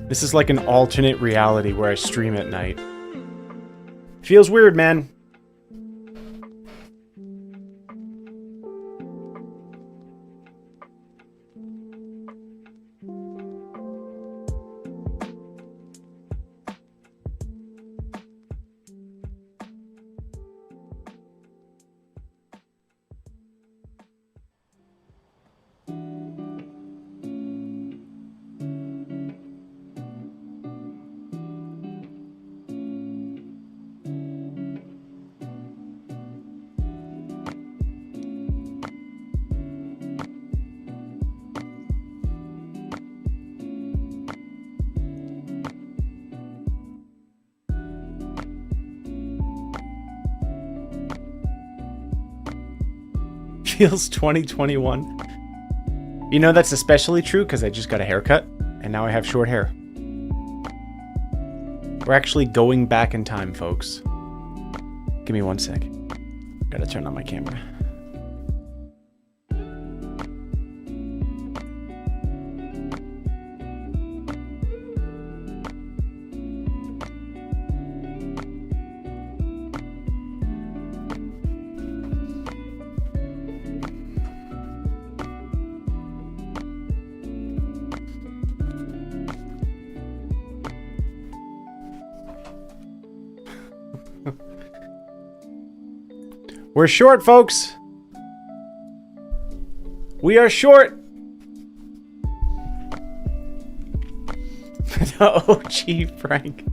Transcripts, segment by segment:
This is like an alternate reality where I stream at night. Feels weird, man. Feels 2021. You know that's especially true because I just got a haircut and now I have short hair. We're actually going back in time, folks. Give me 1 sec. Gotta turn on my camera. We're short, folks. We are short. The OG Frank.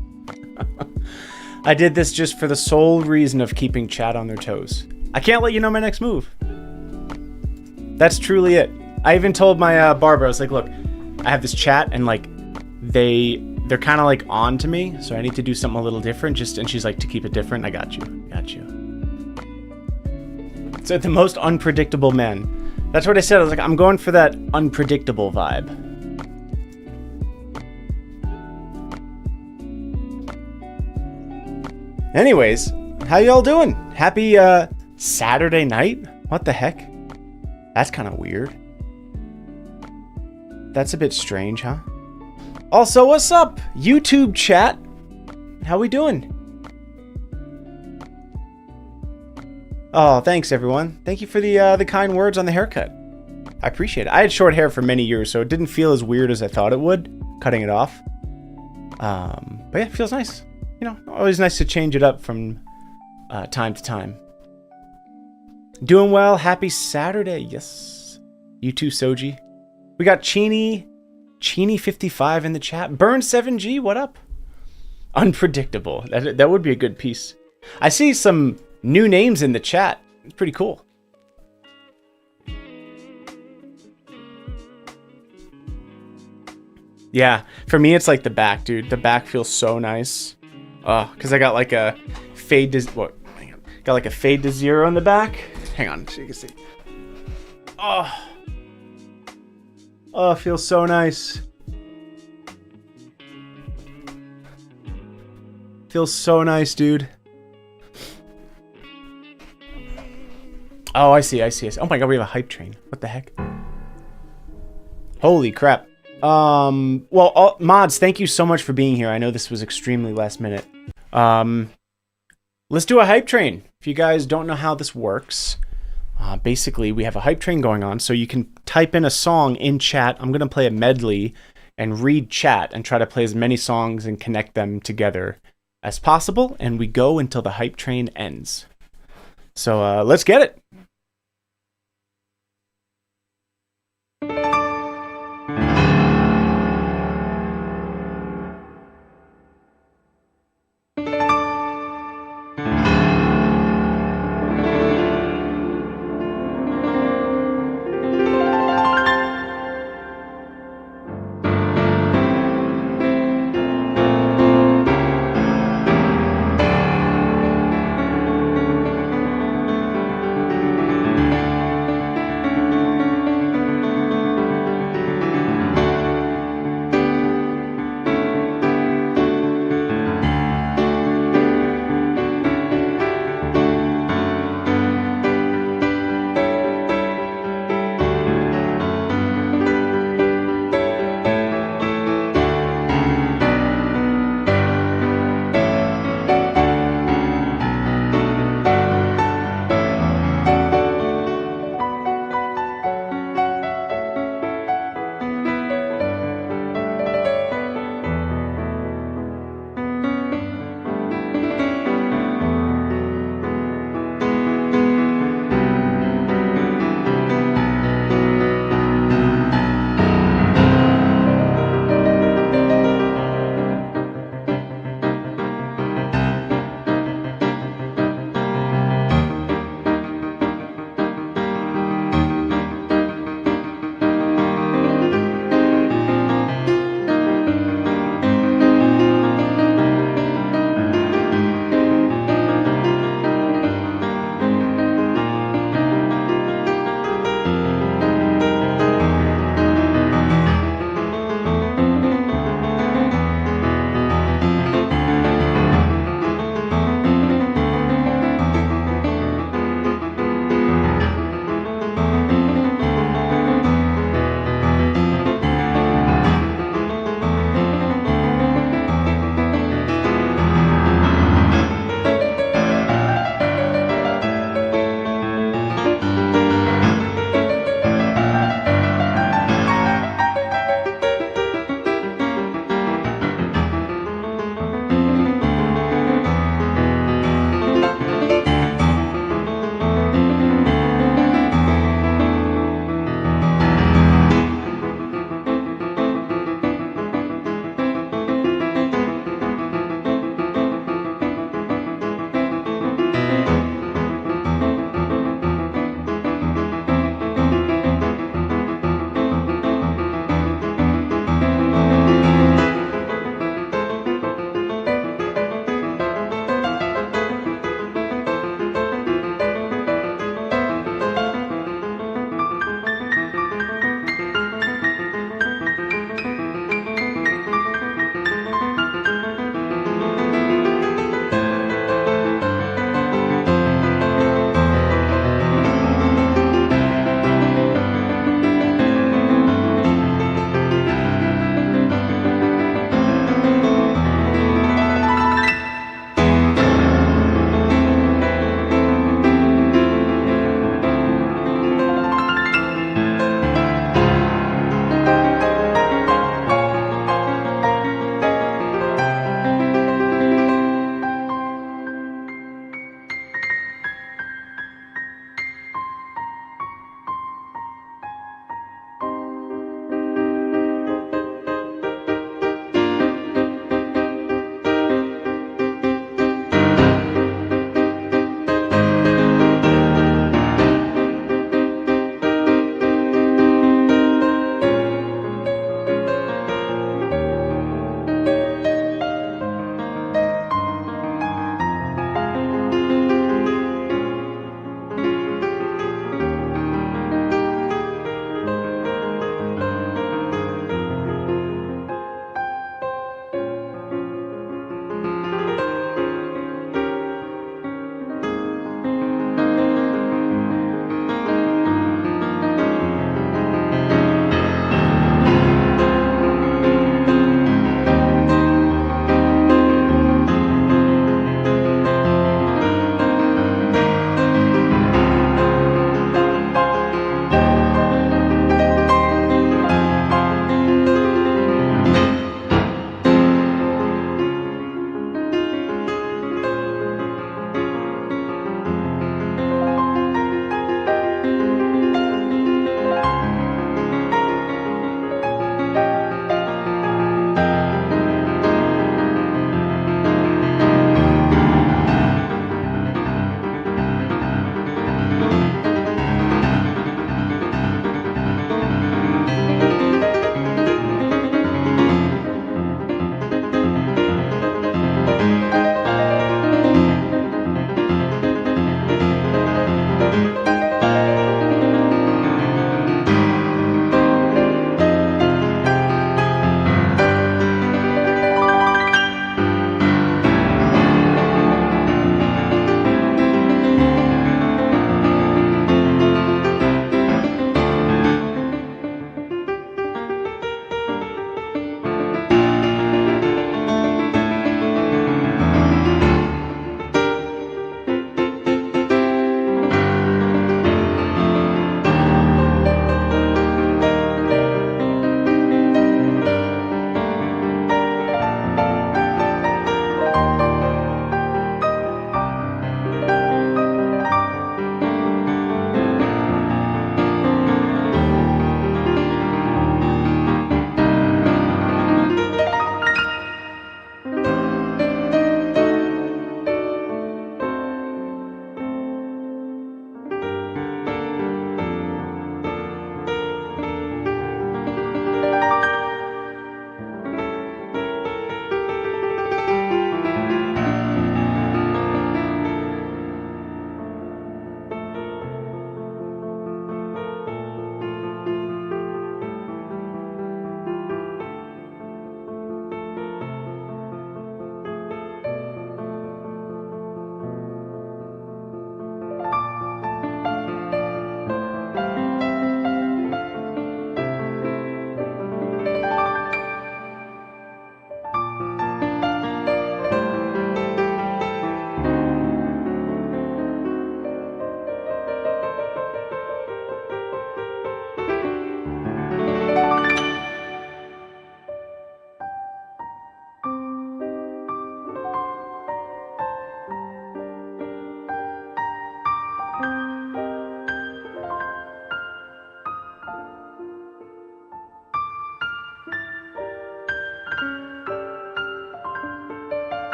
I did this just for the sole reason of keeping chat on their toes. I can't let you know my next move. That's truly it. I even told my barber, I was like, look, I have this chat and like they're kind of like on to me, so I need to do something a little different. And she's like, to keep it different, I got you. So the most unpredictable man. That's what I said. I was like, I'm going for that unpredictable vibe. Anyways, how y'all doing? Happy Saturday night? What the heck? That's kind of weird. That's a bit strange, huh? Also, what's up, YouTube chat? How we doing? Oh, thanks everyone. Thank you for the kind words on the haircut. I appreciate it. I had short hair for many years, so it didn't feel as weird as I thought it would, cutting it off. But yeah, it feels nice. You know, always nice to change it up from time to time. Doing well. Happy Saturday. Yes. You too, Soji. We got Chini55 in the chat. Burn7G, what up? Unpredictable. That would be a good piece. I see some new names in the chat. It's pretty cool. Yeah, for me it's like the back, dude. The back feels so nice. Because I got like a fade to what? Hang on. Got like a fade to zero in the back. Hang on, so you can see. Oh, it feels so nice. Feels so nice, dude. Oh, I see. Oh my god, we have a hype train. What the heck? Holy crap. Well, mods, thank you so much for being here. I know this was extremely last minute. Let's do a hype train. If you guys don't know how this works, basically we have a hype train going on, so you can type in a song in chat. I'm going to play a medley and read chat and try to play as many songs and connect them together as possible, and we go until the hype train ends. So, let's get it.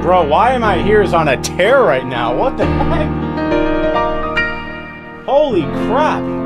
Bro, why am I here is on a tear right now? What the heck? Holy crap.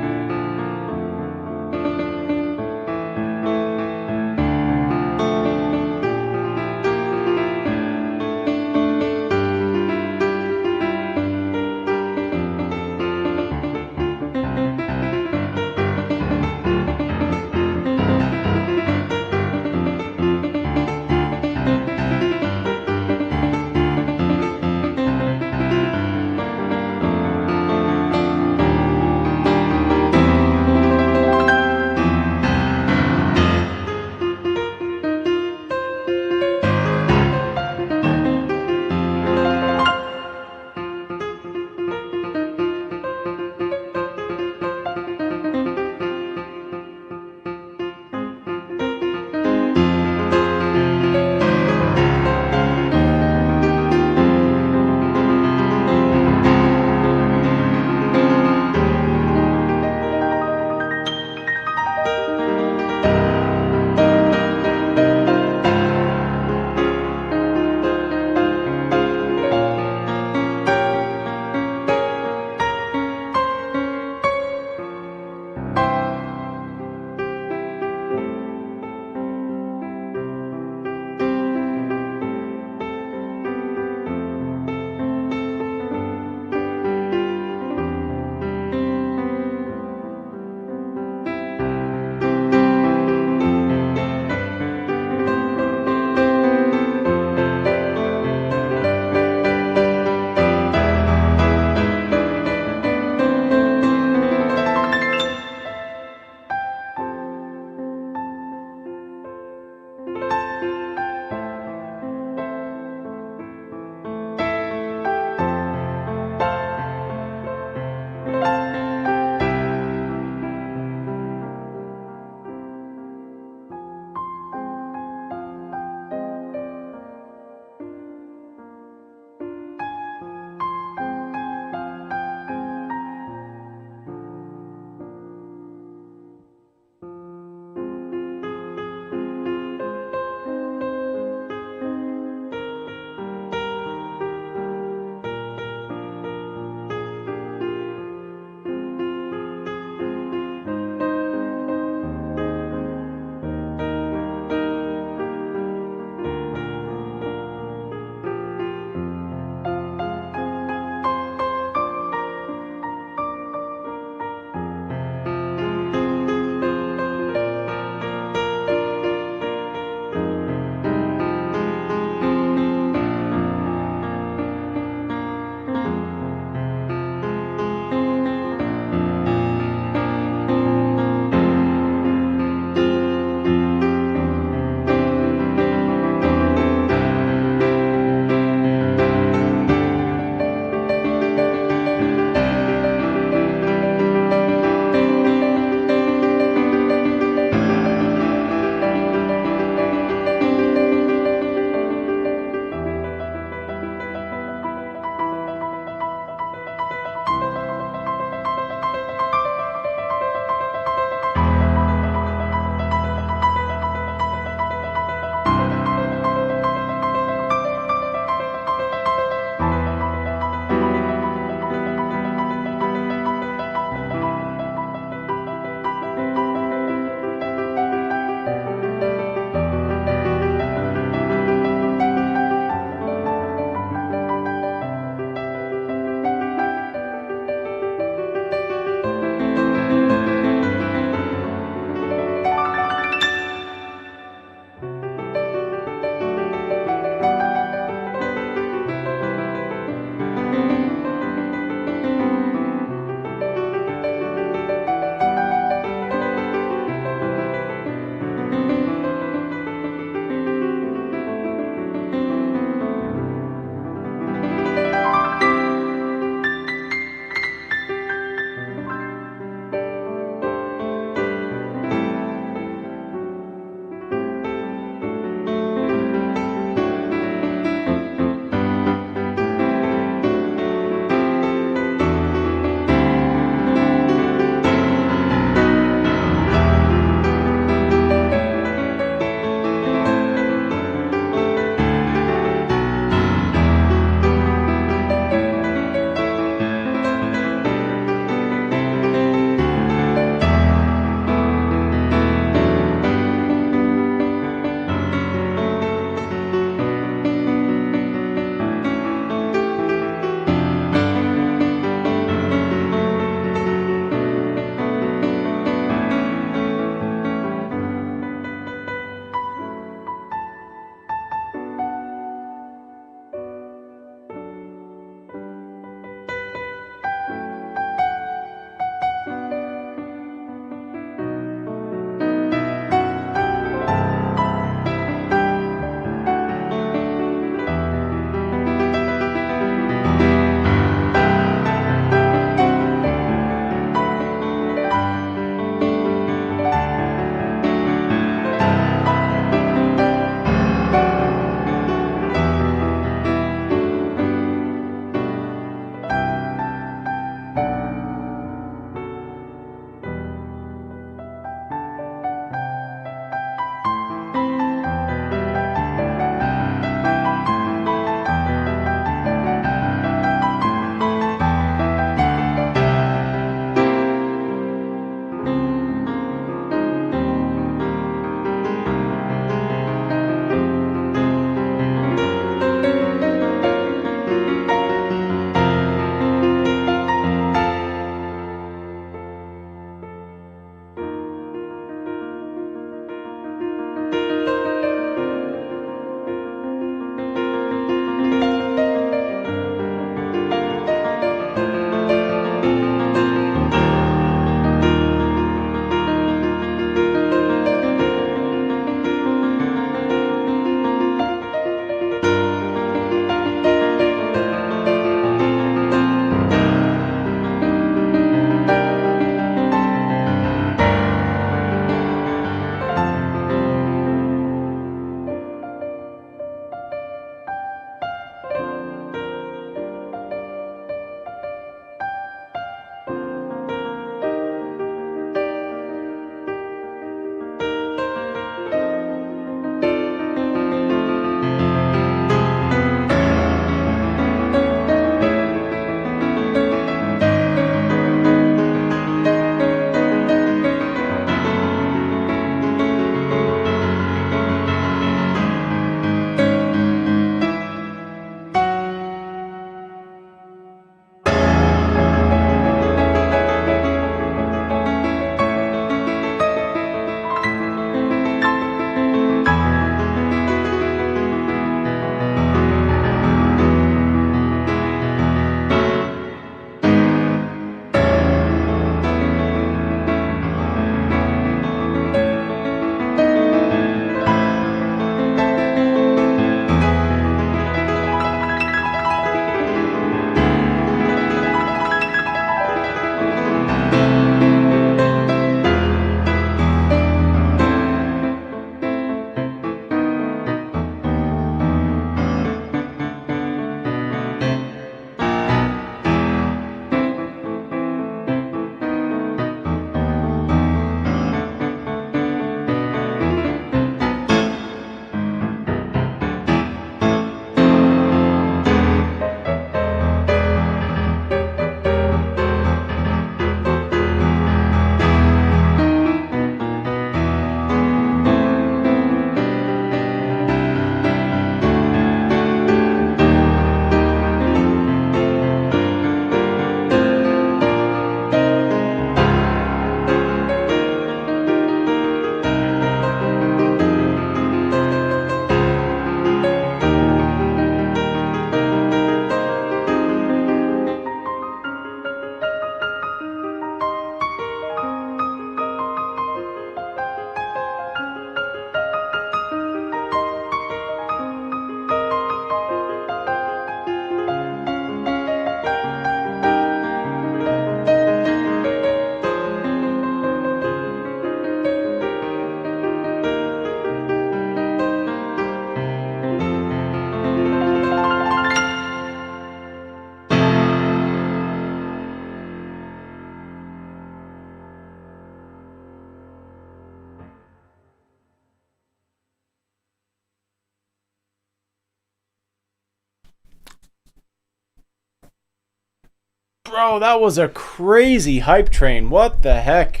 Bro, that was a crazy hype train. What the heck?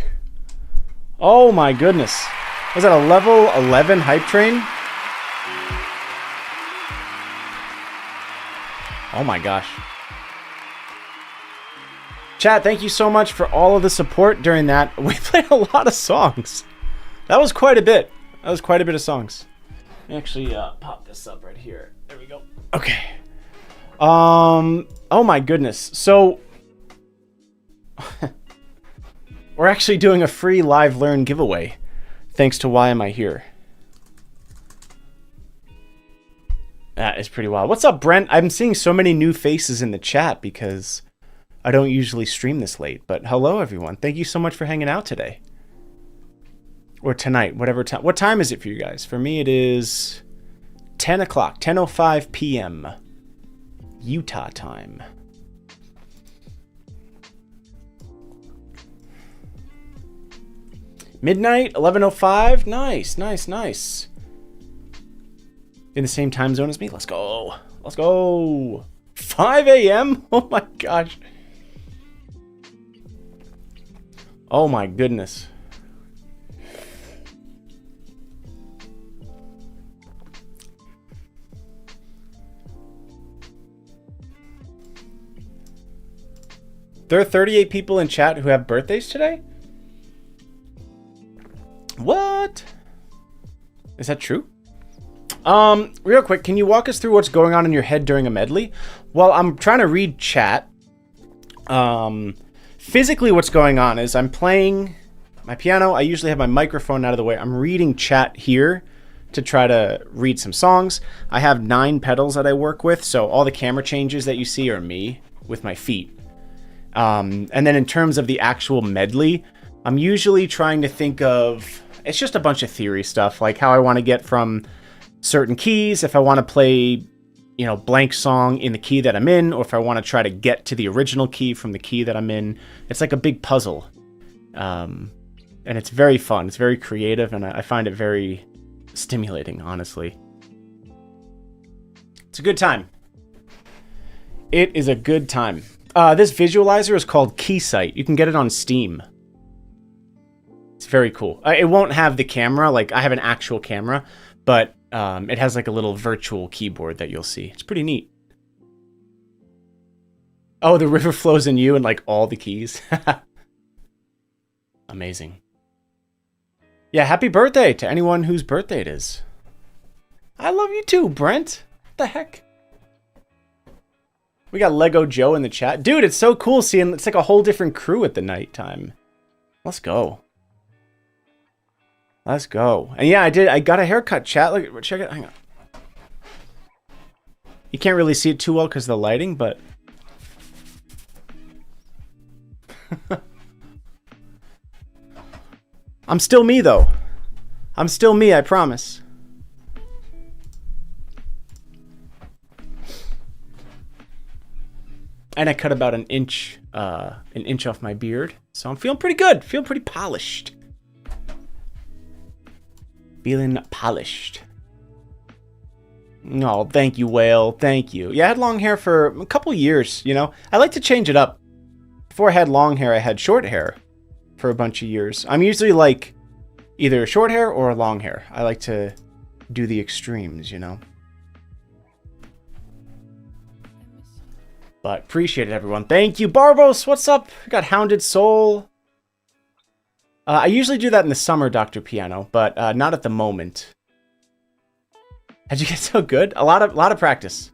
Oh my goodness. Was that a level 11 hype train? Oh my gosh. Chat, thank you so much for all of the support during that. We played a lot of songs. That was quite a bit. That was quite a bit of songs. Let me actually pop this up right here. There we go. Okay. Oh my goodness. So we're actually doing a free live learn giveaway thanks to Why Am I Here? That is pretty wild. What's up, Brent? I'm seeing so many new faces in the chat because I don't usually stream this late. But hello, everyone. Thank you so much for hanging out today. Or tonight, whatever time. What time is it for you guys? For me, it is 10 o'clock, 10:05 p.m. Utah time. Midnight, 11:05. Nice, nice, nice. In the same time zone as me. Let's go. Let's go. 5 a.m.? Oh my gosh. Oh my goodness. There are 38 people in chat who have birthdays today? What? Is that true? Real quick, can you walk us through what's going on in your head during a medley? Well, I'm trying to read chat. Physically what's going on is I'm playing my piano. I usually have my microphone out of the way. I'm reading chat here to try to read some songs. I have 9 pedals that I work with, so all the camera changes that you see are me with my feet. And then in terms of the actual medley, I'm usually trying to think of, it's just a bunch of theory stuff, like how I want to get from certain keys, if I want to play, you know, blank song in the key that I'm in, or if I want to try to get to the original key from the key that I'm in. It's like a big puzzle. And it's very fun. It's very creative, and I find it very stimulating, honestly. It's a good time. It is a good time. This visualizer is called Keysight. You can get it on Steam. It's very cool. It won't have the camera, like I have an actual camera, but it has like a little virtual keyboard that you'll see. It's pretty neat. Oh, the river flows in you and like all the keys. Amazing. Yeah, happy birthday to anyone whose birthday it is. I love you too, Brent. What the heck? We got Lego Joe in the chat. Dude, it's so cool seeing, it's like a whole different crew at the nighttime. Let's go. Let's go. And yeah, I got a haircut, chat. Look, check it. Hang on. You can't really see it too well because of the lighting, but I'm still me, though. I'm still me, I promise. And I cut about an inch off my beard, so I'm feeling pretty good. Feeling pretty polished. Feeling polished. Oh, thank you, Whale. Thank you. Yeah, I had long hair for a couple years, you know. I like to change it up. Before I had long hair, I had short hair for a bunch of years. I'm usually like either short hair or long hair. I like to do the extremes, you know. But appreciate it, everyone. Thank you, Barbos. What's up? We got Hounded Soul. I usually do that in the summer, Dr. Piano, but not at the moment. How'd you get so good? A lot of practice.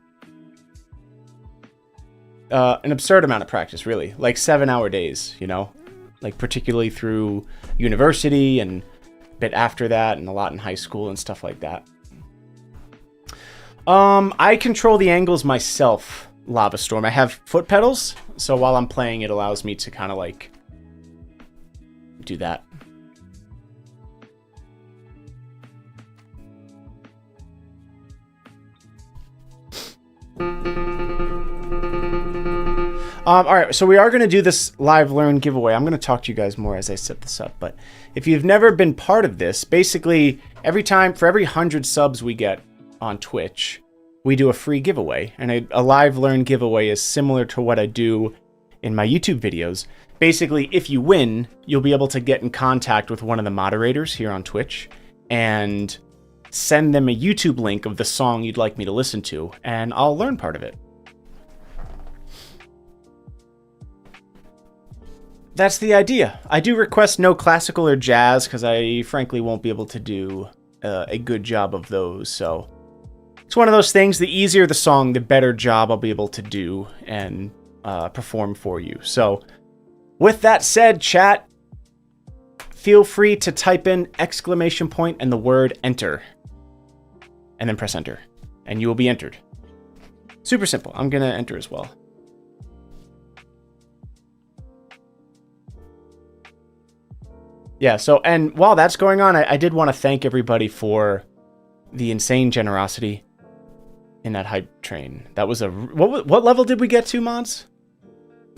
An absurd amount of practice, really. Like 7-hour days, you know? Like particularly through university and a bit after that and a lot in high school and stuff like that. I control the angles myself, Lava Storm. I have foot pedals, so while I'm playing, it allows me to kind of like do that. All right, so we are going to do this live learn giveaway. I'm going to talk to you guys more as I set this up, but if you've never been part of this, basically every time, for every 100 subs we get on Twitch, we do a free giveaway, and a live learn giveaway is similar to what I do in my YouTube videos. Basically, if you win, you'll be able to get in contact with one of the moderators here on Twitch and send them a YouTube link of the song you'd like me to listen to, and I'll learn part of it. That's the idea. I do request no classical or jazz because I frankly won't be able to do a good job of those. So it's one of those things, the easier the song, the better job I'll be able to do and perform for you. So with that said, chat, feel free to type in exclamation point and the word enter. And then press enter. And you will be entered. Super simple. I'm going to enter as well. Yeah, so, and while that's going on, I did want to thank everybody for the insane generosity in that hype train. That was a... What level did we get to, mods?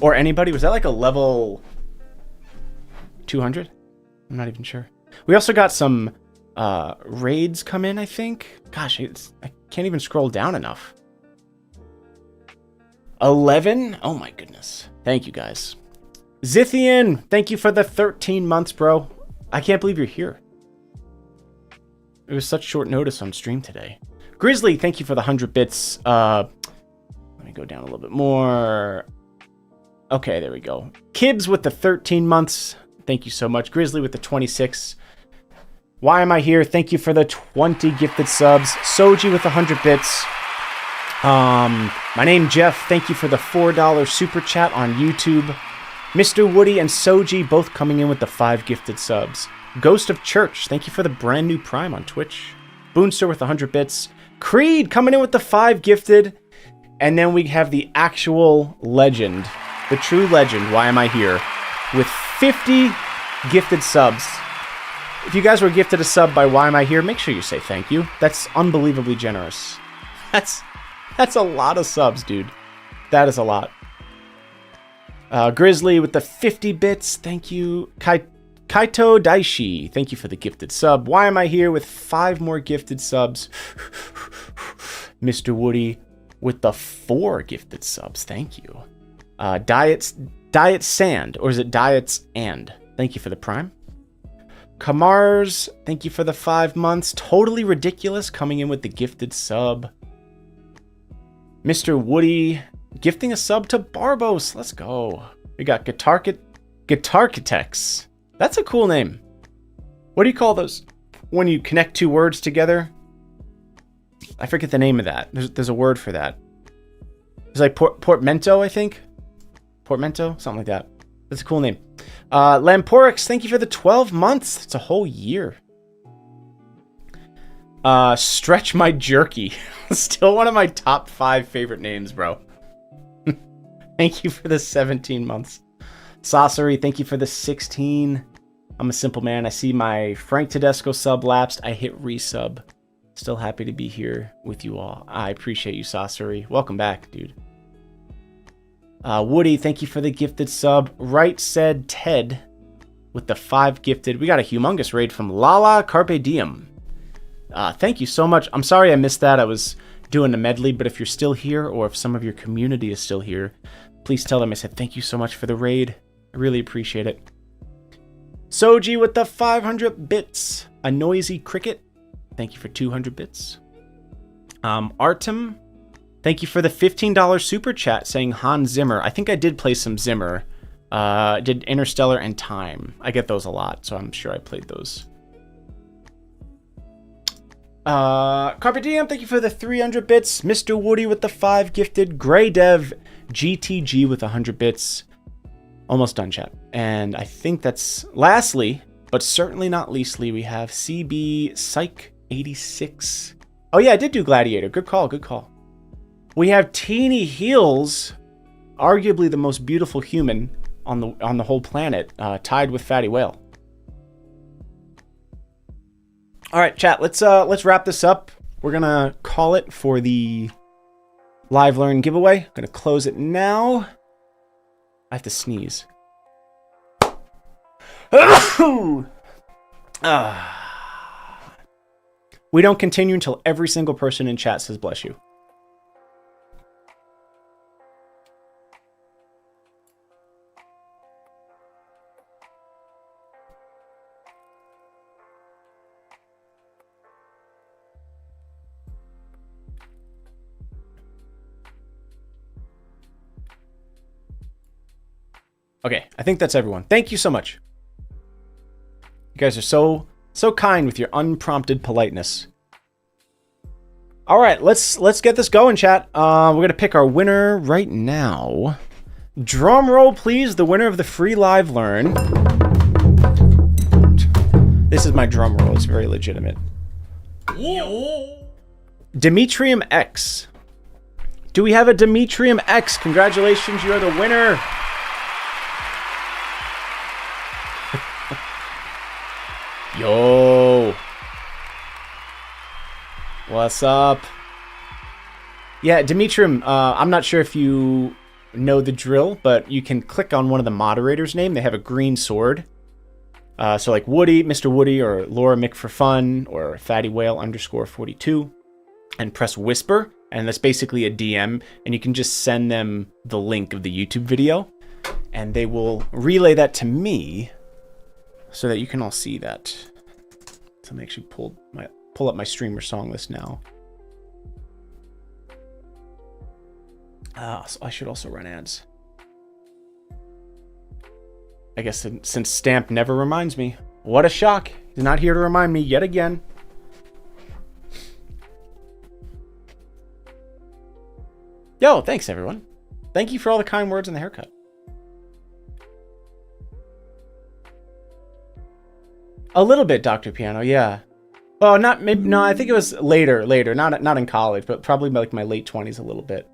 Or anybody? Was that like a level 200? I'm not even sure. We also got some raids come in, I think. Gosh, I can't even scroll down enough. 11? Oh my goodness. Thank you, guys. Zithian, thank you for the 13 months, bro. I can't believe you're here. It was such short notice on stream today. Grizzly, thank you for the 100 bits. Let me go down a little bit more. Okay, there we go. Kibbs with the 13 months. Thank you so much. Grizzly with the 26. Why am I here? Thank you for the 20 gifted subs. Soji with the 100 bits. My name Jeff. Thank you for the $4 super chat on YouTube. Mr. Woody and Soji both coming in with the 5 gifted subs. Ghost of Church, thank you for the brand new Prime on Twitch. Boonster with 100 bits. Creed coming in with the 5 gifted. And then we have the actual legend, the true legend, Why Am I Here, with 50 gifted subs. If you guys were gifted a sub by Why Am I Here, make sure you say thank you. That's unbelievably generous. That's a lot of subs, dude. That is a lot. Grizzly with the 50 bits. Thank you. Kaito Daishi. Thank you for the gifted sub. Why am I here with 5 more gifted subs? Mr. Woody with the 4 gifted subs. Thank you. Diet Sand. Or is it Diets and? Thank you for the Prime. Kamars. Thank you for the 5 months. Totally Ridiculous coming in with the gifted sub. Mr. Woody gifting a sub to Barbos. Let's go. We got Guitarchitects. That's a cool name. What do you call those when you connect 2 words together? I forget the name of that. There's a word for that. It's like portmanteau, I think. Portmanteau? Something like that. That's a cool name. Lamporix, thank you for the 12 months. It's a whole year. Stretch My Jerky. Still one of my top 5 favorite names, bro. Thank you for the 17 months. Saucery, thank you for the 16. I'm a simple man. I see my Frank Tedesco sub lapsed. I hit resub. Still happy to be here with you all. I appreciate you, Saucery. Welcome back, dude. Woody, thank you for the gifted sub. Right Said Ted with the 5 gifted. We got a humongous raid from Lala Carpe Diem. Thank you so much. I'm sorry I missed that. I was doing a medley, but if you're still here or if some of your community is still here, please tell them I said thank you so much for the raid. I really appreciate it. Soji with the 500 bits. A Noisy Cricket. Thank you for 200 bits. Artem, thank you for the $15 super chat saying Hans Zimmer. I think I did play some Zimmer. Did Interstellar and Time. I get those a lot, so I'm sure I played those. Carpe Diem, thank you for the 300 bits. Mr. Woody with the 5 gifted. Grey Dev GTG with 100 bits. Almost done, chat. And I think that's lastly, but certainly not leastly, we have CB Psych 86. Oh yeah, I did do Gladiator. Good call, good call. We have Teeny Heels, arguably the most beautiful human on the whole planet, tied with Fatty Whale. All right, chat. Let's wrap this up. We're gonna call it for the Live Learn giveaway. I'm gonna close it now. I have to sneeze. We don't continue until every single person in chat says bless you. Okay, I think that's everyone. Thank you so much. You guys are so kind with your unprompted politeness. All right, let's get this going, chat. We're gonna pick our winner right now. Drum roll, please. The winner of the free live learn. This is my drum roll. It's very legitimate. Demetrium X. Do we have a Demetrium X? Congratulations, you are the winner. Yo. What's up? Yeah, Demetrium, I'm not sure if you know the drill, but you can click on one of the moderators' name. They have a green sword. So like Woody, Mr. Woody, or Laura Mick for Fun, or Fatty Whale _42, and press Whisper, and that's basically a DM, and you can just send them the link of the YouTube video, and they will relay that to me, so that you can all see that. So I'm actually pull up my streamer song list now. So I should also run ads. I guess since Stamp never reminds me. What a shock. He's not here to remind me yet again. Yo, thanks everyone. Thank you for all the kind words and the haircut. A little bit, Dr. Piano, yeah. Well, not maybe. No, I think it was later. Not in college, but probably like my late 20s a little bit.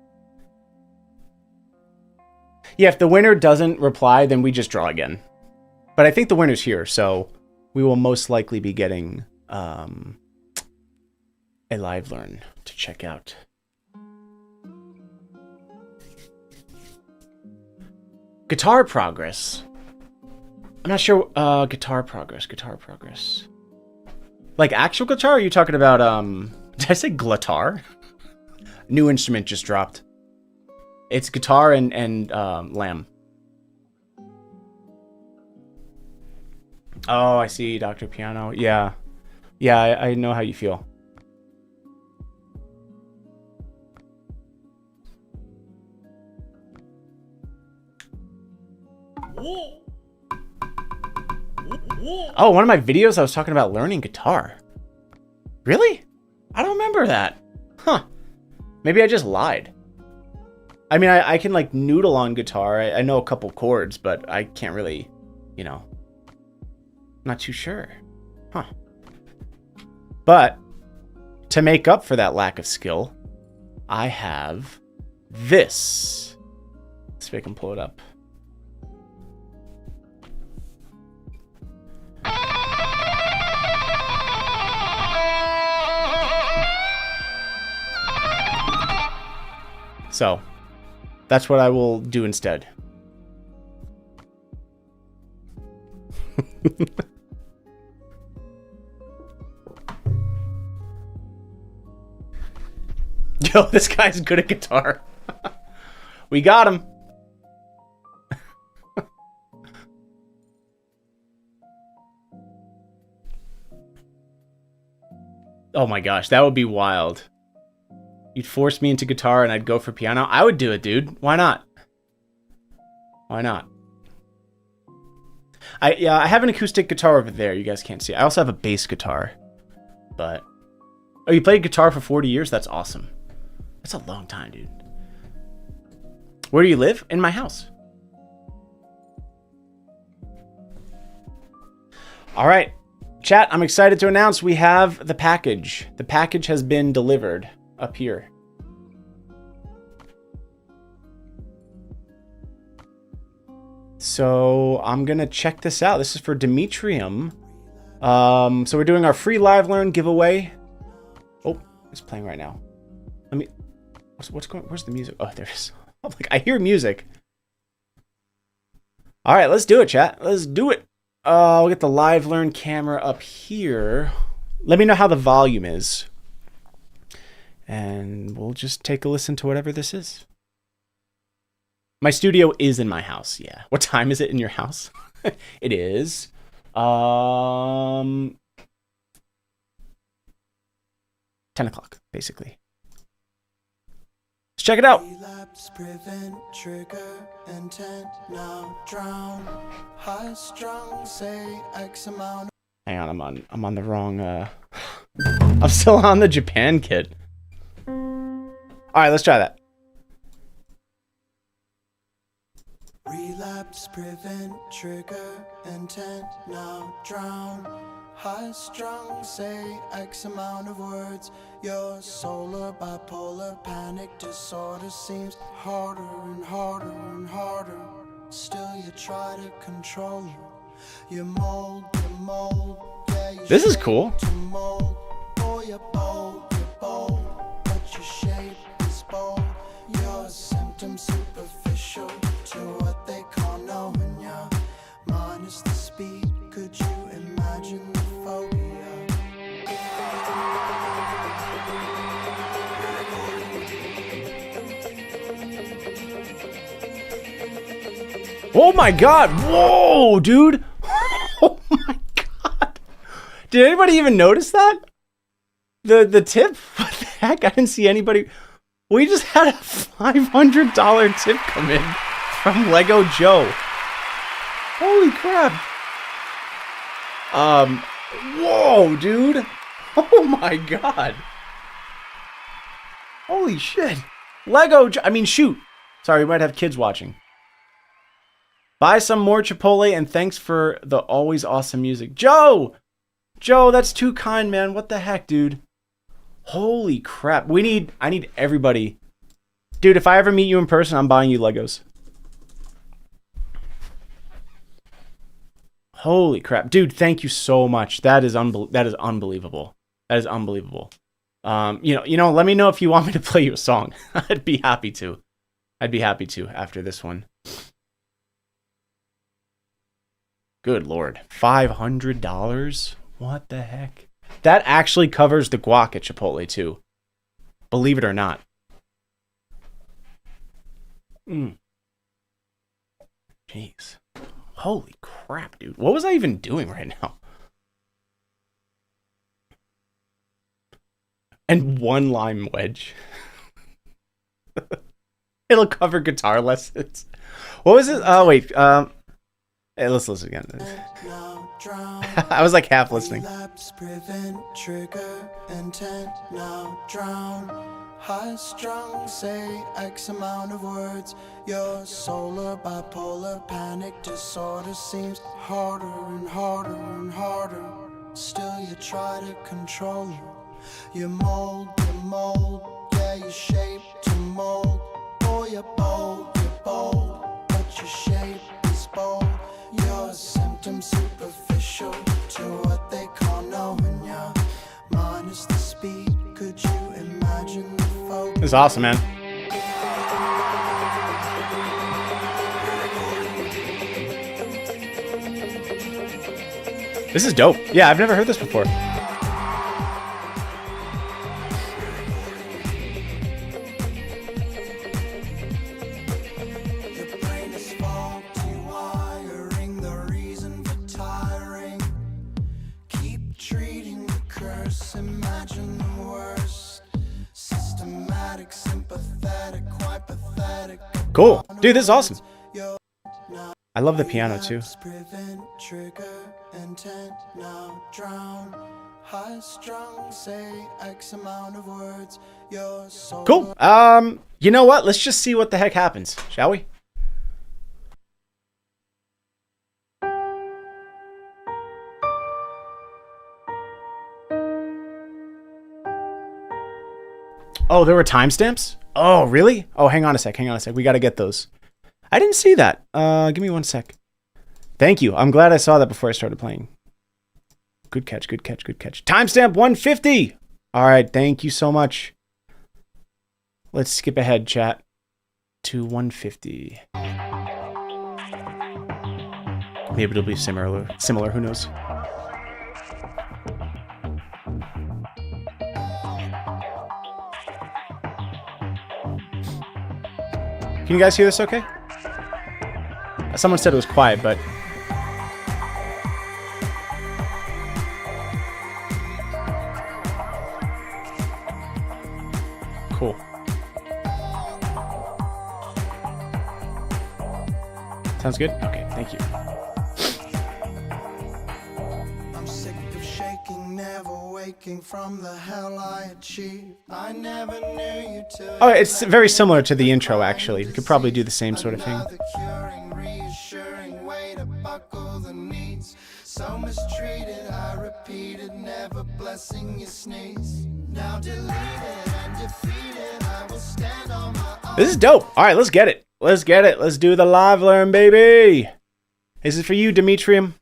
Yeah, if the winner doesn't reply, then we just draw again. But I think the winner's here, so we will most likely be getting a live learn to check out. Guitar progress. I'm not sure. Guitar progress. Like actual guitar? Or are you talking about, did I say glittar? New instrument just dropped. It's guitar and lamb. Oh, I see, Dr. Piano. Yeah. Yeah, I know how you feel. Oh, one of my videos I was talking about learning guitar. Really? I don't remember that. Huh. Maybe I just lied. I mean, I can like noodle on guitar. I know a couple chords, but I can't really, you know. I'm not too sure. Huh. But to make up for that lack of skill, I have this. Let's see if I can pull it up. So, that's what I will do instead. Yo, this guy's good at guitar. We got him. Oh my gosh, that would be wild. You'd force me into guitar and I'd go for piano. I would do it, dude. Why not? Why not? I have an acoustic guitar over there. You guys can't see. I also have a bass guitar. But oh, you played guitar for 40 years? That's awesome. That's a long time, dude. Where do you live? In my house. All right. Chat, I'm excited to announce we have the package. The package has been delivered up here. So I'm gonna check this out. This is for Demetrium. So we're doing our free live learn giveaway. Oh, it's playing right now. Let me. What's going? Where's the music? Oh, there it is. I'm like, I hear music. All right, let's do it, chat. Let's do it. We'll get the live learn camera up here. Let me know how the volume is. And we'll just take a listen to whatever this is. My studio is in my house, yeah. What time is it in your house? It is 10 o'clock, basically. Let's check it out. Relapse, prevent, trigger, intent, now drown. High strung, say X amount. Hang on, I'm on the wrong I'm still on the Japan kit. Alright, let's try that. Relapse, prevent, trigger, intent, now drown. High strung, say X amount of words. Your solar bipolar panic disorder seems harder and harder and harder. Still you try to control it. You mold, yeah, you This is shape cool. to mold. Oh, you're bold, but your shape is bold. Your symptoms superficial to what they call knowing ya. Minus the speed, could you imagine the phobia? Oh my god! Whoa, dude! Oh my god! Did anybody even notice that? The tip? What the heck? I didn't see anybody. We just had a $500 tip come in from Lego Joe. Holy crap! Whoa, dude! Oh my god! Holy shit! Lego Joe. I mean, shoot. Sorry, we might have kids watching. Buy some more Chipotle and thanks for the always awesome music. Joe! Joe, that's too kind, man. What the heck, dude? Holy crap. I need everybody. Dude, if I ever meet you in person, I'm buying you Legos. Holy crap. Dude, thank you so much. That is unbelievable. That is unbelievable. You know, let me know if you want me to play you a song. I'd be happy to. After this one. Good lord. $500? What the heck? That actually covers the guac at Chipotle too. Believe it or not. Jeez. Holy crap, dude. What was I even doing right now? And one lime wedge. It'll cover guitar lessons. What was it? Oh, wait. Hey, let's listen again. I was like half listening. Relapse, prevent, trigger, intent, now drown. High strung, say X amount of words. Your solar bipolar panic disorder seems harder and harder and harder. Still you try to control it. You mold, yeah, you shape to mold. Oh, you're bold, but your shape is bold. Your symptoms superficial to what they call knowing ya. Minus the speed, could you imagine the focus? It's awesome, man. This is dope. Yeah, I've never heard this before. Cool. Dude, this is awesome. I love the piano too. Cool. You know what? Let's just see what the heck happens, shall we? Oh, there were timestamps? Oh, really? Oh, hang on a sec. We gotta get those. I didn't see that. Give me one sec. Thank you. I'm glad I saw that before I started playing. Good catch. Timestamp 150! Alright, thank you so much. Let's skip ahead, chat, to 150. Maybe it'll be similar, who knows? Can you guys hear this okay? Someone said it was quiet, but... Cool. Sounds good? Okay, thank you. I'm sick of shaking, never waking from the hell I achieved. I never knew you till Oh, it's very similar to the intro, actually. We could probably do the same sort of thing. another curing, reassuring way to buckle the knees. So mistreated, I repeated, never blessing your sneeze. Now deleted and defeated, I will stand on my own. This is dope. All right, let's get it. Let's get it. Let's do the live learn, baby. Is it for you, Demetrium?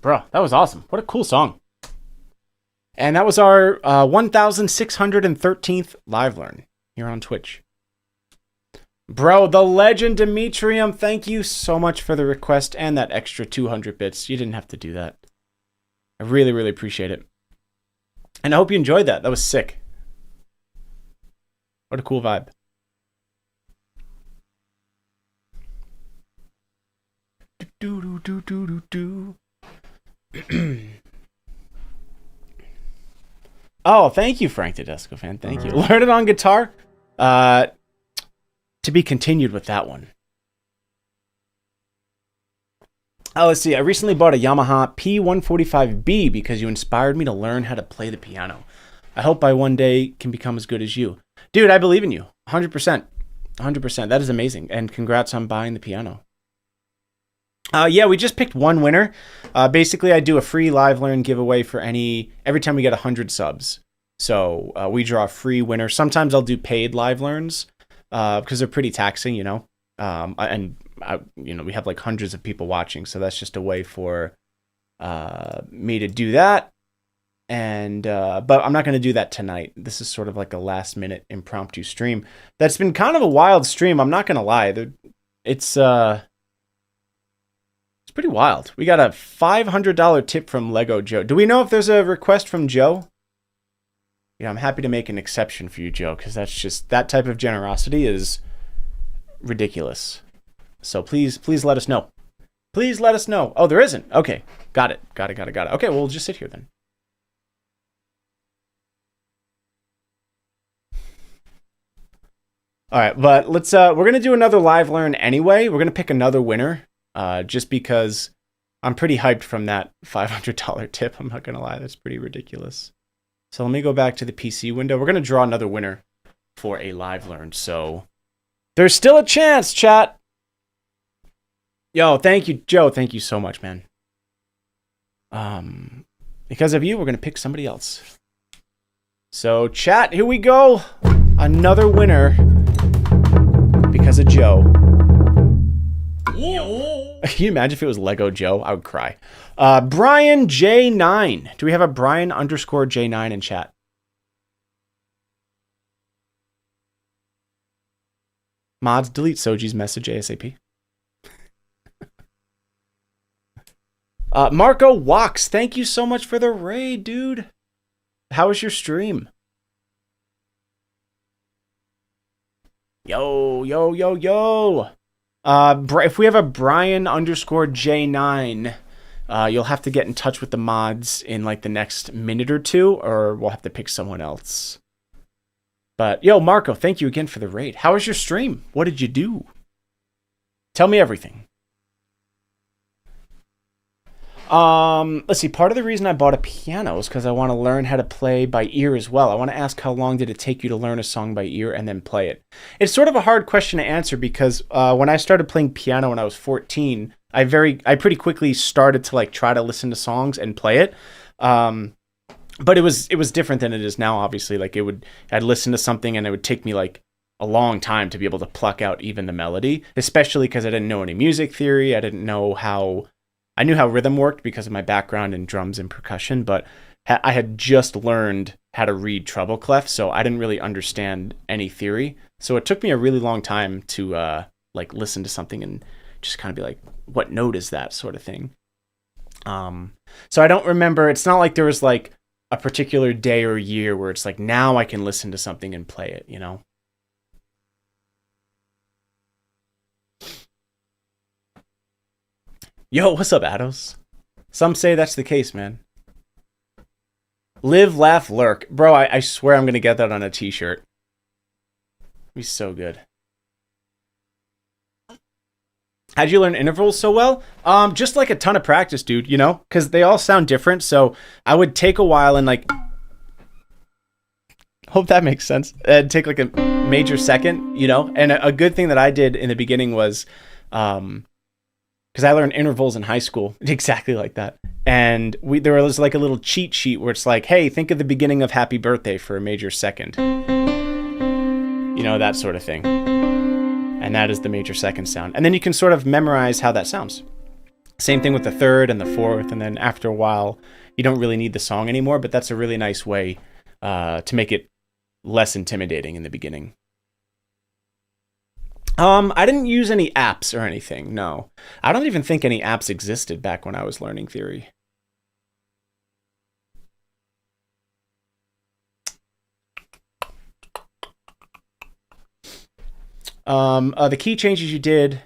Bro, that was awesome. What a cool song. And that was our 1613th live learn here on Twitch. Bro, the legend Demetrium, thank you so much for the request and that extra 200 bits. You didn't have to do that. I really, really appreciate it. And I hope you enjoyed that. That was sick. What a cool vibe. Do do do do do. Oh, thank you, Frank Tedesco fan. Thank you. Learn it on guitar. To be continued with that one. Oh, let's see. I recently bought a Yamaha P145B because you inspired me to learn how to play the piano. I hope I one day can become as good as you. Dude, I believe in you. 100%. 100%. That is amazing. And congrats on buying the piano. Yeah, we just picked one winner. Basically, I do a free live learn giveaway for every time we get 100 subs. So we draw a free winner. Sometimes I'll do paid live learns because they're pretty taxing, you know. We have like hundreds of people watching, so that's just a way for me to do that. And but I'm not going to do that tonight. This is sort of like a last minute impromptu stream. That's been kind of a wild stream. I'm not going to lie. It's pretty wild. We got a $500 tip from Lego Joe. Do we know if there's a request from Joe? Yeah, I'm happy to make an exception for you, Joe, because that's just that type of generosity is ridiculous. So please let us know. Please let us know. Oh, there isn't. Okay, got it. Okay, well, we'll just sit here then. All right, but let's. We're gonna do another live learn anyway. We're gonna pick another winner, just because I'm pretty hyped from that $500 tip. I'm not gonna lie, that's pretty ridiculous. So let me go back to the PC window. We're gonna draw another winner for a live learn. So there's still a chance, chat. Yo, thank you, Joe. Thank you so much, man. Because of you, we're gonna pick somebody else. So chat, here we go. Another winner because of Joe. Can you imagine if it was Lego Joe? I would cry. Brian J9. Do we have a Brian _ J9 in chat? Mods, delete Soji's message ASAP. Marco Walks, thank you so much for the raid, dude. How was your stream? Yo. If we have a Brian _ J9, you'll have to get in touch with the mods in like the next minute or two, or we'll have to pick someone else. But yo, Marco, thank you again for the raid. How was your stream? What did you do? Tell me everything. Let's see. Part of the reason I bought a piano is because I want to learn how to play by ear as well. I want to ask how long did it take you to learn a song by ear and then play it? It's sort of a hard question to answer because when I started playing piano when I was 14, I pretty quickly started to like try to listen to songs and play it. But it was different than it is now. Obviously, like I'd listen to something and it would take me like a long time to be able to pluck out even the melody, especially because I didn't know any music theory. I knew how rhythm worked because of my background in drums and percussion, but I had just learned how to read treble clef, so I didn't really understand any theory. So it took me a really long time to like listen to something and just kind of be like, what note is that sort of thing. So I don't remember. It's not like there was like a particular day or year where it's like, now I can listen to something and play it, you know? Yo, what's up, Ados? Some say that's the case, man. Live, laugh, lurk. Bro, I swear I'm going to get that on a t-shirt. Be so good. How'd you learn intervals so well? Just like a ton of practice, dude, you know? Because they all sound different, so I would take a while and like... Hope that makes sense. Take like a major second, you know? And a good thing that I did in the beginning was... because I learned intervals in high school, exactly like that. And there was like a little cheat sheet where it's like, hey, think of the beginning of Happy Birthday for a major second. You know, that sort of thing. And that is the major second sound. And then you can sort of memorize how that sounds. Same thing with the third and the fourth. And then after a while, you don't really need the song anymore, but that's a really nice way to make it less intimidating in the beginning. I didn't use any apps or anything, no. I don't even think any apps existed back when I was learning theory. The key changes you did.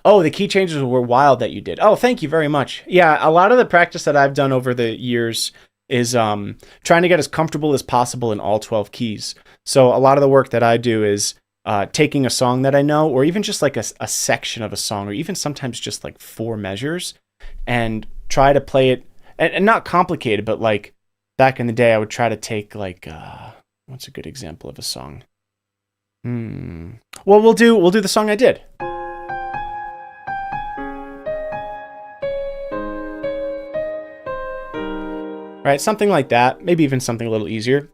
Oh, the key changes were wild that you did. Oh, thank you very much. Yeah, a lot of the practice that I've done over the years is trying to get as comfortable as possible in all 12 keys. So a lot of the work that I do is taking a song that I know, or even just like a section of a song, or even sometimes just like 4 measures, and try to play it, and not complicated, but like back in the day, I would try to take like, what's a good example of a song? Well, we'll do the song I did. Right, something like that, maybe even something a little easier,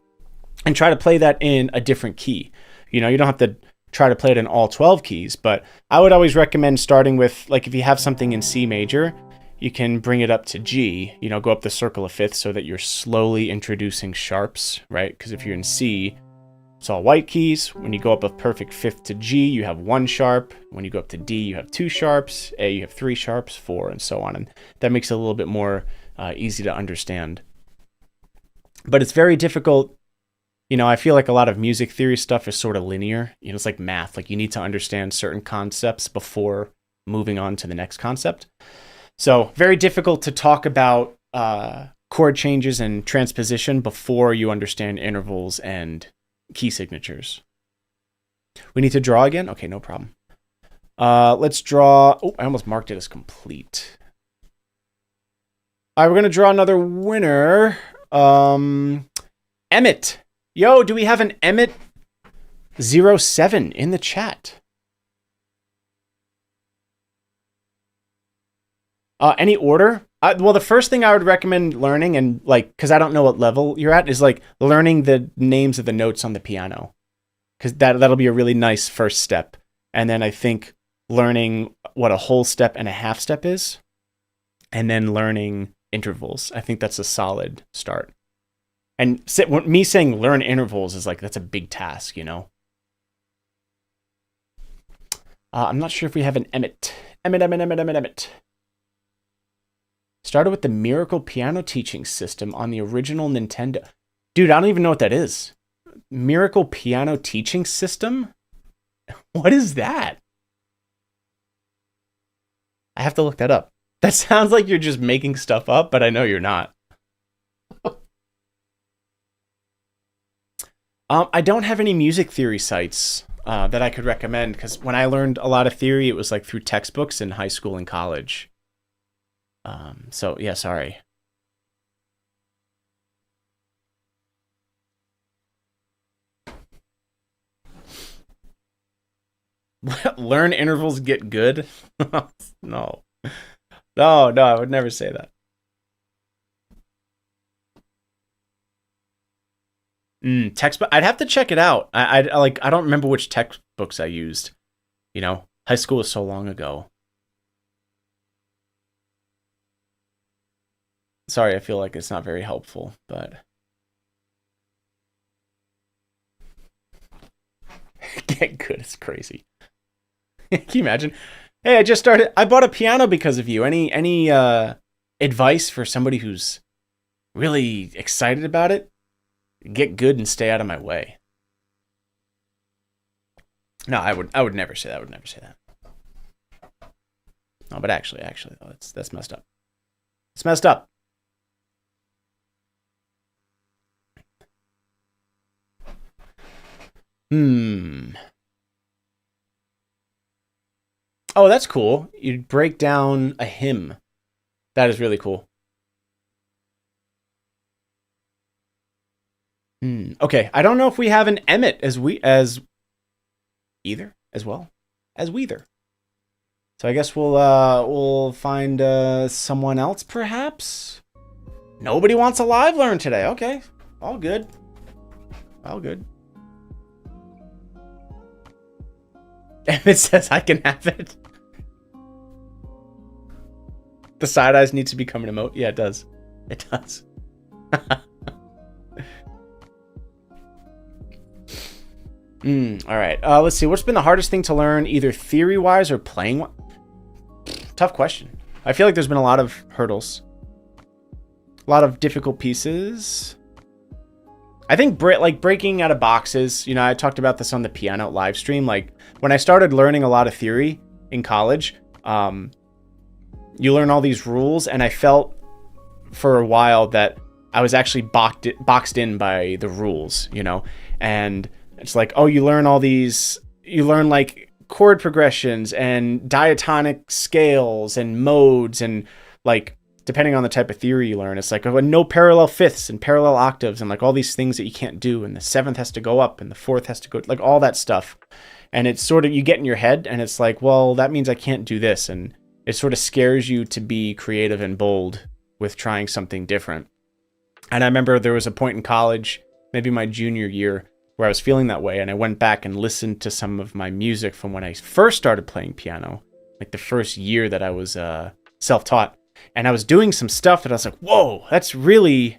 and try to play that in a different key. You know, you don't have to try to play it in all 12 keys, but I would always recommend starting with, like, if you have something in C major, you can bring it up to G, you know, go up the circle of fifths so that you're slowly introducing sharps, right? Because if you're in C, it's all white keys. When you go up a perfect fifth to G, you have 1 sharp. When you go up to D, you have 2 sharps. A, you have 3 sharps, 4, and so on. And that makes it a little bit more easy to understand. But it's very difficult. You know, I feel like a lot of music theory stuff is sort of linear. You know, it's like math. Like, you need to understand certain concepts before moving on to the next concept. So very difficult to talk about chord changes and transposition before you understand intervals and key signatures. We need to draw again? Okay, no problem. Let's draw. Oh, I almost marked it as complete. All right, we're going to draw another winner. Emmett. Yo, do we have an Emmett07 in the chat? Any order? Well, the first thing I would recommend learning, and like, because I don't know what level you're at, is like learning the names of the notes on the piano, because that'll be a really nice first step. And then I think learning what a whole step and a half step is, and then learning intervals. I think that's a solid start. And me saying learn intervals is like, that's a big task, you know? I'm not sure if we have an Emmett. Emmett. Started with the Miracle Piano Teaching System on the original Nintendo. Dude, I don't even know what that is. Miracle Piano Teaching System? What is that? I have to look that up. That sounds like you're just making stuff up, but I know you're not. I don't have any music theory sites that I could recommend, because when I learned a lot of theory, it was like through textbooks in high school and college. So yeah, sorry. Learn intervals, get good? No, I would never say that. Textbook. I'd have to check it out. I don't remember which textbooks I used. You know, high school was so long ago. Sorry, I feel like it's not very helpful, but get good is crazy. Can you imagine? Hey, I bought a piano because of you. Any advice for somebody who's really excited about it? Get good and stay out of my way. No, I would never say that. I would never say that. No, but actually, though, that's messed up. It's messed up. Oh, that's cool. You'd break down a hymn. That is really cool. Okay, I don't know if we have an Emmett as well as Weether. So I guess we'll find someone else, perhaps. Nobody wants a live learn today. Okay, all good. Emmett says I can have it. The side eyes needs to become an emote. Yeah, it does. It does. All right. Let's see. What's been the hardest thing to learn, either theory-wise or playing? Tough question. I feel like there's been a lot of hurdles. A lot of difficult pieces. I think breaking out of boxes. You know, I talked about this on the piano live stream. Like, when I started learning a lot of theory in college, You learn all these rules, and I felt for a while that I was actually boxed in by the rules, you know? And it's like, oh, you learn all these, you learn like chord progressions and diatonic scales and modes, and like, depending on the type of theory you learn, it's like, oh, no parallel fifths and parallel octaves and like all these things that you can't do. And the seventh has to go up and the fourth has to go, like all that stuff. And it's sort of, you get in your head and it's like, well, that means I can't do this. And it sort of scares you to be creative and bold with trying something different. And I remember there was a point in college, maybe my junior year, where I was feeling that way. And I went back and listened to some of my music from when I first started playing piano, like the first year that I was self-taught. And I was doing some stuff that I was like, whoa, that's really,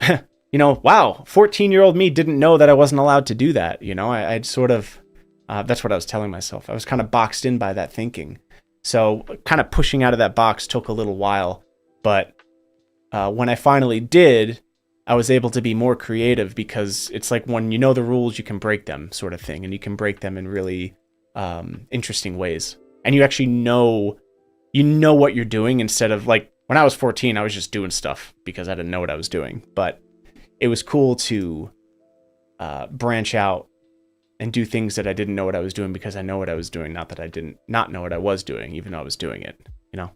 you know, wow, 14-year-old me didn't know that I wasn't allowed to do that. You know, I'd sort of, that's what I was telling myself. I was kind of boxed in by that thinking. So kind of pushing out of that box took a little while. But when I finally did, I was able to be more creative, because it's like when you know the rules, you can break them, sort of thing. And you can break them in really interesting ways. And you actually know, what you're doing, instead of like when I was 14, I was just doing stuff because I didn't know what I was doing. But it was cool to branch out and do things that I didn't know what I was doing because I know what I was doing. Not that I didn't not know what I was doing, even though I was doing it, you know?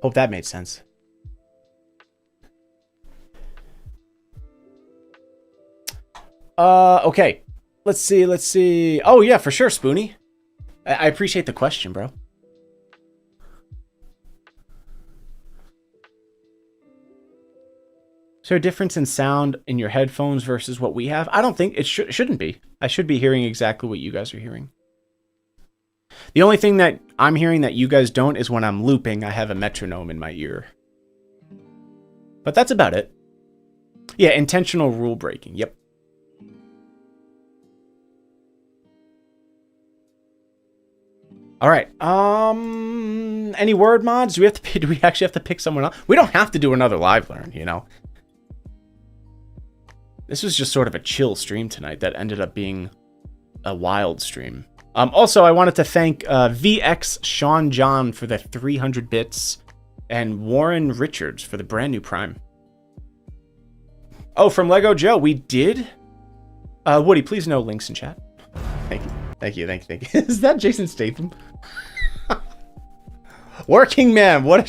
Hope that made sense. Okay. Let's see. Oh, yeah, for sure, Spoonie. I appreciate the question, bro. Is there a difference in sound in your headphones versus what we have? I don't think it shouldn't be. I should be hearing exactly what you guys are hearing. The only thing that I'm hearing that you guys don't is when I'm looping, I have a metronome in my ear. But that's about it. Yeah, intentional rule breaking. Yep. All right. Any word mods? Do we actually have to pick someone else? We don't have to do another live learn, you know. This was just sort of a chill stream tonight that ended up being a wild stream. Also, I wanted to thank VX Sean John for the 300 bits and Warren Richards for the brand new Prime. Oh, from Lego Joe, we did? Woody, please no links in chat. Thank you. Is that Jason Statham? Working Man, what a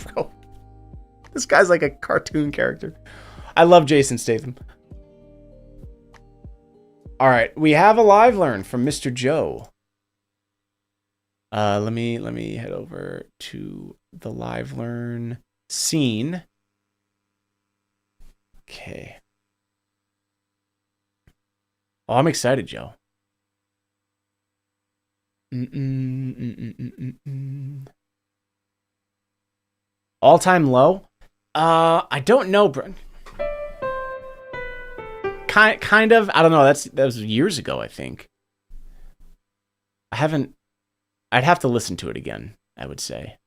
bro. This guy's like a cartoon character. I love Jason Statham. All right, we have a live learn from Mr. Joe. Let me head over to the live learn scene. Okay. Oh, I'm excited, Joe. All-time low? I don't know, bro. Kind of. I don't know. That was years ago, I think. I'd have to listen to it again, I would say.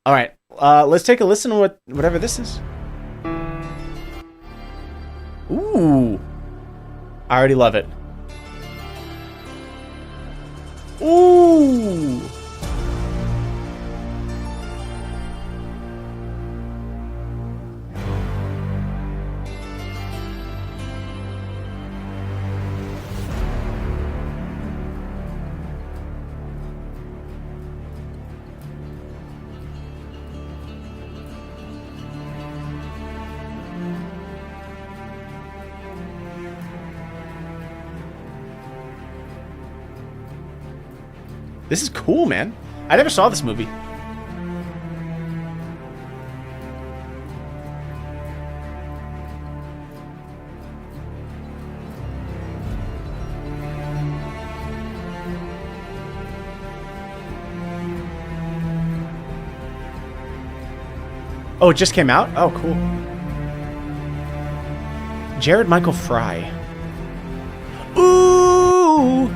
All right. Let's take a listen to whatever this is. Ooh. I already love it. Ooh. This is cool, man. I never saw this movie. Oh, it just came out? Oh, cool. Jared Michael Fry. Ooh!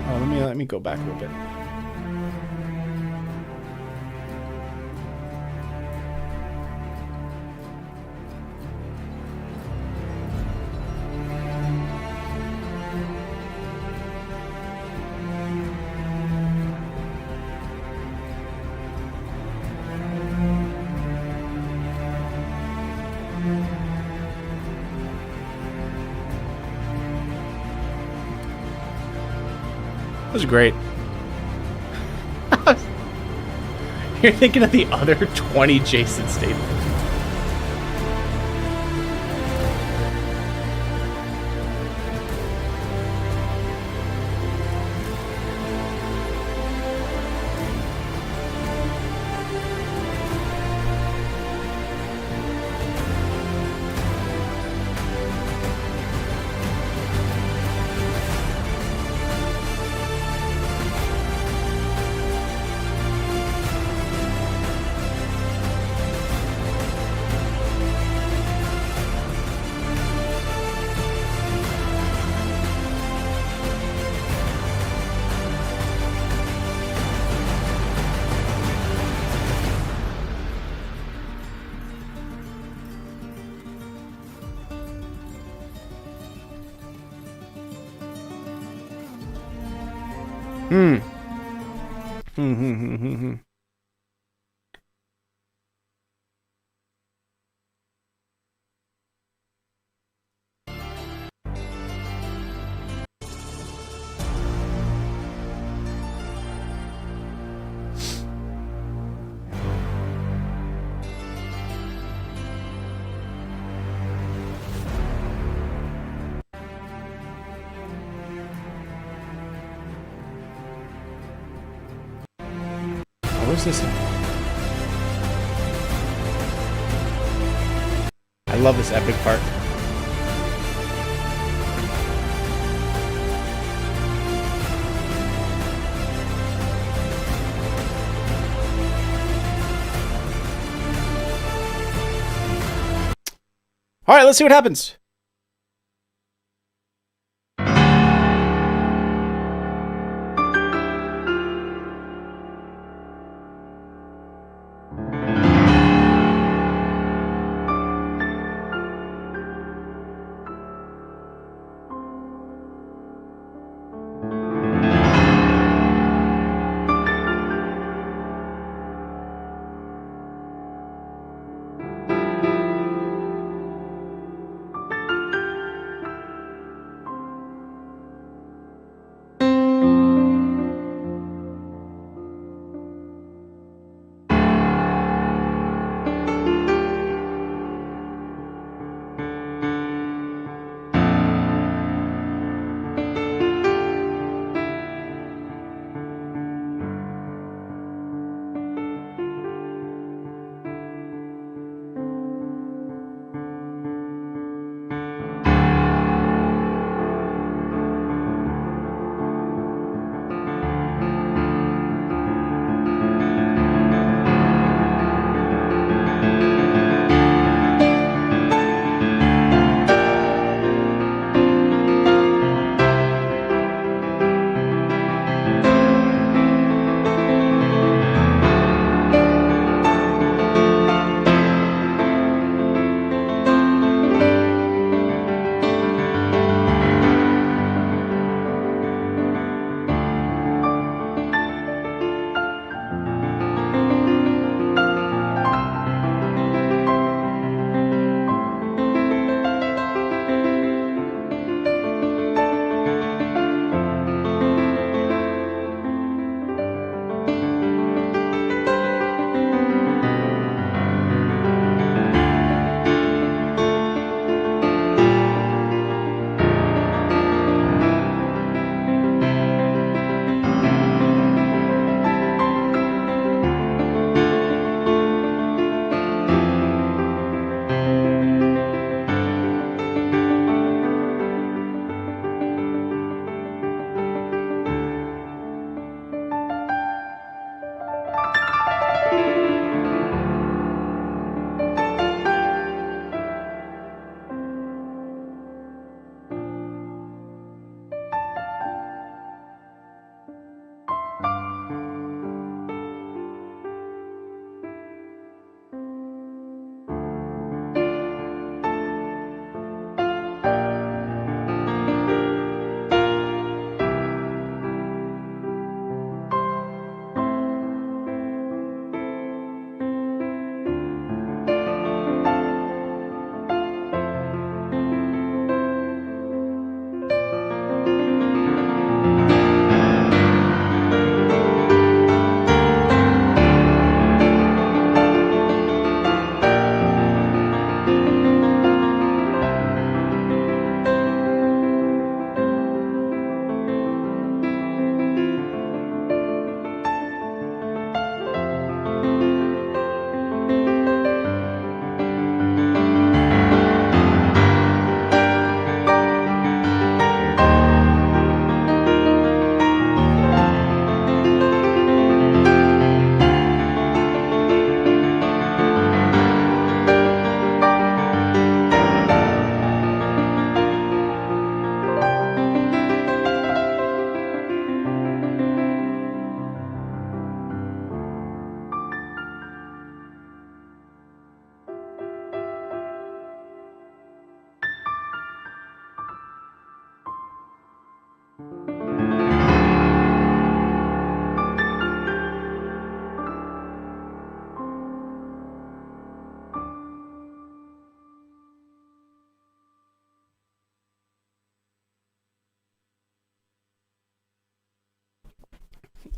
Oh, let me go back a little bit. That was great. You're thinking of the other 20 Jason Statham. Where's this? I love this epic part. All right, let's see what happens.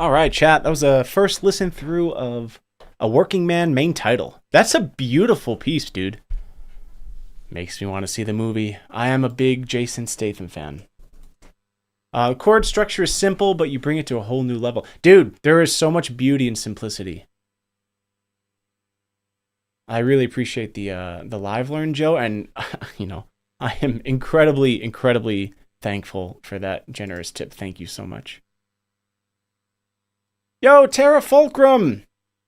All right, chat. That was a first listen through of A Working Man main title. That's a beautiful piece, dude. Makes me want to see the movie. I am a big Jason Statham fan. Chord structure is simple, but you bring it to a whole new level. Dude, there is so much beauty and simplicity. I really appreciate the live learn, Joe, and you know, I am incredibly, incredibly thankful for that generous tip. Thank you so much. Yo, Tara Fulcrum,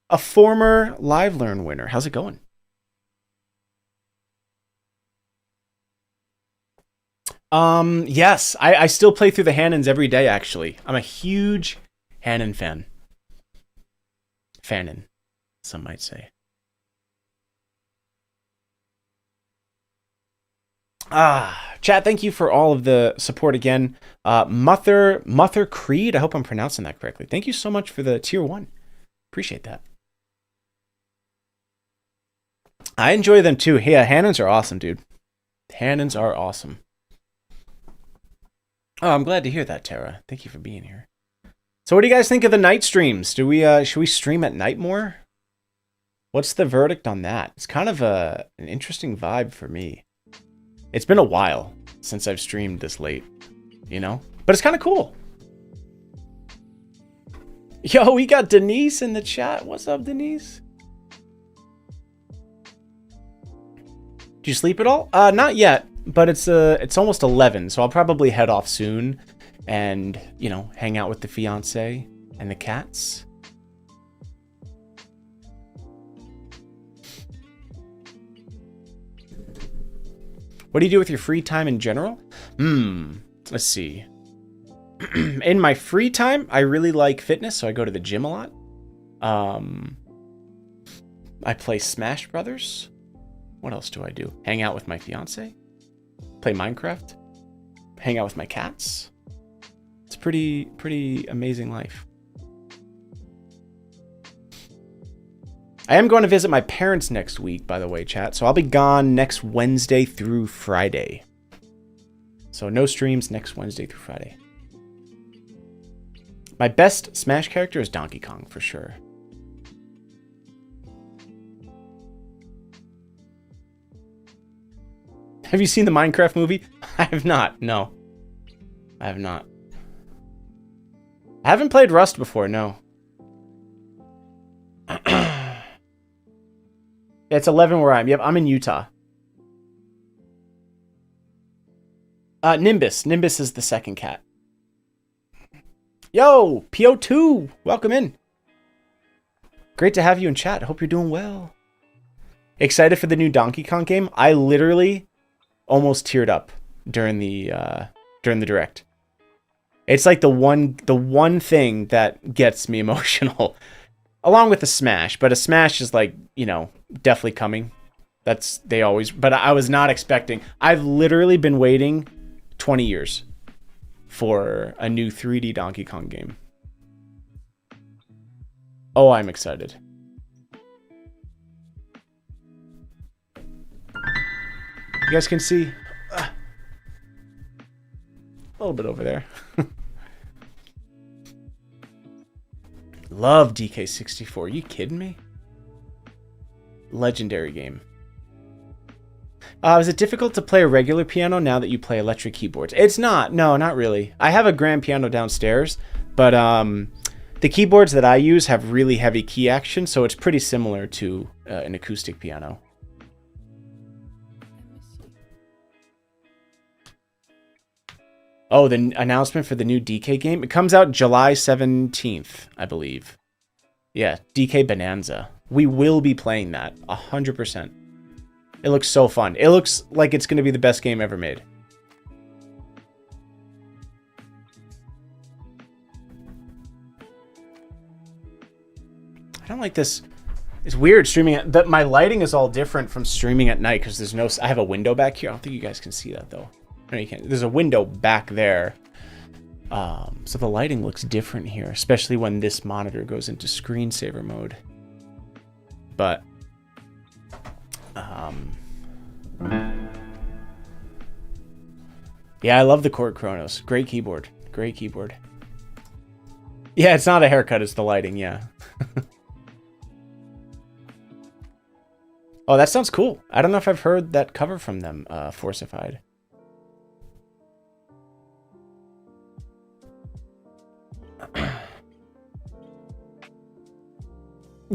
a former live learn winner. How's it going? Yes, I still play through the Hanons every day, actually. I'm a huge Hanon fan. Fanon, some might say. Chat, thank you for all of the support again. Muther Creed, I hope I'm pronouncing that correctly. Thank you so much for the tier 1. Appreciate that. I enjoy them too. Yeah, Hanons are awesome, dude. Hanons are awesome. Oh, I'm glad to hear that, Tara. Thank you for being here. So what do you guys think of the night streams? Should we stream at night more? What's the verdict on that? It's kind of an interesting vibe for me. It's been a while since I've streamed this late, you know? But it's kind of cool. Yo, we got Denise in the chat. What's up, Denise? Did you sleep at all? Not yet, but it's almost 11, so I'll probably head off soon and, you know, hang out with the fiance and the cats. What do you do with your free time in general? Let's see. In my free time, I really like fitness, so I go to the gym a lot. I play Smash Brothers. What else do I do? Hang out with my fiance. Play Minecraft. Hang out with my cats. It's a pretty amazing life. I am going to visit my parents next week, by the way, chat. So I'll be gone next Wednesday through Friday. So no streams next Wednesday through Friday. My best Smash character is Donkey Kong, for sure. Have you seen the Minecraft movie? I have not, no. I have not. I haven't played Rust before, no. It's 11 where I am. Yep, I'm in Utah. Nimbus. Nimbus is the second cat. Yo, PO2, welcome in. Great to have you in chat. Hope you're doing well. Excited for the new Donkey Kong game? I literally almost teared up during the direct. It's like the one thing that gets me emotional. Along with the Smash, but a Smash is like, you know, definitely coming. But I was not expecting. I've literally been waiting 20 years for a new 3D Donkey Kong game. Oh, I'm excited. You guys can see a little bit over there. Love DK64. Are you kidding me? Legendary game. Is it difficult to play a regular piano now that you play electric keyboards? It's not. No, not really. I have a grand piano downstairs, but the keyboards that I use have really heavy key action, so it's pretty similar to an acoustic piano. Oh, the announcement for the new DK game? It comes out July 17th, I believe. Yeah, DK Bonanza. We will be playing that, 100%. It looks so fun. It looks like it's going to be the best game ever made. I don't like this. It's weird streaming. My lighting is all different from streaming at night because there's no... I have a window back here. I don't think you guys can see that, though. No, you can't. There's a window back there. So the lighting looks different here, especially when this monitor goes into screensaver mode. But yeah, I love the Chord Chronos. Great keyboard. Great keyboard. Yeah, it's not a haircut, it's the lighting, yeah. Oh, that sounds cool. I don't know if I've heard that cover from them, Forcified.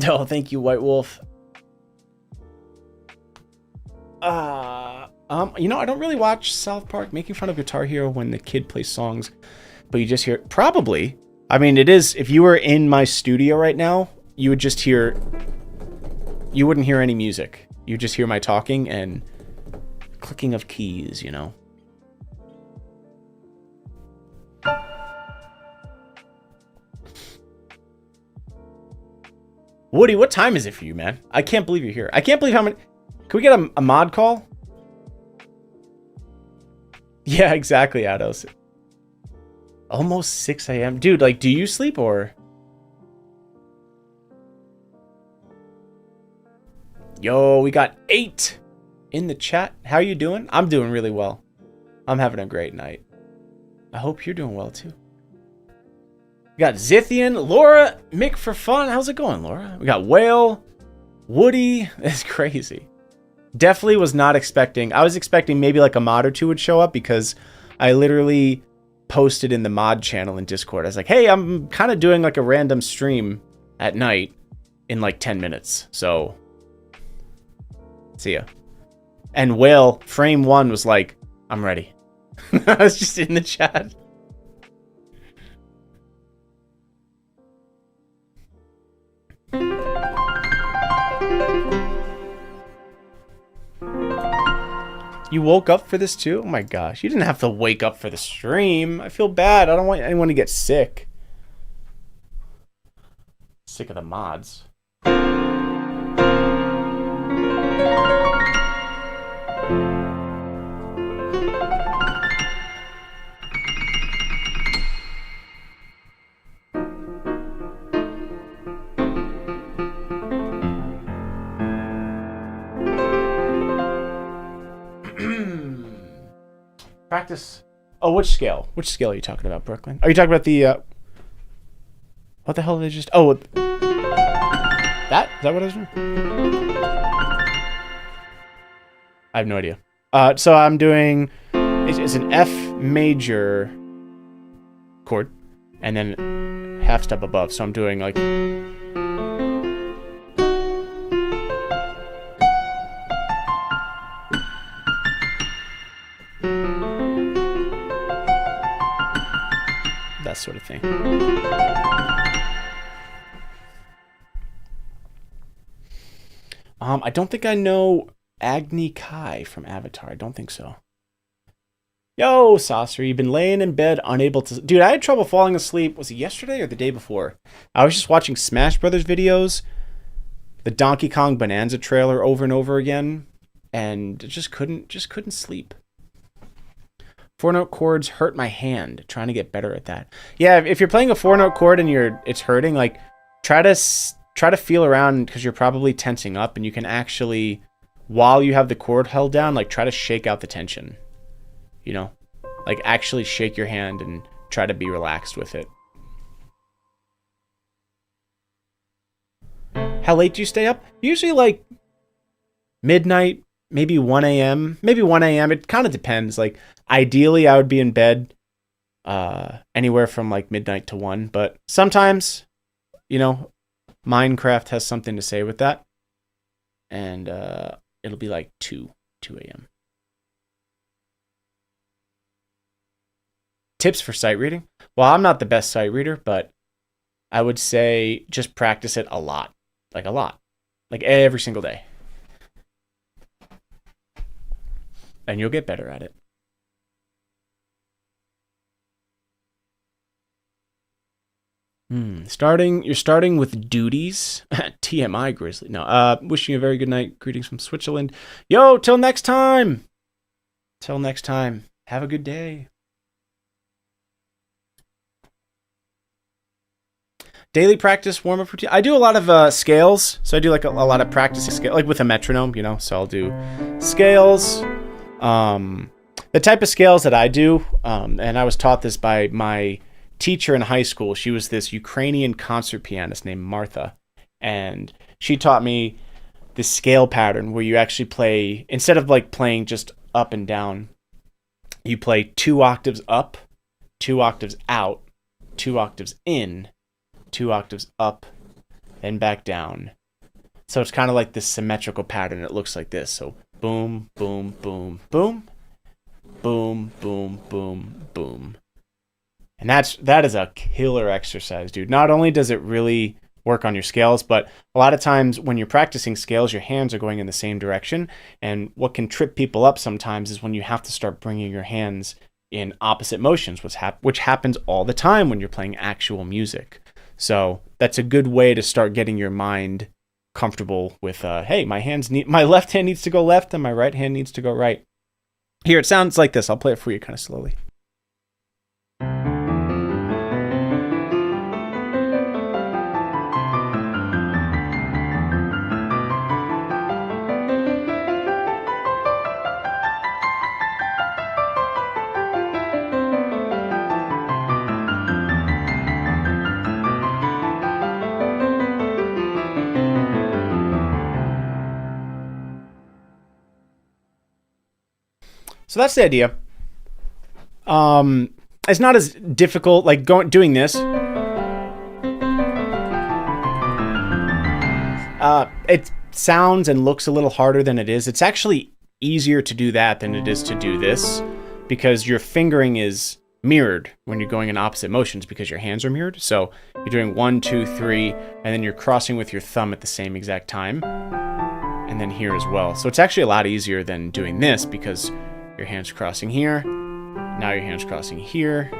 Oh, thank you, White Wolf. You know, I don't really watch South Park making fun of Guitar Hero when the kid plays songs, but you just hear it. Probably. I mean, it is, if you were in my studio right now, you would just hear, you wouldn't hear any music. You just hear my talking and clicking of keys, you know. Woody, what time is it for you, man? I can't believe you're here. I can't believe how many... Can we get a mod call? Yeah, exactly, Ados. Almost 6 a.m. Dude, like, do you sleep or... Yo, we got 8 in the chat. How you doing? I'm doing really well. I'm having a great night. I hope you're doing well, too. We got Zithian, Laura, Mick for fun. How's it going, Laura? We got Whale, Woody. It's crazy. Definitely was not expecting. I was expecting maybe like a mod or two would show up because I literally posted in the mod channel in Discord. I was like, hey, I'm kind of doing like a random stream at night in like 10 minutes. So, see ya. And Whale, frame 1 was like, I'm ready. I was just in the chat. You woke up for this too? Oh my gosh. You didn't have to wake up for the stream. I feel bad. I don't want anyone to get sick. Sick of the mods. Practice. Oh, which scale? Which scale are you talking about, Brooklyn? Are you talking about the, what the hell did they just... Oh, that? Is that what I was doing? I have no idea. So I'm doing... It's an F major chord, and then half step above. So I'm doing, like... that sort of thing. I don't think I know Agni Kai from Avatar. I don't think so. Yo, Saucer, you've been laying in bed unable to... Dude, I had trouble falling asleep. Was it yesterday or the day before? I was just watching Smash Brothers videos, the Donkey Kong Bonanza trailer over and over again, and just couldn't sleep. 4-note chords hurt my hand. Trying to get better at that. Yeah, if you're playing a 4-note chord and it's hurting, like try to feel around because you're probably tensing up, and you can actually, while you have the chord held down, like try to shake out the tension. You know, like actually shake your hand and try to be relaxed with it. How late do you stay up? Usually like midnight, maybe 1 a.m. Maybe 1 a.m. It kind of depends. Like ideally I would be in bed anywhere from like midnight to 1. But sometimes, you know, Minecraft has something to say with that. And it'll be like 2 a.m. Tips for sight reading? Well, I'm not the best sight reader, but I would say just practice it a lot. Like a lot. Like every single day. And you'll get better at it. You're starting with duties. TMI Grizzly. No, wishing you a very good night. Greetings from Switzerland. Yo, till next time. Till next time. Have a good day. Daily practice warm-up routine. I do a lot of scales. So I do like a lot of practice scale, like with a metronome, you know. So I'll do scales. The type of scales that I do, and I was taught this by my teacher in high school. She was this Ukrainian concert pianist named Martha. And she taught me this scale pattern where you actually play, instead of like playing just up and down, you play 2 octaves up, 2 octaves out, 2 octaves in, 2 octaves up, and back down. So it's kind of like this symmetrical pattern. It looks like this. So boom, boom, boom, boom, boom, boom, boom, boom. And that is a killer exercise, dude. Not only does it really work on your scales, but a lot of times when you're practicing scales, your hands are going in the same direction. And what can trip people up sometimes is when you have to start bringing your hands in opposite motions, which happens all the time when you're playing actual music. So that's a good way to start getting your mind comfortable with, hey, my left hand needs to go left and my right hand needs to go right. Here, it sounds like this. I'll play it for you kind of slowly. So that's the idea. It's not as difficult, like doing this. It sounds and looks a little harder than it is. It's actually easier to do that than it is to do this, because your fingering is mirrored when you're going in opposite motions because your hands are mirrored. So you're doing 1, 2, 3, and then you're crossing with your thumb at the same exact time. And then here as well. So it's actually a lot easier than doing this because your hands crossing here, now your hands crossing here,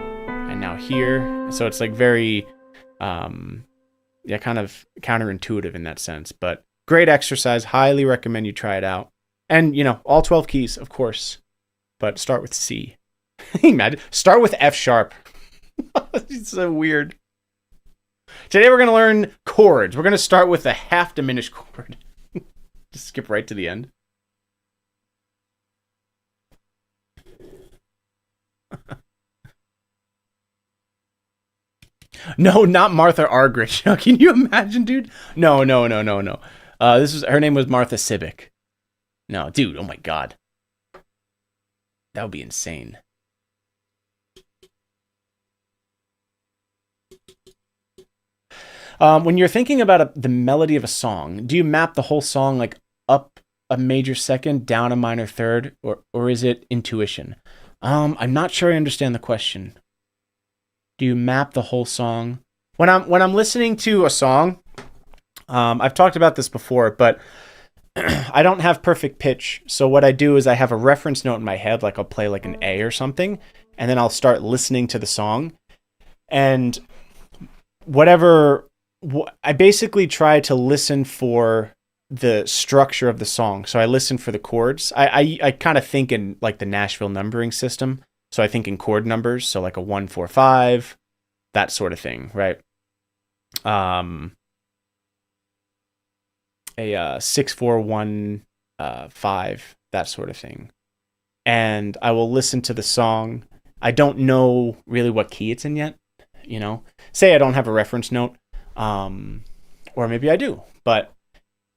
and now here. So it's like very, kind of counterintuitive in that sense. But great exercise. Highly recommend you try it out. And, all 12 keys, of course. But start with C. Imagine. Start with F sharp. It's so weird. Today we're going to learn chords. We're going to start with a half diminished chord. Just skip right to the end. No, not Martha Argerich. Can you imagine, dude? No. Her name was Martha Sibic. No, dude, oh my God. That would be insane. When you're thinking about the melody of a song, do you map the whole song like up a major second, down a minor third, or is it intuition? I'm not sure I understand the question. Do you map the whole song? When I'm listening to a song, I've talked about this before, but I don't have perfect pitch. So what I do is I have a reference note in my head, like I'll play like an A or something, and then I'll start listening to the song. And I basically try to listen for the structure of the song. So I listen for the chords. I kind of think in like the Nashville numbering system. So I think in chord numbers. So like a 1, 4, 5, that sort of thing, right? A 6, 4, 1, 5, that sort of thing. And I will listen to the song. I don't know really what key it's in yet. Say I don't have a reference note, or maybe I do, but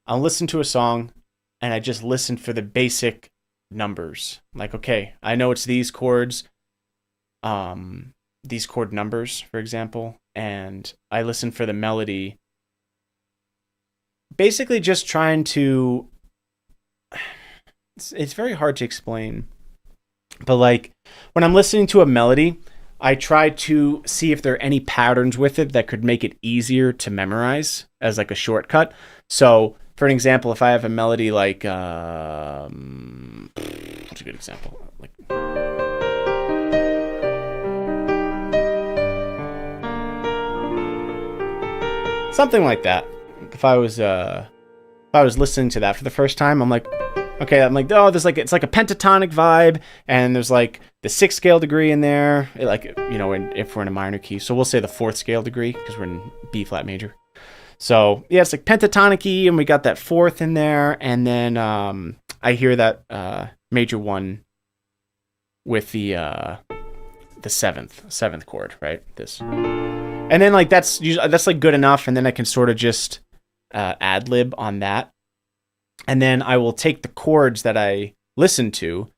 I'll listen to a song and I just listen for the basic numbers. Like, okay, I know it's these chords, these chord numbers, for example, and I listen for the melody. Basically just trying to, it's very hard to explain, but like when I'm listening to a melody, I try to see if there are any patterns with it that could make it easier to memorize as like a shortcut. So for an example, if I have a melody like, what's a good example? Like, something like that. If I was listening to that for the first time, I'm like, okay, oh, there's like, it's like a pentatonic vibe, and there's like the 6th scale degree in there, like, if we're in a minor key. So we'll say the 4th scale degree because we're in B flat major. So yeah, it's like pentatonic-y, and we got that 4th in there, and then I hear that major 1 with the the seventh chord, right? This, and then like that's like good enough, and then I can sort of just ad lib on that, and then I will take the chords that I listen to,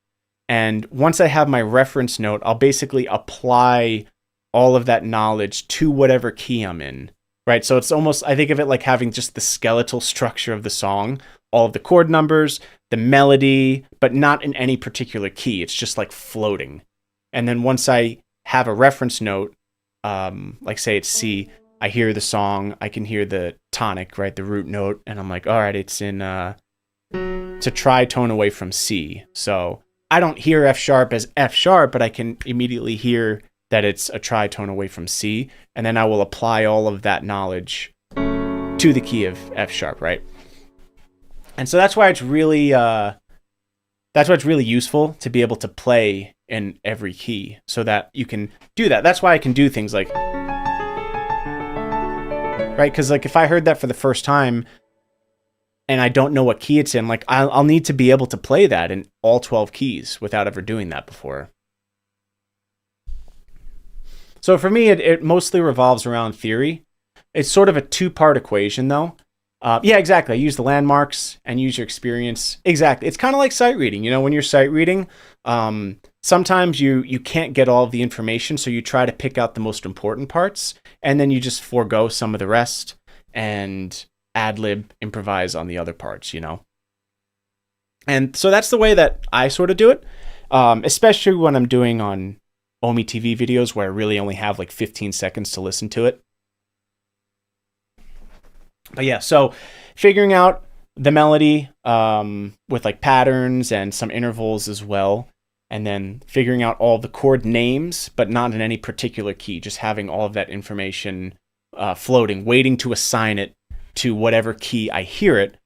and once I have my reference note, I'll basically apply all of that knowledge to whatever key I'm in, right? So it's almost, I think of it like having just the skeletal structure of the song, all of the chord numbers, the melody, but not in any particular key. It's just like floating. And then once I have a reference note, like say it's C, I hear the song, I can hear the tonic, right? The root note. And I'm like, all right, it's in, it's a tritone away from C. So I don't hear F sharp as F sharp, but I can immediately hear that it's a tritone away from C. And then I will apply all of that knowledge to the key of F sharp, right? And so that's why it's really useful to be able to play in every key so that you can do that. That's why I can do things like, right? Because like if I heard that for the first time and I don't know what key it's in, like I'll need to be able to play that in all 12 keys without ever doing that before. So for me, it mostly revolves around theory. It's sort of a two-part equation though. Yeah, exactly. I use the landmarks and use your experience. Exactly. It's kind of like sight reading. You know, when you're sight reading, sometimes you can't get all of the information, so you try to pick out the most important parts, and then you just forego some of the rest and ad-lib, improvise on the other parts, you know? And so that's the way that I sort of do it, especially when I'm doing on Omi TV videos where I really only have like 15 seconds to listen to it. But yeah, so figuring out the melody with like patterns and some intervals as well, and then figuring out all the chord names, but not in any particular key, just having all of that information floating, waiting to assign it to whatever key I hear it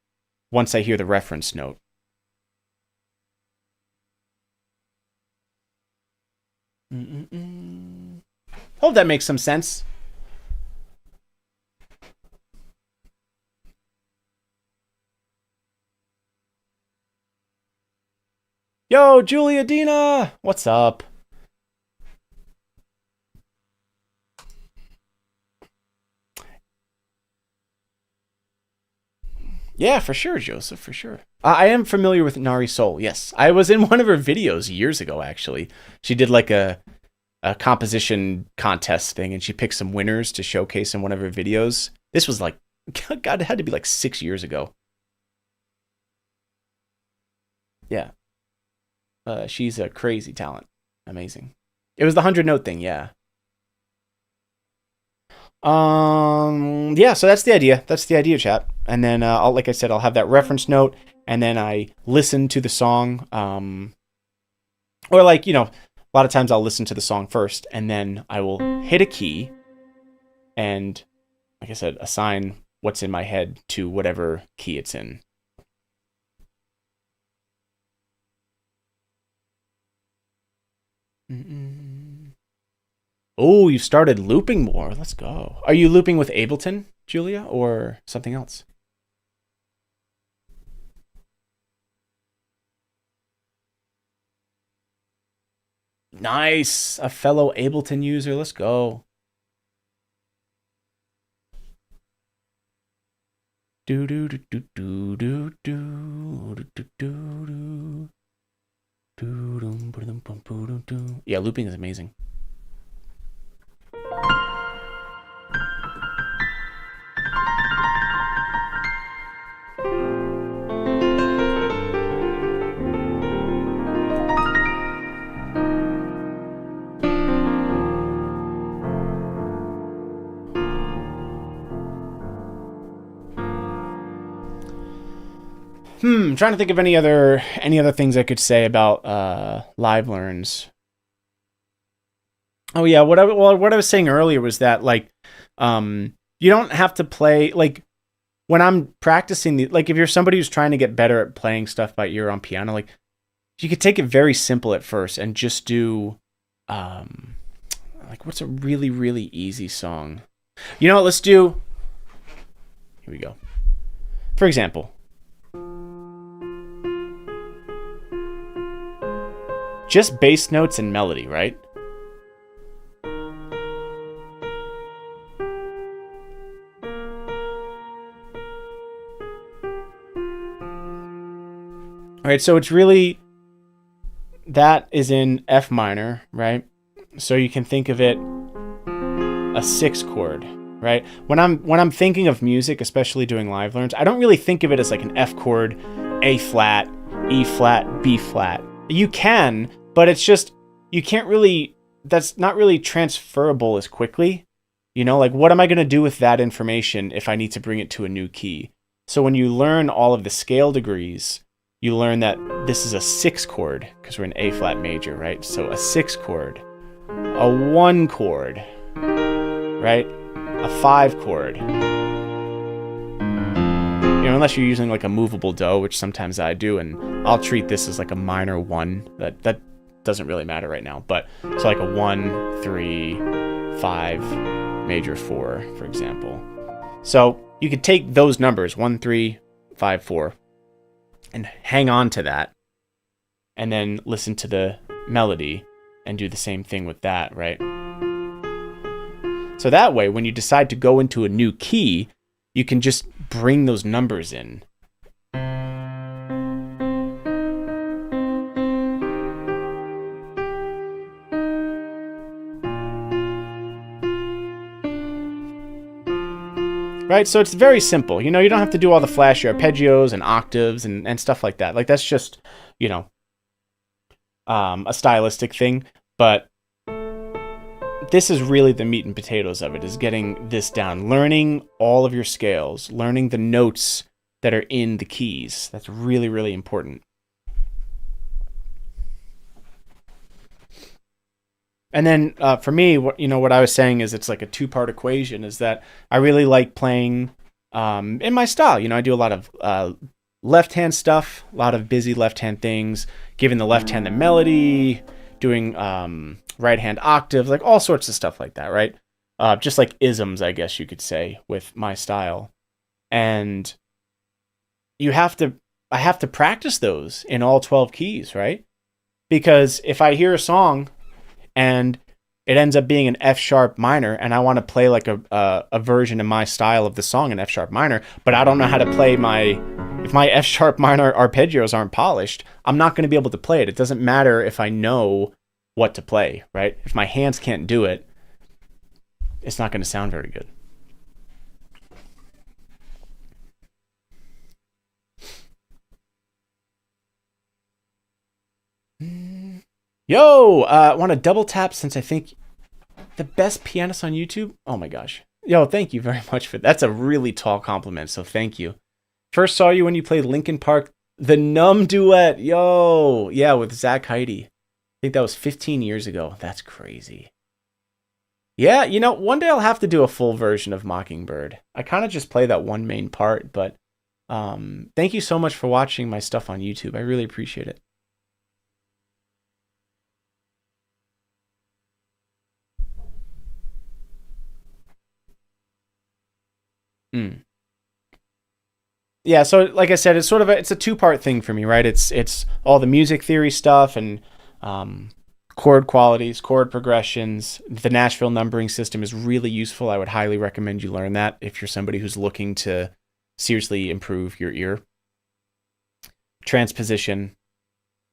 once I hear the reference note. Hope that makes some sense. Yo, Julia Dina, what's up? Yeah, for sure, Joseph, for sure. I am familiar with Nari Soul, yes. I was in one of her videos years ago, actually. She did like a composition contest thing, and she picked some winners to showcase in one of her videos. This was like, God, it had to be like 6 years ago. Yeah. She's a crazy talent. Amazing. It was the 100-note thing, yeah. Yeah, so that's the idea. That's the idea, chat. And then, like I said, I'll have that reference note, and then I listen to the song. Or like, you know, a lot of times I'll listen to the song first, and then I will hit a key, and, like I said, assign what's in my head to whatever key it's in. Oh, you started looping more. Let's go. Are you looping with Ableton, Julia, or something else? Nice. A fellow Ableton user. Let's go. Do do do do do do do do do do. Yeah, looping is amazing. I'm trying to think of any other things I could say about live learns. Oh yeah, what I was saying earlier was that like you don't have to play, like when I'm practicing like if you're somebody who's trying to get better at playing stuff by ear on piano, like you could take it very simple at first and just do like what's a really, really easy song? You know what, let's do, here we go. For example, just bass notes and melody, right? right? So it's really, that is in F minor, right? So you can think of it a 6 chord, right? When I'm thinking of music, especially doing live learns, I don't really think of it as like an F chord, A flat, E flat, B flat. You can, but it's just, you can't really, that's not really transferable as quickly. You know, like what am I going to do with that information if I need to bring it to a new key? So when you learn all of the scale degrees, you learn that this is a 6 chord because we're in A flat major, right? So a 6 chord, a 1 chord, right? A 5 chord. You know, unless you're using like a movable do, which sometimes I do, and I'll treat this as like a minor 1. That doesn't really matter right now, but so like a 1, 3, 5, major 4, for example. So you could take those numbers, 1, 3, 5, 4, and hang on to that, and then listen to the melody and do the same thing with that, right? So that way, when you decide to go into a new key, you can just bring those numbers in. Right, so it's very simple. You know, you don't have to do all the flashy arpeggios and octaves and stuff like that. Like, that's just, you know, a stylistic thing. But this is really the meat and potatoes of it, is getting this down. Learning all of your scales. Learning the notes that are in the keys. That's really, really important. And then for me, what I was saying is it's like a 2-part equation, is that I really like playing in my style. You know, I do a lot of left-hand stuff, a lot of busy left-hand things, giving the left hand the melody, doing right-hand octaves, like all sorts of stuff like that, right? Just like isms, I guess you could say, with my style. And I have to practice those in all 12 keys, right? Because if I hear a song and it ends up being an F sharp minor, and I want to play like a version of my style of the song in F sharp minor, but I don't know how to play if my F sharp minor arpeggios aren't polished, I'm not going to be able to play it. It doesn't matter if I know what to play, right? If my hands can't do it, it's not going to sound very good. Yo, I want to double tap since I think the best pianist on YouTube. Oh my gosh. Yo, thank you very much for that. That's a really tall compliment, so thank you. First saw you when you played Linkin Park, the Numb duet. Yo, yeah, with Zach Heidi. I think that was 15 years ago. That's crazy. Yeah, you know, one day I'll have to do a full version of Mockingbird. I kind of just play that one main part, but thank you so much for watching my stuff on YouTube. I really appreciate it. Yeah, so like I said, it's sort of it's a 2-part thing for me, right? It's all the music theory stuff and chord qualities, chord progressions. The Nashville numbering system is really useful. I would highly recommend you learn that if you're somebody who's looking to seriously improve your ear. Transposition,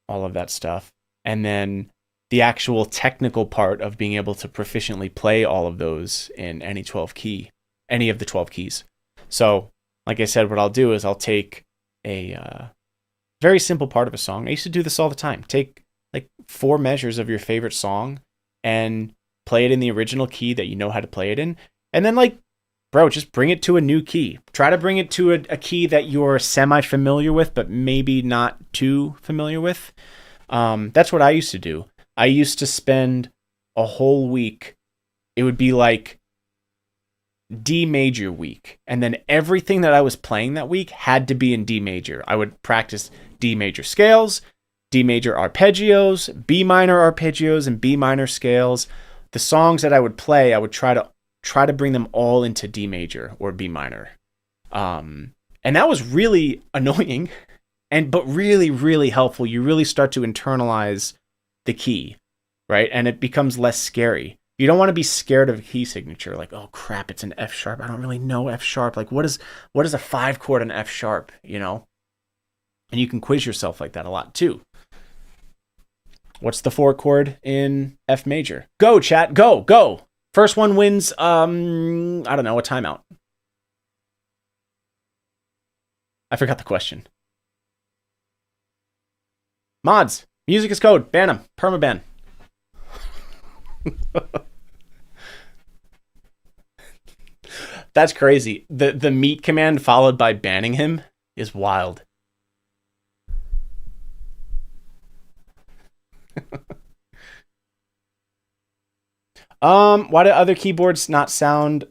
all of that stuff. And then the actual technical part of being able to proficiently play all of those in any of the 12 keys. So, like I said, what I'll do is I'll take a very simple part of a song. I used to do this all the time. Take like 4 measures of your favorite song and play it in the original key that you know how to play it in. And then just bring it to a new key. Try to bring it to a key that you're semi-familiar with, but maybe not too familiar with. That's what I used to do. I used to spend a whole week. It would be like D major week, and then everything that I was playing that week had to be in D major. I would practice D major scales, D major arpeggios, B minor arpeggios, and B minor scales. The songs that I would play, I would try to bring them all into D major or B minor. And that was really annoying, but really, really helpful. You really start to internalize the key, right? And it becomes less scary. You don't want to be scared of a key signature. Like, oh crap, it's an F sharp. I don't really know F sharp. Like, what is a 5 chord in F sharp, you know? And you can quiz yourself like that a lot too. What's the 4 chord in F major? Go, chat. Go. First one wins, I don't know, a timeout. I forgot the question. Mods, music is code. Ban them. Permaban. That's crazy. The meet command followed by banning him is wild. Why do other keyboards not sound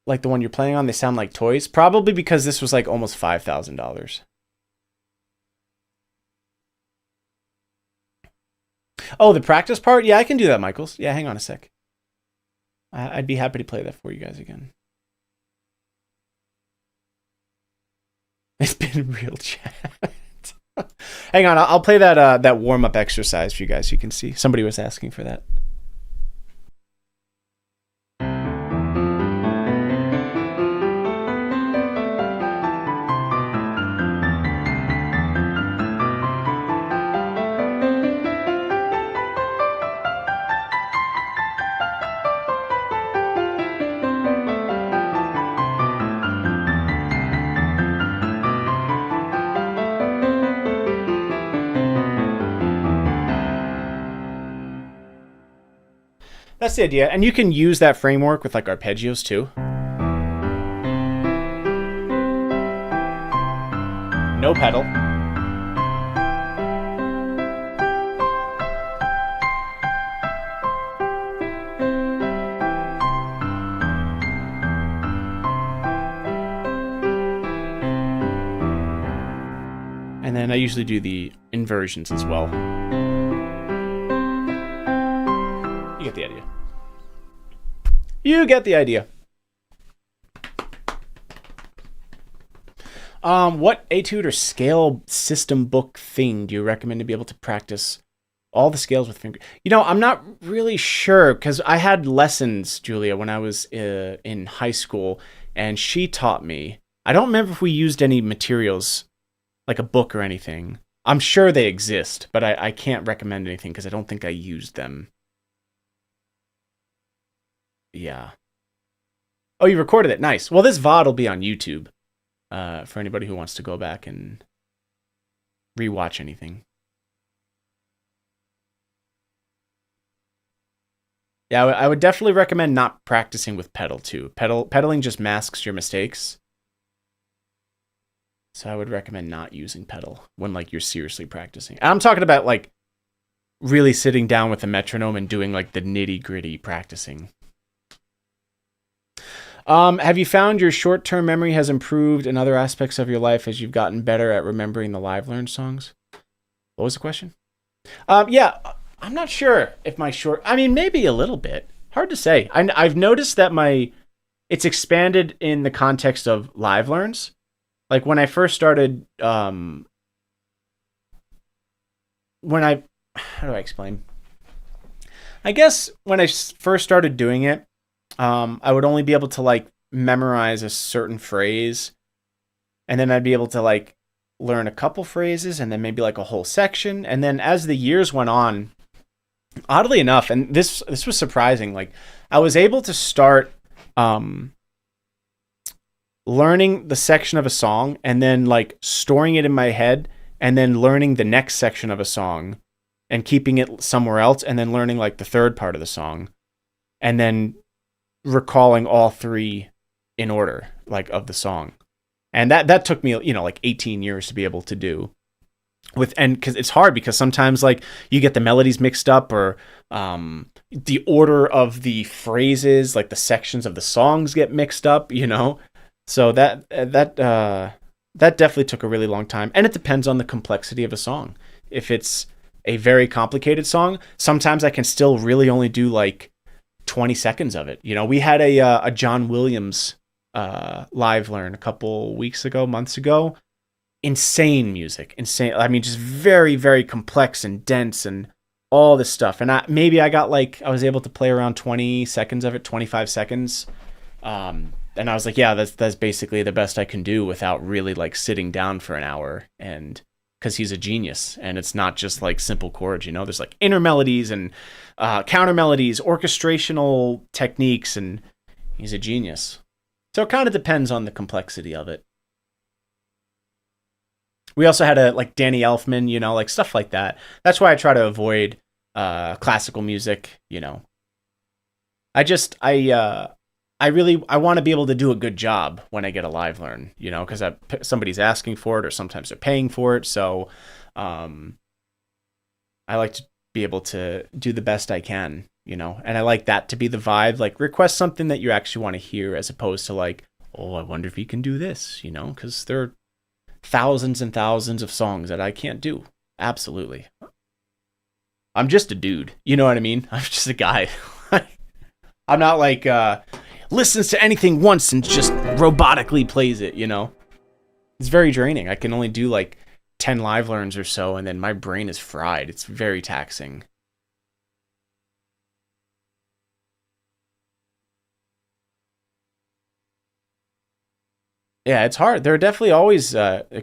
like the one you're playing on? They sound like toys. Probably because this was like almost $5,000. Oh, the practice part? Yeah, I can do that, Michaels. Yeah, hang on a sec. I'd be happy to play that for you guys again. It's been real chat. Hang on, I'll play that warm-up exercise for you guys so you can see. Somebody was asking for that. That's the idea. And you can use that framework with like arpeggios too. No pedal. And then I usually do the inversions as well. You get the idea. You get the idea. What etude or scale system book thing do you recommend to be able to practice all the scales with finger? You know, I'm not really sure because I had lessons, Julia, when I was in high school, and she taught me. I don't remember if we used any materials, like a book or anything. I'm sure they exist, but I can't recommend anything because I don't think I used them. Yeah. Oh, you recorded it. Nice. Well, this VOD will be on YouTube for anybody who wants to go back and rewatch anything. Yeah, I would definitely recommend not practicing with pedal too. Pedaling just masks your mistakes. So I would recommend not using pedal when like you're seriously practicing. I'm talking about like really sitting down with a metronome and doing like the nitty-gritty practicing. Have you found your short-term memory has improved in other aspects of your life as you've gotten better at remembering the live learned songs? What was the question? Yeah, I'm not sure if my I mean, maybe a little bit. Hard to say. I've noticed that it's expanded in the context of live learns. Like when I first started, how do I explain? I guess when I first started doing it, I would only be able to like memorize a certain phrase, and then I'd be able to like learn a couple phrases and then maybe like a whole section. And then as the years went on, oddly enough, and this was surprising, like I was able to start learning the section of a song and then like storing it in my head and then learning the next section of a song and keeping it somewhere else and then learning like the third part of the song and then recalling all three in order, like of the song. And that took me, like 18 years to be able to do and cause it's hard because sometimes like you get the melodies mixed up or, the order of the phrases, like the sections of the songs get mixed up, so that definitely took a really long time. And it depends on the complexity of a song. If it's a very complicated song, sometimes I can still really only do like 20 seconds of it. We had a John Williams live learn a couple months ago. Insane music. I mean, just very, very complex and dense and all this stuff. And I was able to play around 20 seconds of it, 25 seconds. And I was like, yeah, that's basically the best I can do without really like sitting down for an hour and because he's a genius, and it's not just like simple chords, you know. There's like inner melodies and counter melodies, orchestrational techniques, and he's a genius. So it kind of depends on the complexity of it. We also had like Danny Elfman, you know, like stuff like that. That's why I try to avoid classical music, you know. I want to be able to do a good job when I get a live learn, you know, because somebody's asking for it or sometimes they're paying for it. So I like to be able to do the best I can, you know, and I like that to be the vibe. Like, request something that you actually want to hear, as opposed to like, oh, I wonder if he can do this, you know, because there are thousands and thousands of songs that I can't do. Absolutely. I'm just a dude. You know what I mean? I'm just a guy. I'm not like, listens to anything once and just robotically plays it, you know? It's very draining. I can only do like 10 live learns or so, and then my brain is fried. It's very taxing. Yeah, it's hard. There are definitely always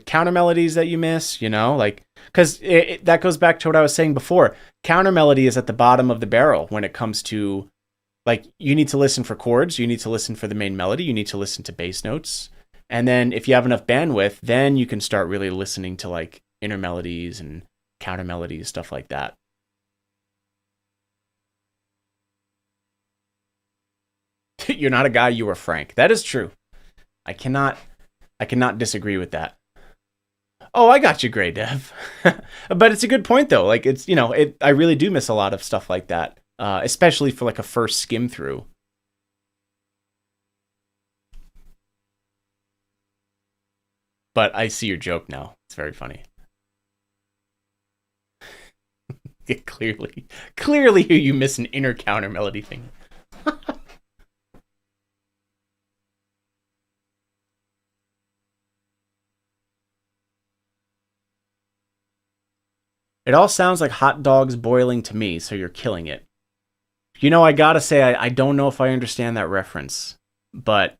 counter melodies that you miss, you know, like, because that goes back to what I was saying before. Counter melody is at the bottom of the barrel when it comes to, like, you need to listen for chords, you need to listen for the main melody, you need to listen to bass notes. And then if you have enough bandwidth, then you can start really listening to like inner melodies and counter melodies, stuff like that. You're not a guy, you are Frank. That is true. I cannot disagree with that. Oh, I got you, Gray Dev. But it's a good point though. Like, it's, you know, I really do miss a lot of stuff like that. Especially for like a first skim through. But I see your joke now. It's very funny. Clearly you miss an inner counter melody thing. It all sounds like hot dogs boiling to me, so you're killing it. You know, I gotta say, I don't know if I understand that reference, but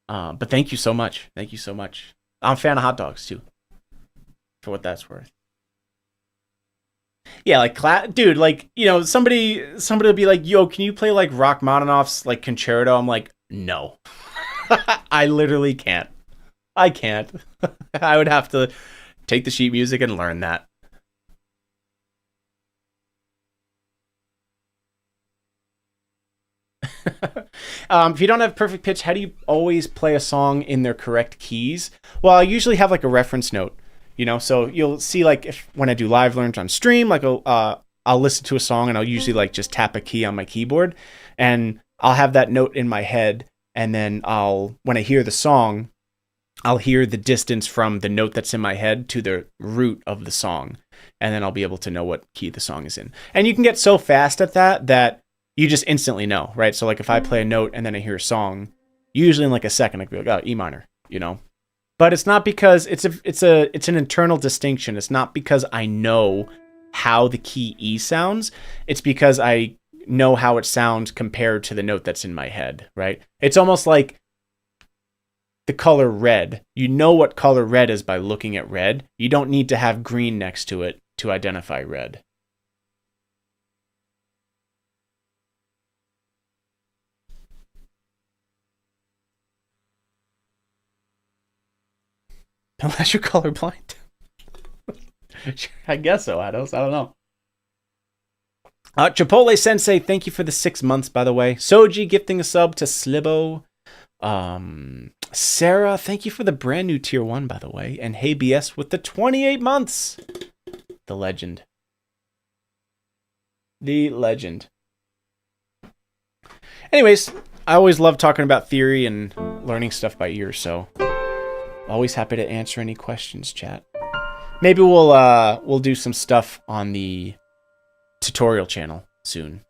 thank you so much. Thank you so much. I'm a fan of hot dogs too, for what that's worth. Yeah, like, dude, like, you know, somebody will be like, yo, can you play like Rachmaninoff's like concerto? I'm like, no. I literally can't. I can't. I would have to take the sheet music and learn that. If you don't have perfect pitch, how do you always play a song in their correct keys? Well, I usually have like a reference note, you know, so you'll see like when I do live learns on stream, like I'll listen to a song and I'll usually like just tap a key on my keyboard, and I'll have that note in my head, and then when I hear the song, I'll hear the distance from the note that's in my head to the root of the song, and then I'll be able to know what key the song is in. And you can get so fast at that you just instantly know, right? So like if I play a note and then I hear a song, usually in like a second I can be like, oh, E minor, you know? But it's not because it's an internal distinction. It's not because I know how the key E sounds. It's because I know how it sounds compared to the note that's in my head, right? It's almost like the color red. You know what color red is by looking at red. You don't need to have green next to it to identify red. Unless you're colorblind. I guess so, Ados. I don't know. Chipotle Sensei, thank you for the 6 months, by the way. Soji gifting a sub to Slibo. Sarah, thank you for the brand new tier 1, by the way. And Hey BS with the 28 months. The legend. The legend. Anyways, I always love talking about theory and learning stuff by ear, so always happy to answer any questions, chat. Maybe we'll do some stuff on the tutorial channel soon.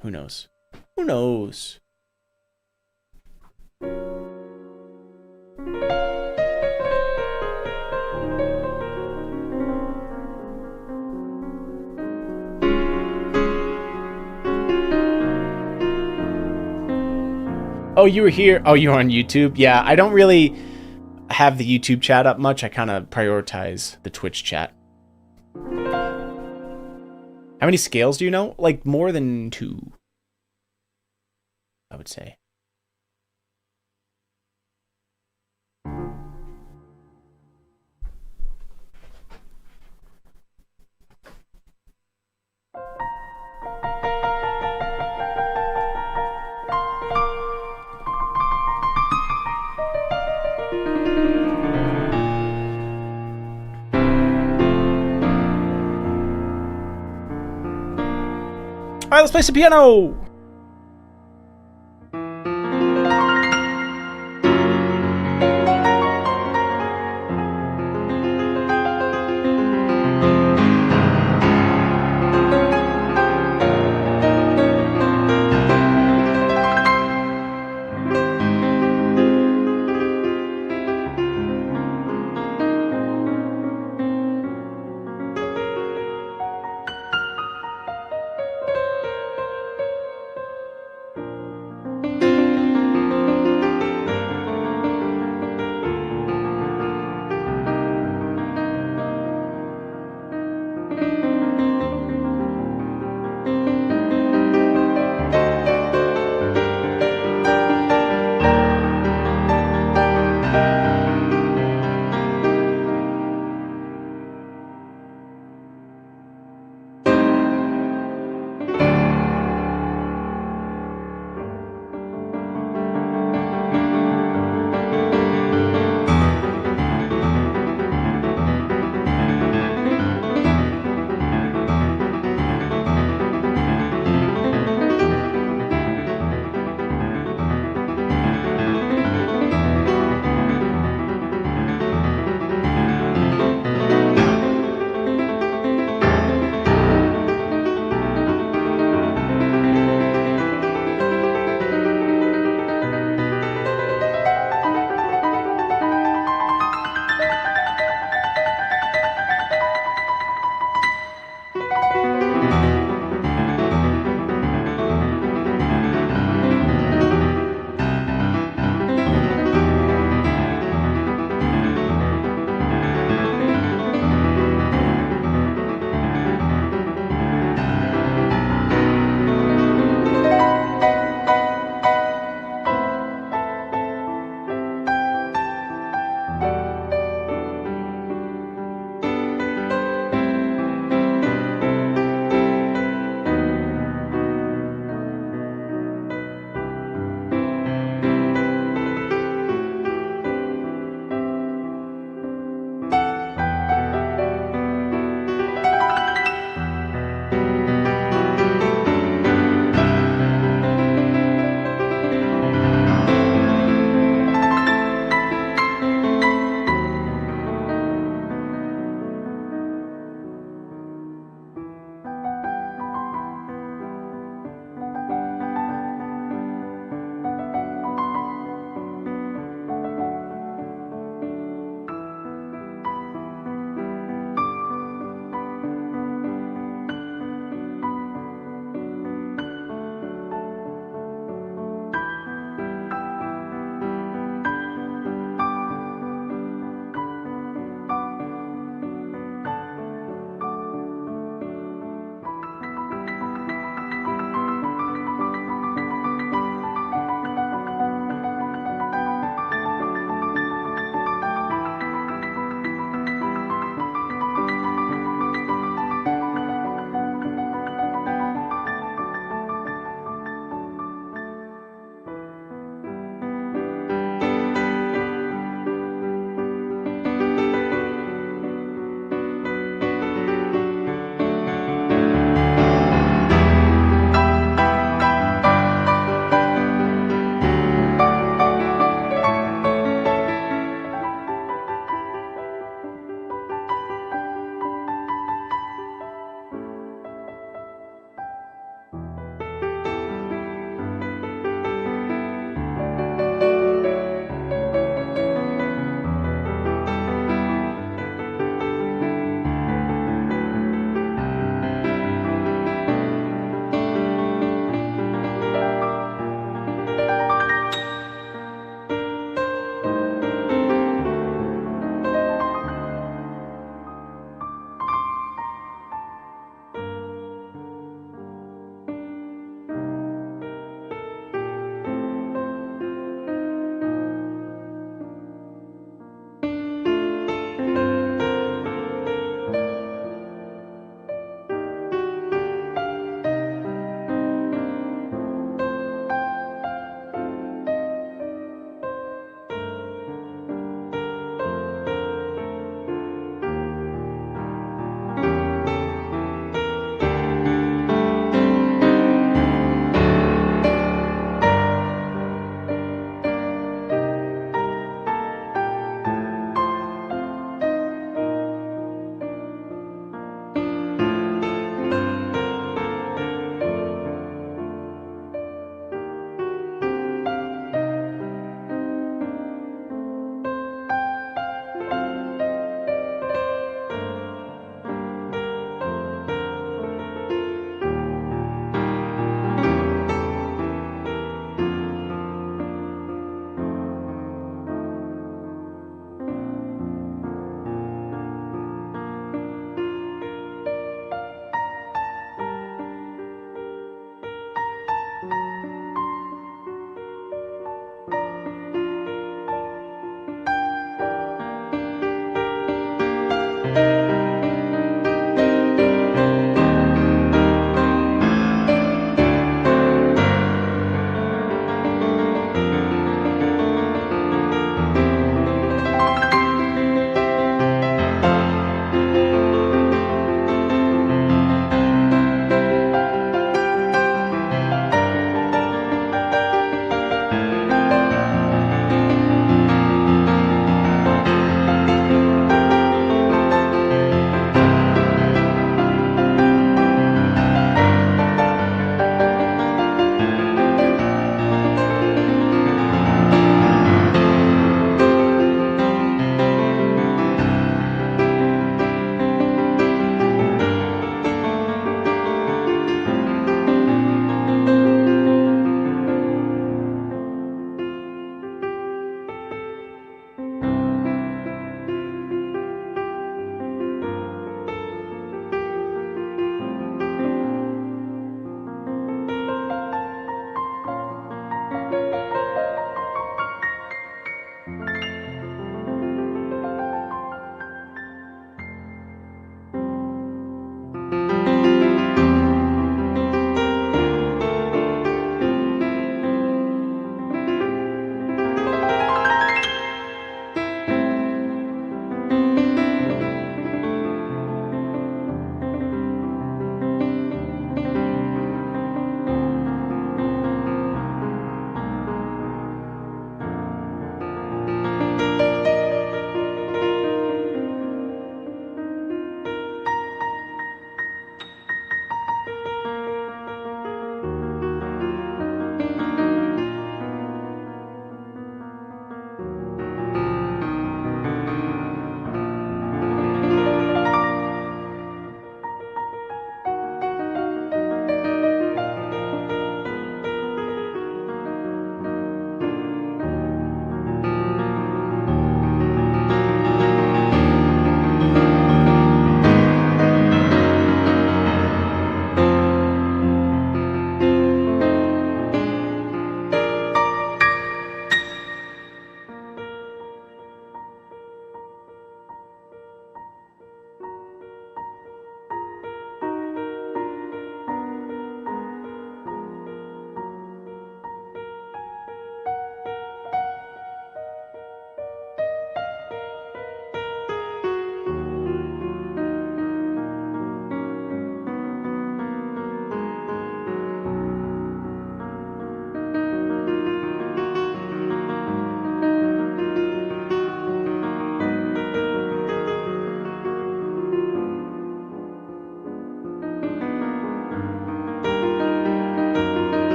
Who knows? Who knows? Oh, you were here? Oh, you were on YouTube? Yeah, I don't really have the YouTube chat up much. I kind of prioritize the Twitch chat. How many scales do you know? Like more than 2, I would say. All right, let's play some piano.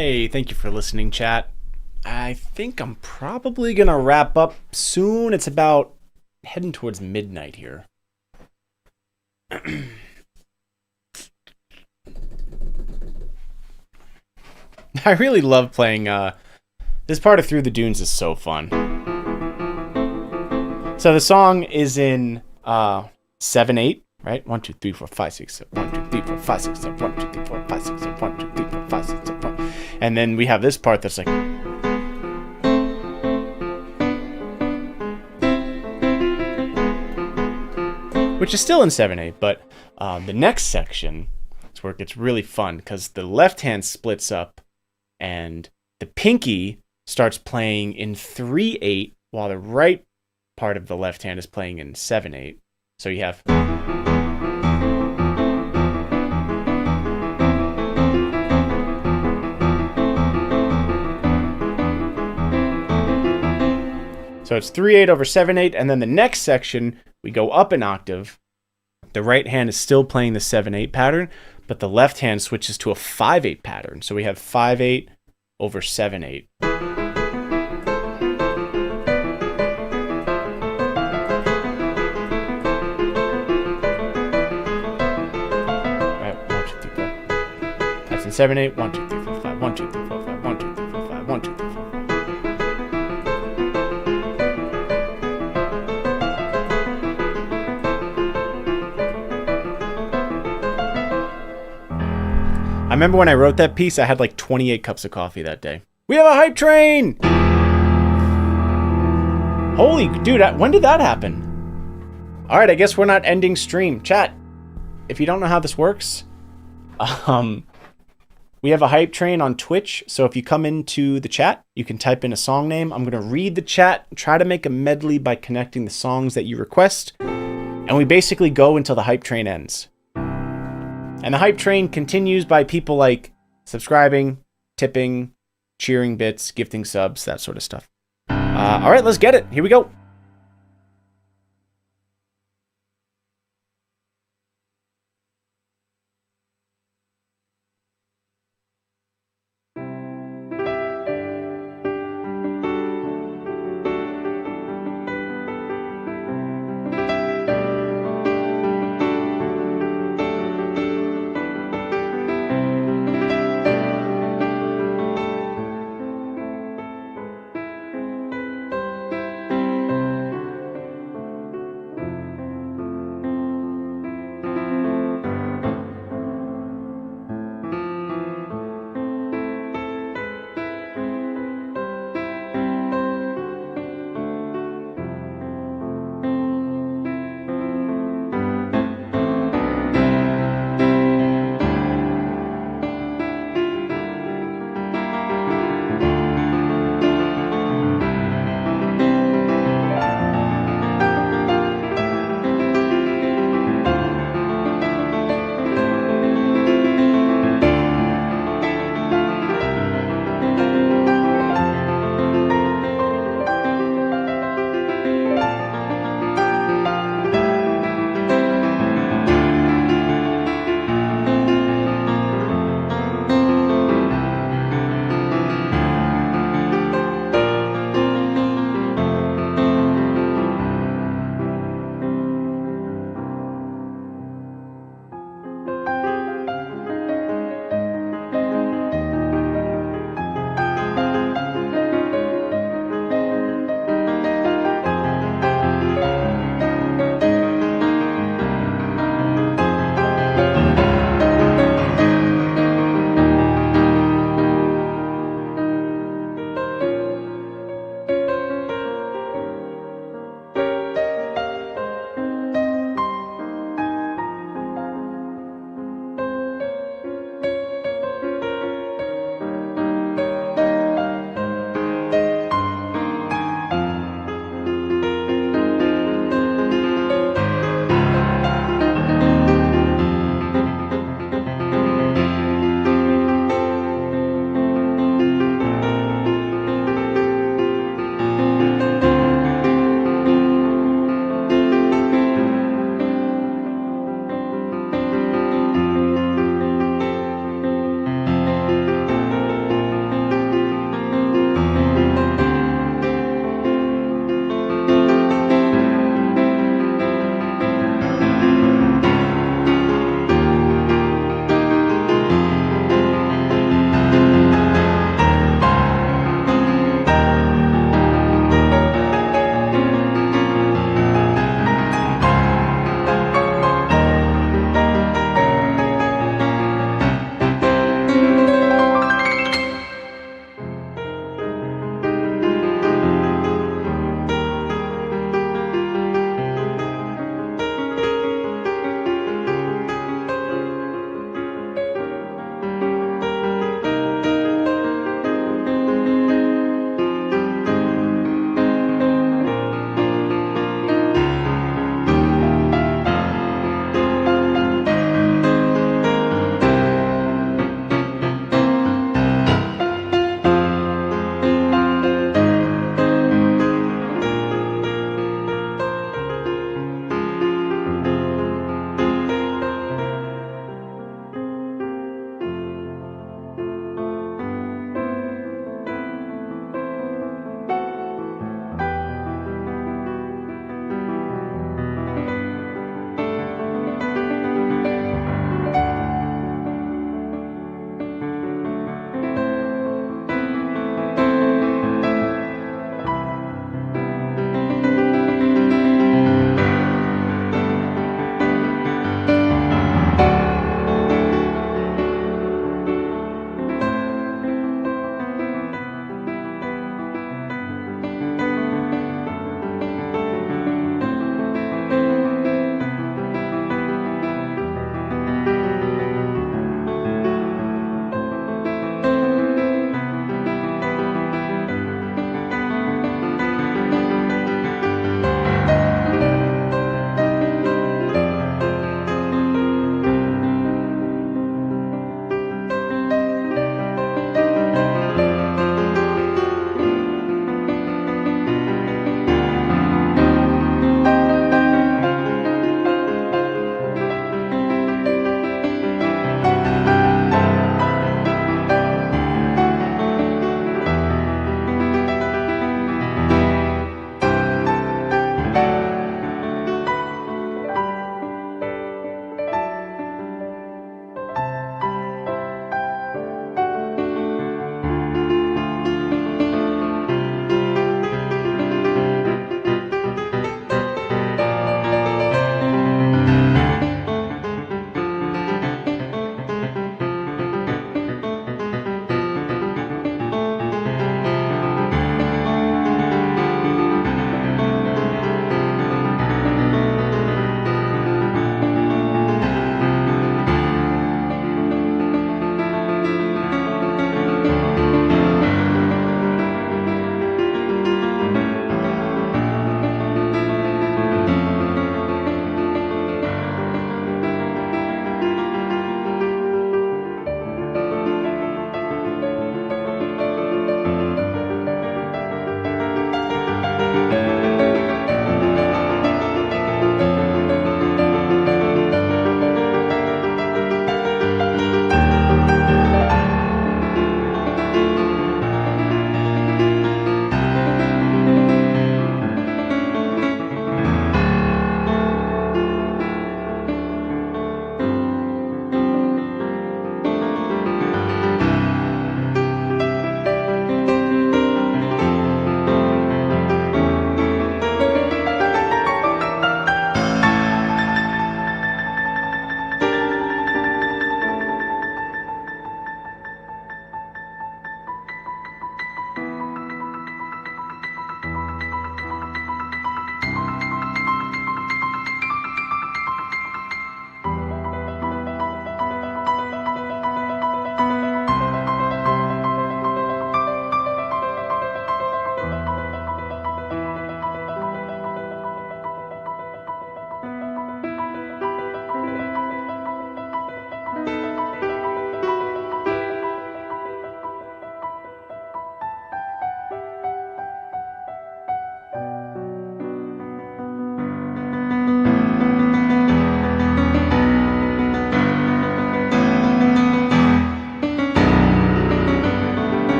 Hey, thank you for listening, chat. I think I'm probably going to wrap up soon. It's about heading towards midnight here. I really love playing, this part of Through the Dunes is so fun. So the song is in 7/8, right? 1, 2, 3, 4, 5, 6, 7, 1, 2, 3, 4, 5, 6, 7, 1, 2, 3, 4, 5, 6, 7, 1, 2, 3, 4, 5, 6, 7, 1. And then we have this part that's like, which is still in 7/8, but the next section is where it gets really fun because the left hand splits up and the pinky starts playing in 3/8 while the right part of the left hand is playing in 7/8. So you have. So it's 3/8 over 7/8, and then the next section, we go up an octave. The right hand is still playing the 7/8 pattern, but the left hand switches to a 5/8 pattern. So we have 5/8 over 7/8. Right, 1, 2, 3, 4. That's in 7/8. 1, 2, 3, 4, 5. 1, 2, 3, 4, 5. 1, 2, 3, 4, 5. 1, 2, 3, 4, 5. I remember when I wrote that piece, I had like 28 cups of coffee that day. We have a hype train! Holy dude, when did that happen? All right, I guess we're not ending stream. Chat, if you don't know how this works, we have a hype train on Twitch. So if you come into the chat, you can type in a song name. I'm going to read the chat, try to make a medley by connecting the songs that you request. And we basically go until the hype train ends. And the hype train continues by people like subscribing, tipping, cheering bits, gifting subs, that sort of stuff. All right, let's get it. Here we go.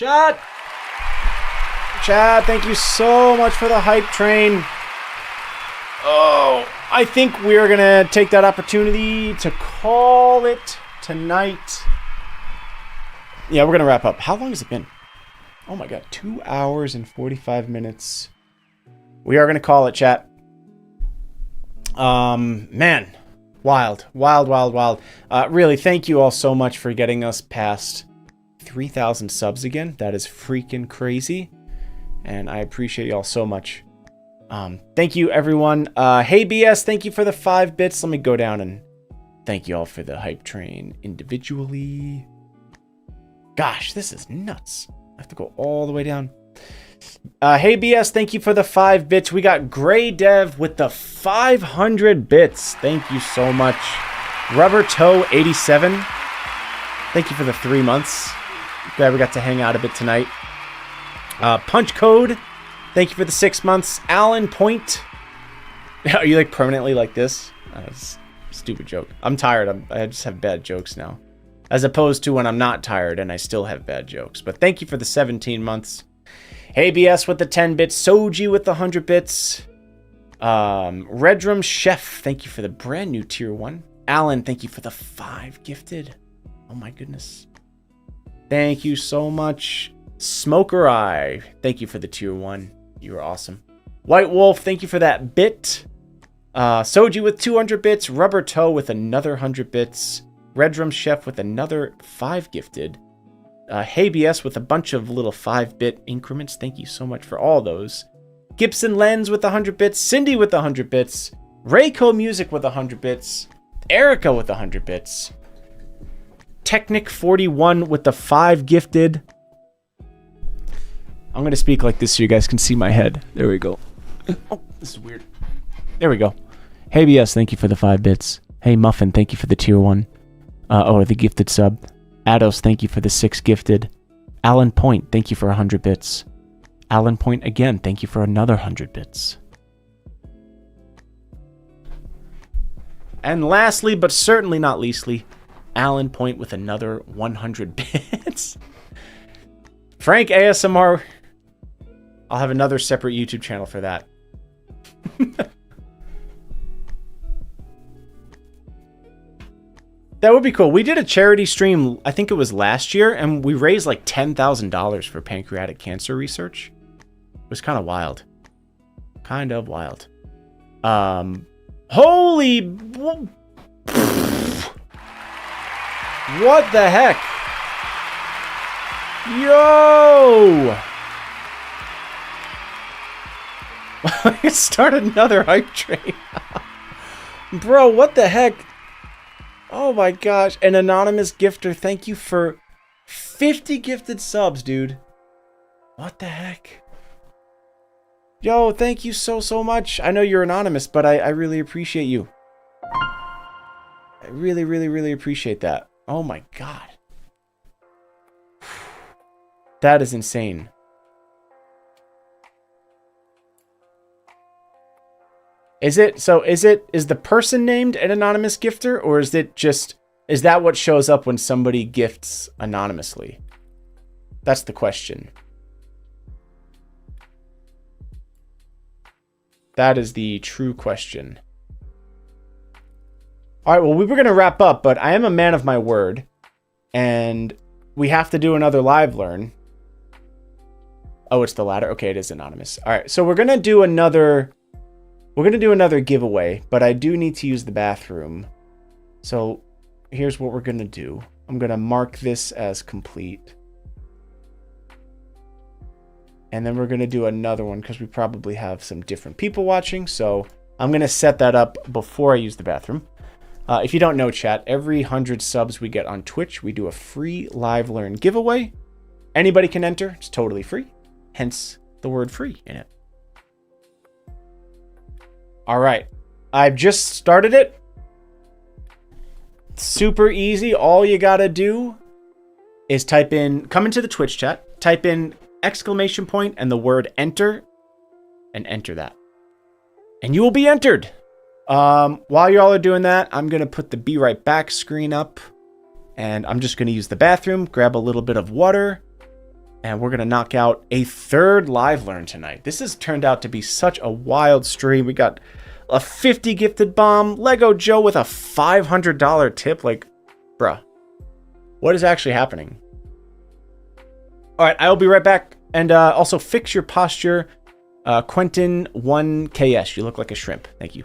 Chat, thank you so much for the hype train. Oh, I think we're going to take that opportunity to call it tonight. Yeah, we're going to wrap up. How long has it been? Oh my God, 2 hours and 45 minutes. We are going to call it, chat. Man, wild. Really, thank you all so much for getting us past 3,000 subs again. That is freaking crazy. And I appreciate y'all so much. Thank you, everyone. Hey, BS, thank you for the 5 bits. Let me go down and thank you all for the hype train individually. Gosh, this is nuts. I have to go all the way down. Hey, BS, thank you for the 5 bits. We got Gray Dev with the 500 bits. Thank you so much. Rubber Toe 87. Thank you for the 3 months. Glad we got to hang out a bit tonight. Punch Code. Thank you for the 6 months. Alan Point. Are you like permanently like this? That's a stupid joke. I'm tired. I just have bad jokes now. As opposed to when I'm not tired and I still have bad jokes. But thank you for the 17 months. Hey BS with the 10 bits. Soji with the 100 bits. Redrum Chef. Thank you for the brand new tier 1. Alan, thank you for the 5 gifted. Oh my goodness. Thank you so much. Smoker Eye. Thank you for the tier 1. You are awesome. White Wolf, thank you for that bit. Soji with 200 bits. Rubber Toe with another 100 bits. Redrum Chef with another 5 gifted. Hey BS with a bunch of little 5-bit increments. Thank you so much for all those. Gibson Lens with 100 bits. Cindy with 100 bits. Rayco Music with 100 bits. Erica with 100 bits. Technic 41 with the 5 gifted. I'm going to speak like this so you guys can see my head. There we go. Oh, this is weird. There we go. Hey BS, thank you for the 5 bits. Hey Muffin, thank you for the tier 1. The gifted sub. Ados, thank you for the 6 gifted. Alan Point, thank you for 100 bits. Alan Point again, thank you for another 100 bits. And lastly, but certainly not leastly, Alan Point with another 100 bits. Frank ASMR. I'll have another separate YouTube channel for that. That would be cool. We did a charity stream, I think it was last year, and we raised like $10,000 for pancreatic cancer research. It was kind of wild. Kind of wild. Holy... What the heck? Yo! Let's start another hype train. Bro, what the heck? Oh my gosh. An anonymous gifter, thank you for 50 gifted subs, dude. What the heck? Yo, thank you so much. I know you're anonymous, but I really appreciate you. I really appreciate that. Oh my god. That is insane. Is the person named an anonymous gifter, or is that what shows up when somebody gifts anonymously? That's the question. That is the true question. All right, well, we were going to wrap up, but I am a man of my word, and we have to do another live learn. Oh, it's the latter. Okay, it is anonymous. All right, so we're going to do another giveaway, but I do need to use the bathroom. So here's what we're going to do. I'm going to mark this as complete. And then we're going to do another one because we probably have some different people watching. So I'm going to set that up before I use the bathroom. If you don't know, chat, every 100 subs we get on Twitch, we do a free live learn giveaway. Anybody can enter. It's totally free. Hence the word free in it. All right. I've just started it. Super easy. All you got to do is come into the Twitch chat, type in exclamation point and the word enter, and enter that. And you will be entered. While y'all are doing that, I'm going to put the Be Right Back screen up, and I'm just going to use the bathroom, grab a little bit of water, And we're going to knock out a third live learn tonight. This has turned out to be such a wild stream. We got a 50 gifted bomb, Lego Joe with a $500 tip. Like, bruh, what is actually happening? All right, I'll be right back. And also fix your posture. Quentin 1KS, you look like a shrimp. Thank you.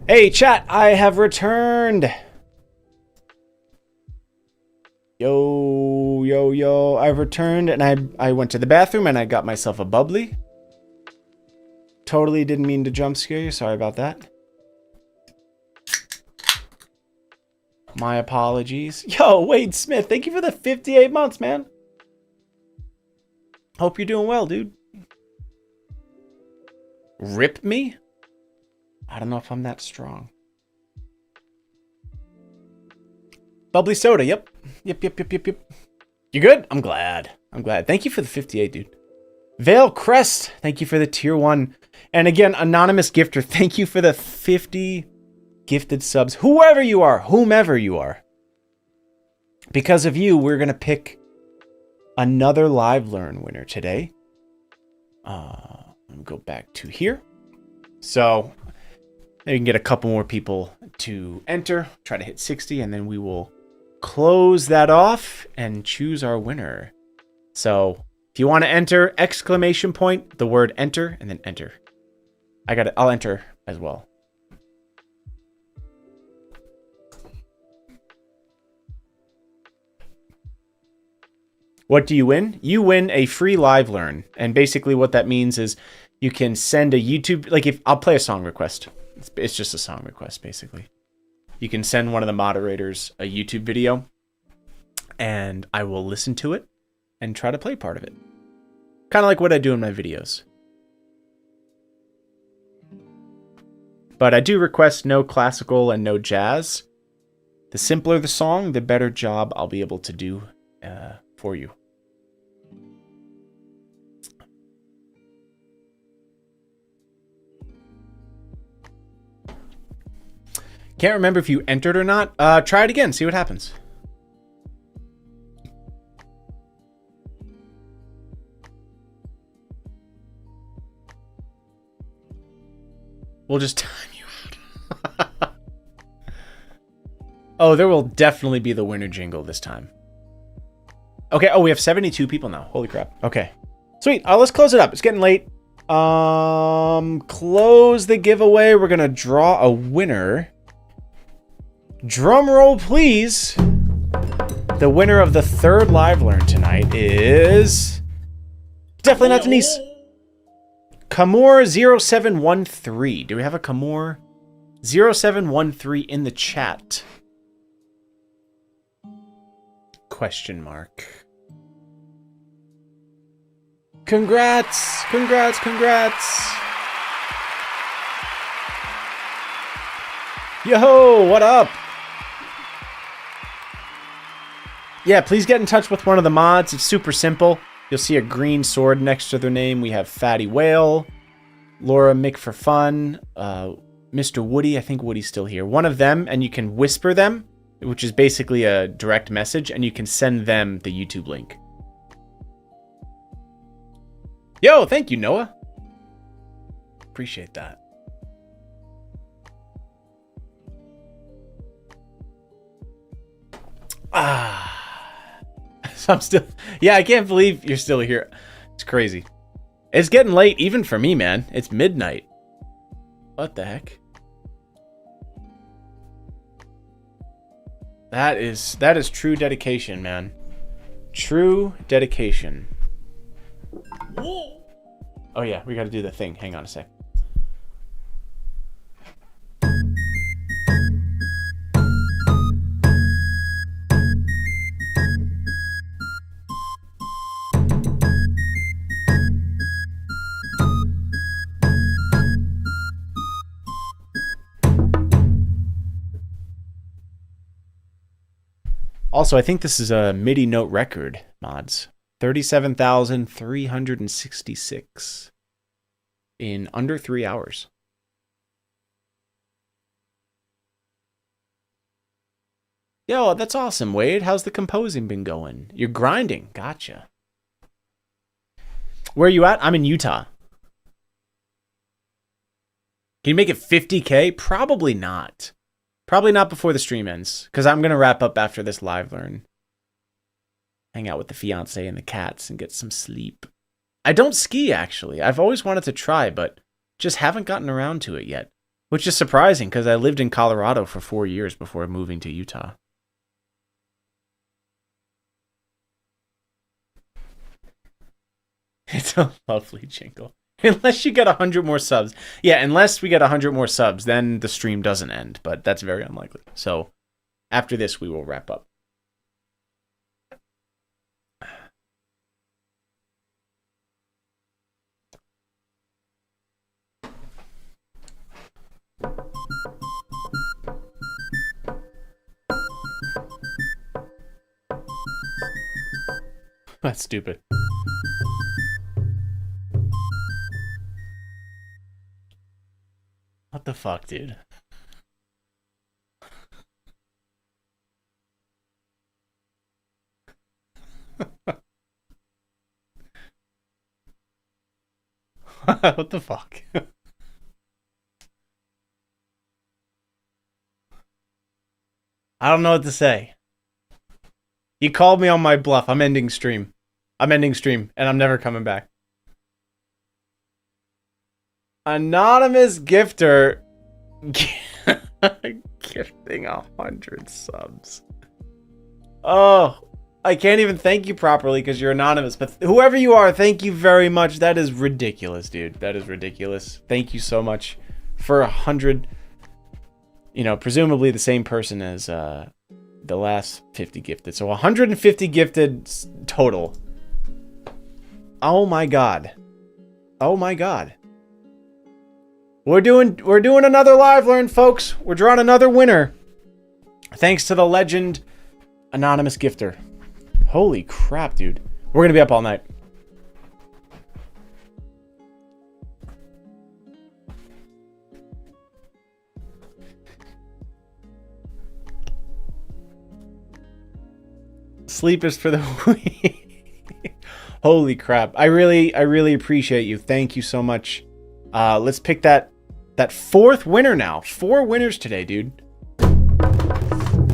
Hey, chat, I have returned. Yo, I've returned, and I went to the bathroom, and I got myself a bubbly. Totally didn't mean to jump scare you. Sorry about that. My apologies. Yo, Wade Smith, thank you for the 58 months, man. Hope you're doing well, dude. Rip me? I don't know if I'm that strong. Bubbly soda, yep. Yep. You good? I'm glad. Thank you for the 58, dude. Vale Crest, thank you for the tier 1. And again, anonymous gifter, thank you for the 50 gifted subs. Whoever you are, whomever you are. Because of you, we're going to pick another live learn winner today. Let me go back to here. So you can get a couple more people to enter, try to hit 60, and then we will close that off and choose our winner. So if you want to enter, exclamation point, the word enter, and then enter. I got it. I'll enter as well. What do you win? You win a free live learn. And basically what that means is you can send a YouTube, like if I'll play a song request. It's just a song request, basically. You can send one of the moderators a YouTube video and I will listen to it and try to play part of it. Kind of like what I do in my videos. But I do request no classical and no jazz. The simpler the song, the better job I'll be able to do for you. Can't remember if you entered or not. Try it again. See what happens. We'll just time you out. Oh, there will definitely be the winner jingle this time. Okay. Oh, we have 72 people now. Holy crap. Okay. Sweet. Let's close it up. It's getting late. Close the giveaway. We're going to draw a winner. Drum roll, please. The winner of the third live learn tonight is definitely not Denise. Kamor 0713. Do we have a Kamor 0713 in the chat? Question mark. Congrats. Yo, what up? Yeah, please get in touch with one of the mods. It's super simple. You'll see a green sword next to their name. We have Fatty Whale, Laura Mick for Fun, Mr. Woody. I think Woody's still here. One of them, and you can whisper them, which is basically a direct message, and you can send them the YouTube link. Yo, thank you, Noah. Appreciate that. So I'm still... Yeah, I can't believe you're still here. It's crazy. It's getting late, even for me, man. It's midnight. What the heck? That is true dedication, man. True dedication. Oh yeah, we gotta do the thing. Hang on a sec. Also, I think this is a MIDI note record, mods. 37,366 in under 3 hours. Yo, that's awesome, Wade. How's the composing been going? You're grinding. Gotcha. Where are you at? I'm in Utah. Can you make it 50K? Probably not. Probably not before the stream ends, because I'm going to wrap up after this live learn. Hang out with the fiance and the cats and get some sleep. I don't ski, actually. I've always wanted to try, but just haven't gotten around to it yet. Which is surprising, because I lived in Colorado for 4 years before moving to Utah. It's a lovely jingle. Unless you get 100 more subs. Yeah, unless we get 100 more subs, then the stream doesn't end. But that's very unlikely. So after this, we will wrap up. That's stupid. What the fuck, dude? What the fuck? I don't know what to say. You called me on my bluff. I'm ending stream. I'm ending stream, and I'm never coming back. Anonymous gifter gifting 100 subs. Oh, I can't even thank you properly because you're anonymous. But whoever you are, thank you very much. That is ridiculous, dude. That is ridiculous. Thank you so much for 100. You know, presumably the same person as the last 50 gifted. So 150 gifted total. Oh my god. Oh my god. We're doing another live learn, folks. We're drawing another winner. Thanks to the legend anonymous gifter. Holy crap, dude. We're going to be up all night. Sleep is for the weak. Holy crap. I really appreciate you. Thank you so much. Let's pick that fourth winner now. 4 winners today, dude.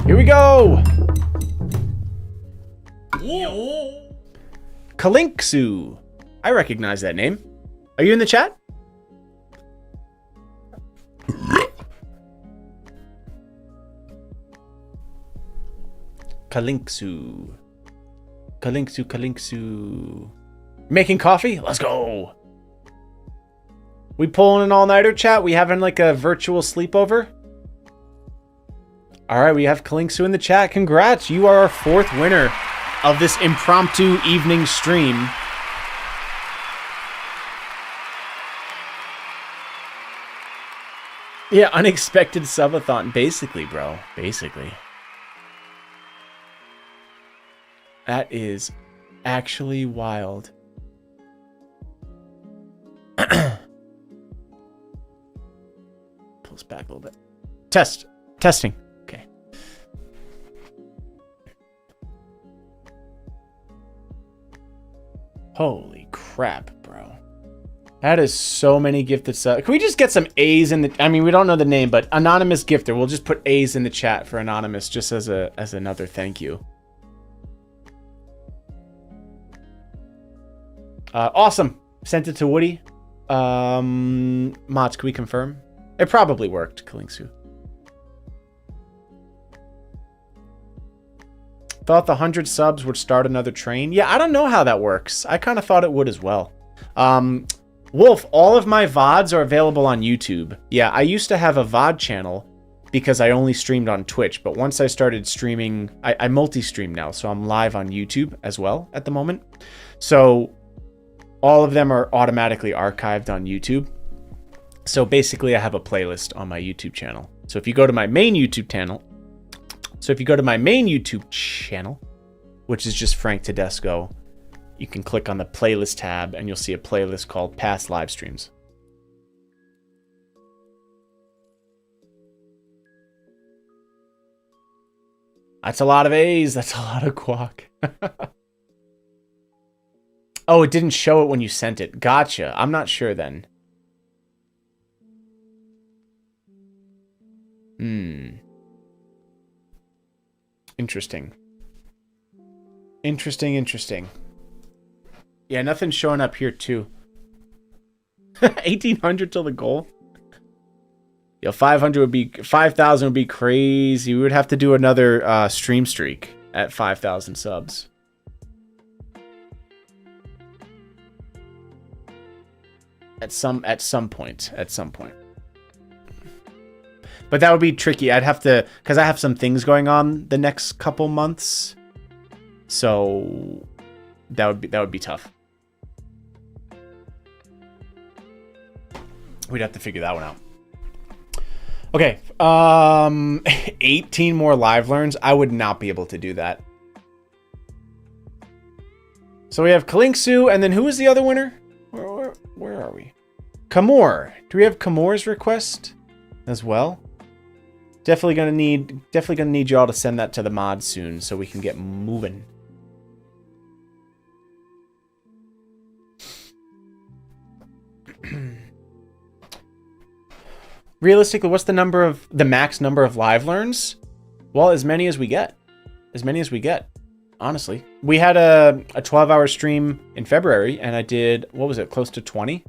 Here we go. Kalinksu. I recognize that name. Are you in the chat? Kalinksu. Kalinksu. Making coffee? Let's go. We pulling an all-nighter, chat? We having like a virtual sleepover? All right, we have Kalinksu in the chat. Congrats. You are our 4th winner of this impromptu evening stream. Yeah, unexpected subathon. Basically, bro. Basically. That is actually wild. Pulls back a little bit. Testing. Okay. Holy crap, bro. That is so many gifted subs. Can we just get some A's in the... I mean, we don't know the name, but anonymous gifter. We'll just put A's in the chat for anonymous just as another thank you. Awesome. Sent it to Woody. Mods, can we confirm? It probably worked, Kalinksu. Thought the 100 subs would start another train. Yeah, I don't know how that works. I kind of thought it would as well. Wolf, all of my VODs are available on YouTube. Yeah, I used to have a VOD channel because I only streamed on Twitch. But once I started streaming, I multi-stream now. So I'm live on YouTube as well at the moment. So all of them are automatically archived on YouTube. So basically I have a playlist on my YouTube channel. So if you go to my main YouTube channel, which is just Frank Tedesco, you can click on the playlist tab and you'll see a playlist called Past Live Streams. That's a lot of A's. That's a lot of guac. Oh, it didn't show it when you sent it. Gotcha. I'm not sure then. Interesting. Interesting. Yeah, nothing's showing up here too. 1,800 till the goal. Yo, 5,000 would be crazy. We would have to do another stream streak at 5,000 subs. At some point. But that would be tricky. I'd have to, because I have some things going on the next couple months. So that would be tough. We'd have to figure that one out. Okay. 18 more live learns. I would not be able to do that. So we have Kalinksu, and then who was the other winner? Where are we? Kamor. Do we have Kamor's request as well? Definitely gonna need y'all to send that to the mod soon so we can get moving. Realistically, what's the max number of live learns? Well, as many as we get. As many as we get. Honestly. We had a 12-hour stream in February, and I did, what was it, close to 20?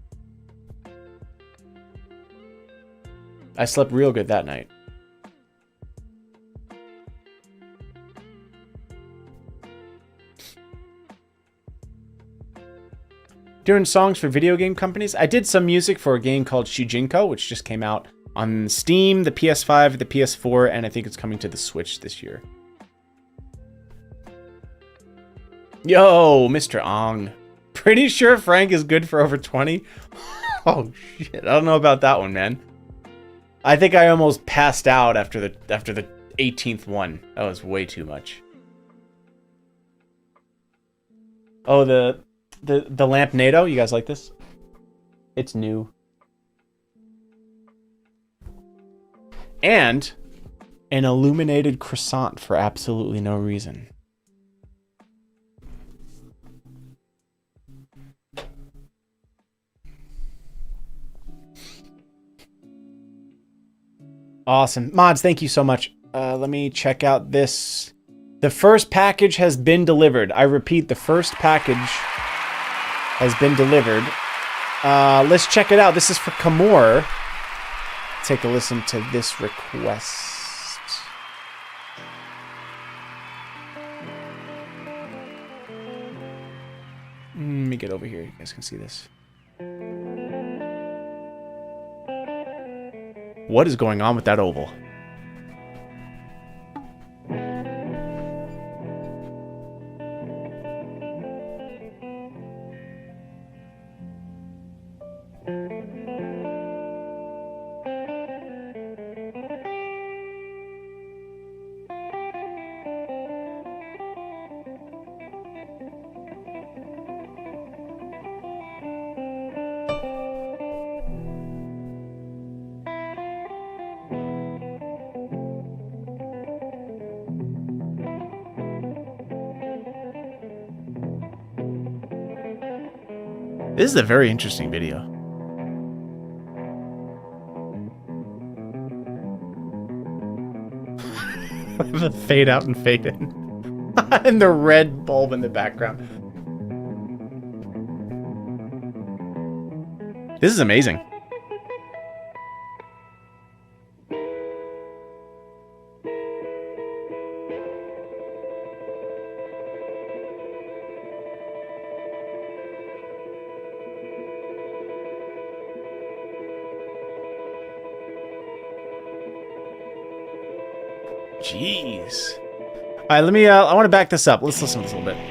I slept real good that night. Doing songs for video game companies. I did some music for a game called Shujinko, which just came out on Steam, the PS5, the PS4, and I think it's coming to the Switch this year. Yo, Mr. Ong. Pretty sure Frank is good for over 20? Oh, shit. I don't know about that one, man. I think I almost passed out after the 18th one. That was way too much. Oh, the Lamp NATO. You guys like this? It's new. And an illuminated croissant for absolutely no reason. Awesome. Mods, thank you so much. Let me check out this. The first package has been delivered. I repeat, the first package has been delivered. Let's check it out. This is for Kamor. Take a listen to this request. Let me get over here. You guys can see this. What is going on with that oval? This is a very interesting video. The fade out and fade in. And the red bulb in the background. This is amazing. Jeez. All right, let me, I want to back this up. Let's listen to this a little bit.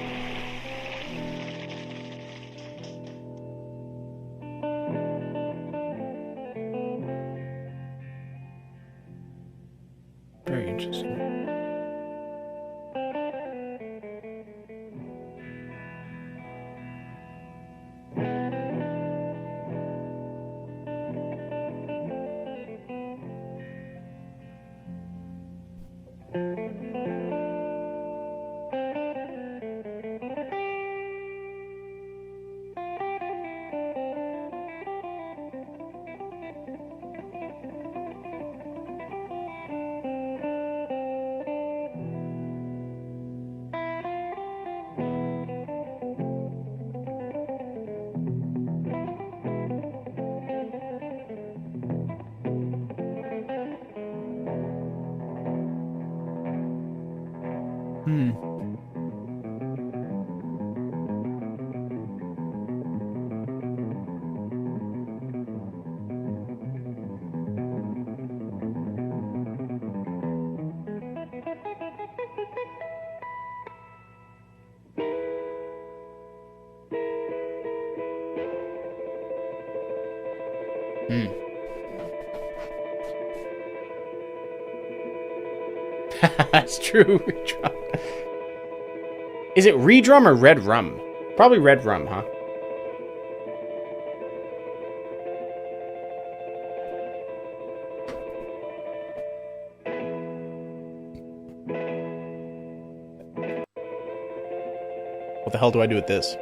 Very interesting. That's true. Is it redrum or red rum? Probably red rum, huh? What the hell do I do with this?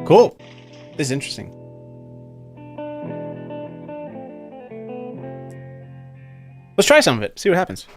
Cool. This is interesting. Let's try some of it. See what happens.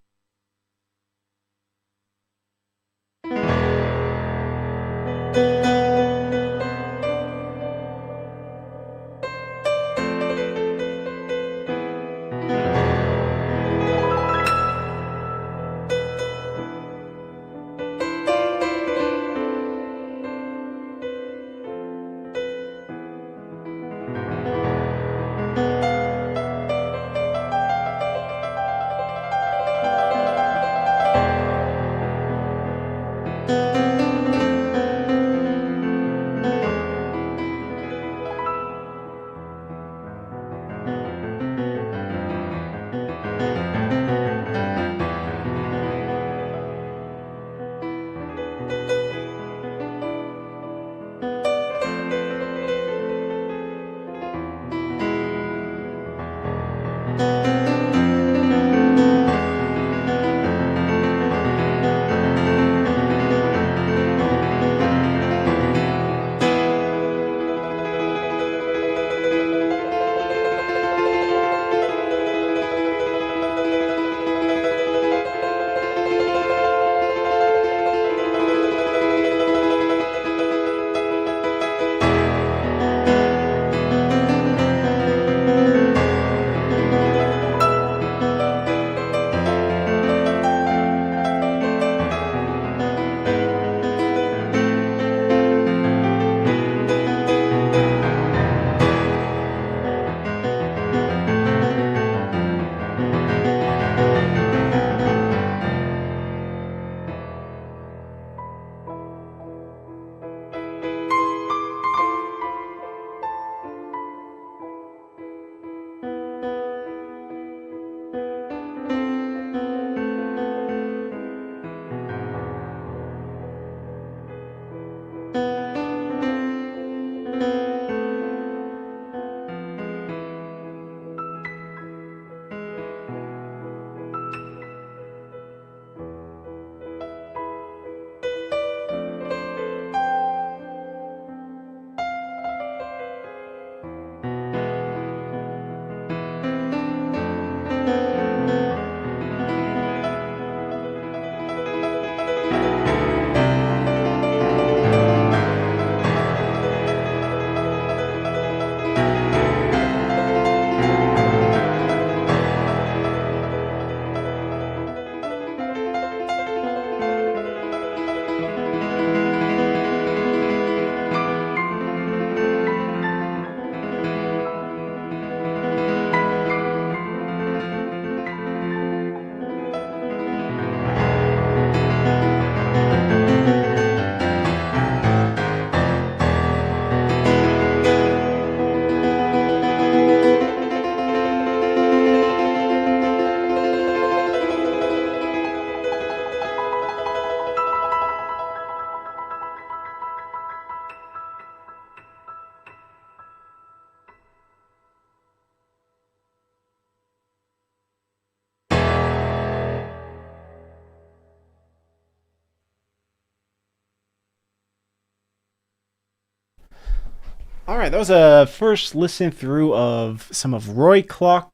All right, that was a first listen through of some of Roy Cloak.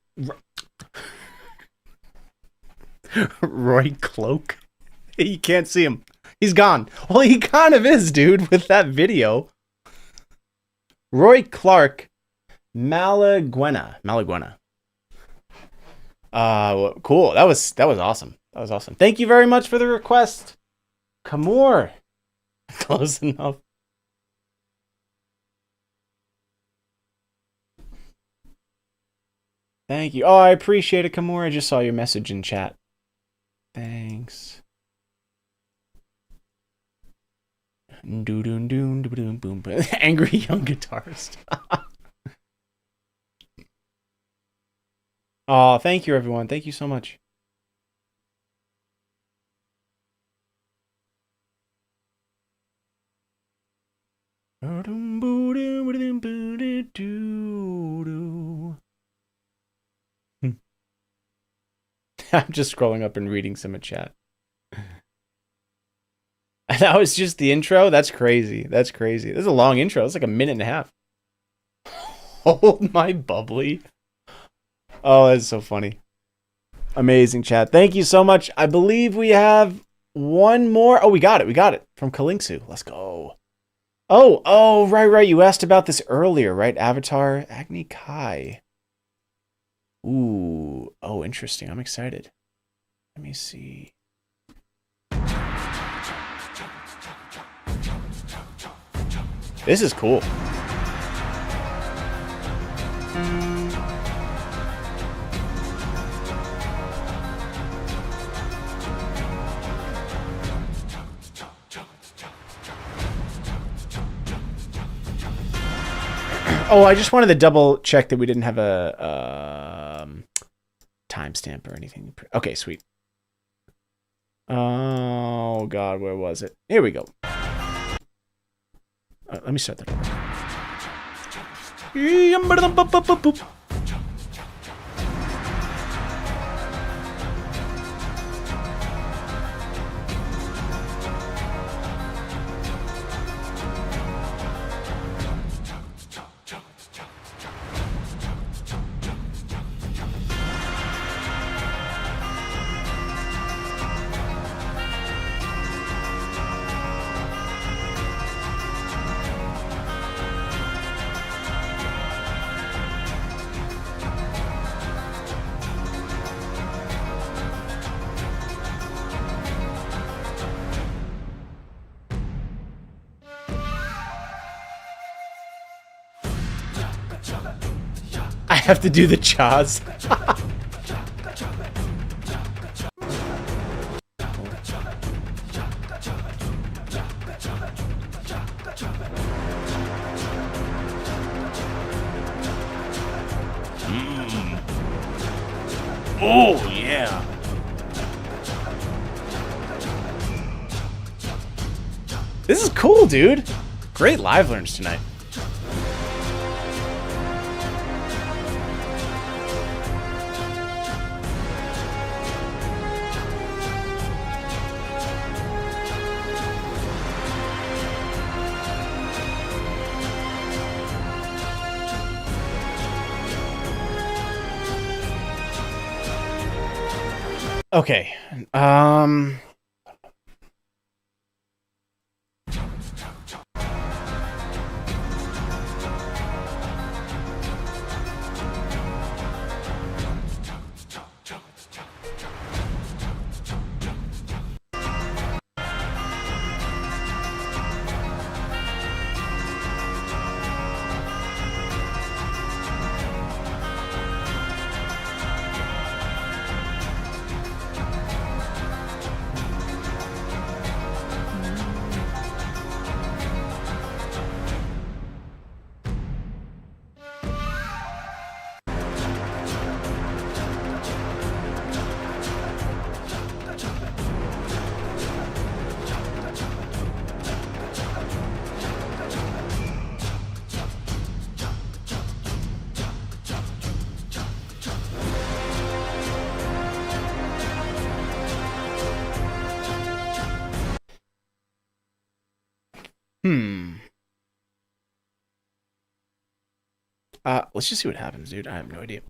Roy Cloak? You can't see him. He's gone. Well, he kind of is, dude, with that video. Roy Clark, Malaguena. Cool. That was awesome. That was awesome. Thank you very much for the request. Kamor. Close enough. Thank you. Oh, I appreciate it, Kamor. I just saw your message in chat. Thanks. Angry young guitarist. Oh, thank you, everyone. Thank you so much. I'm just scrolling up and reading some of chat. That was just the intro? That's crazy. That's crazy. This is a long intro. It's like a minute and a half. Hold my bubbly. Oh, that's so funny. Amazing chat. Thank you so much. I believe we have one more. Oh, we got it. We got it. From Kalinksu. Let's go. Oh, right. You asked about this earlier, right? Avatar, Agni Kai. Ooh. Oh, interesting. I'm excited. Let me see. This is cool. Oh, I just wanted to double check that we didn't have a timestamp or anything. Okay, sweet. Oh, God, where was it? Here we go. Let me start that over. I have to do the chaz. Oh, yeah. This is cool, dude. Great live learns tonight. Okay. Let's just see what happens, dude. I have no idea.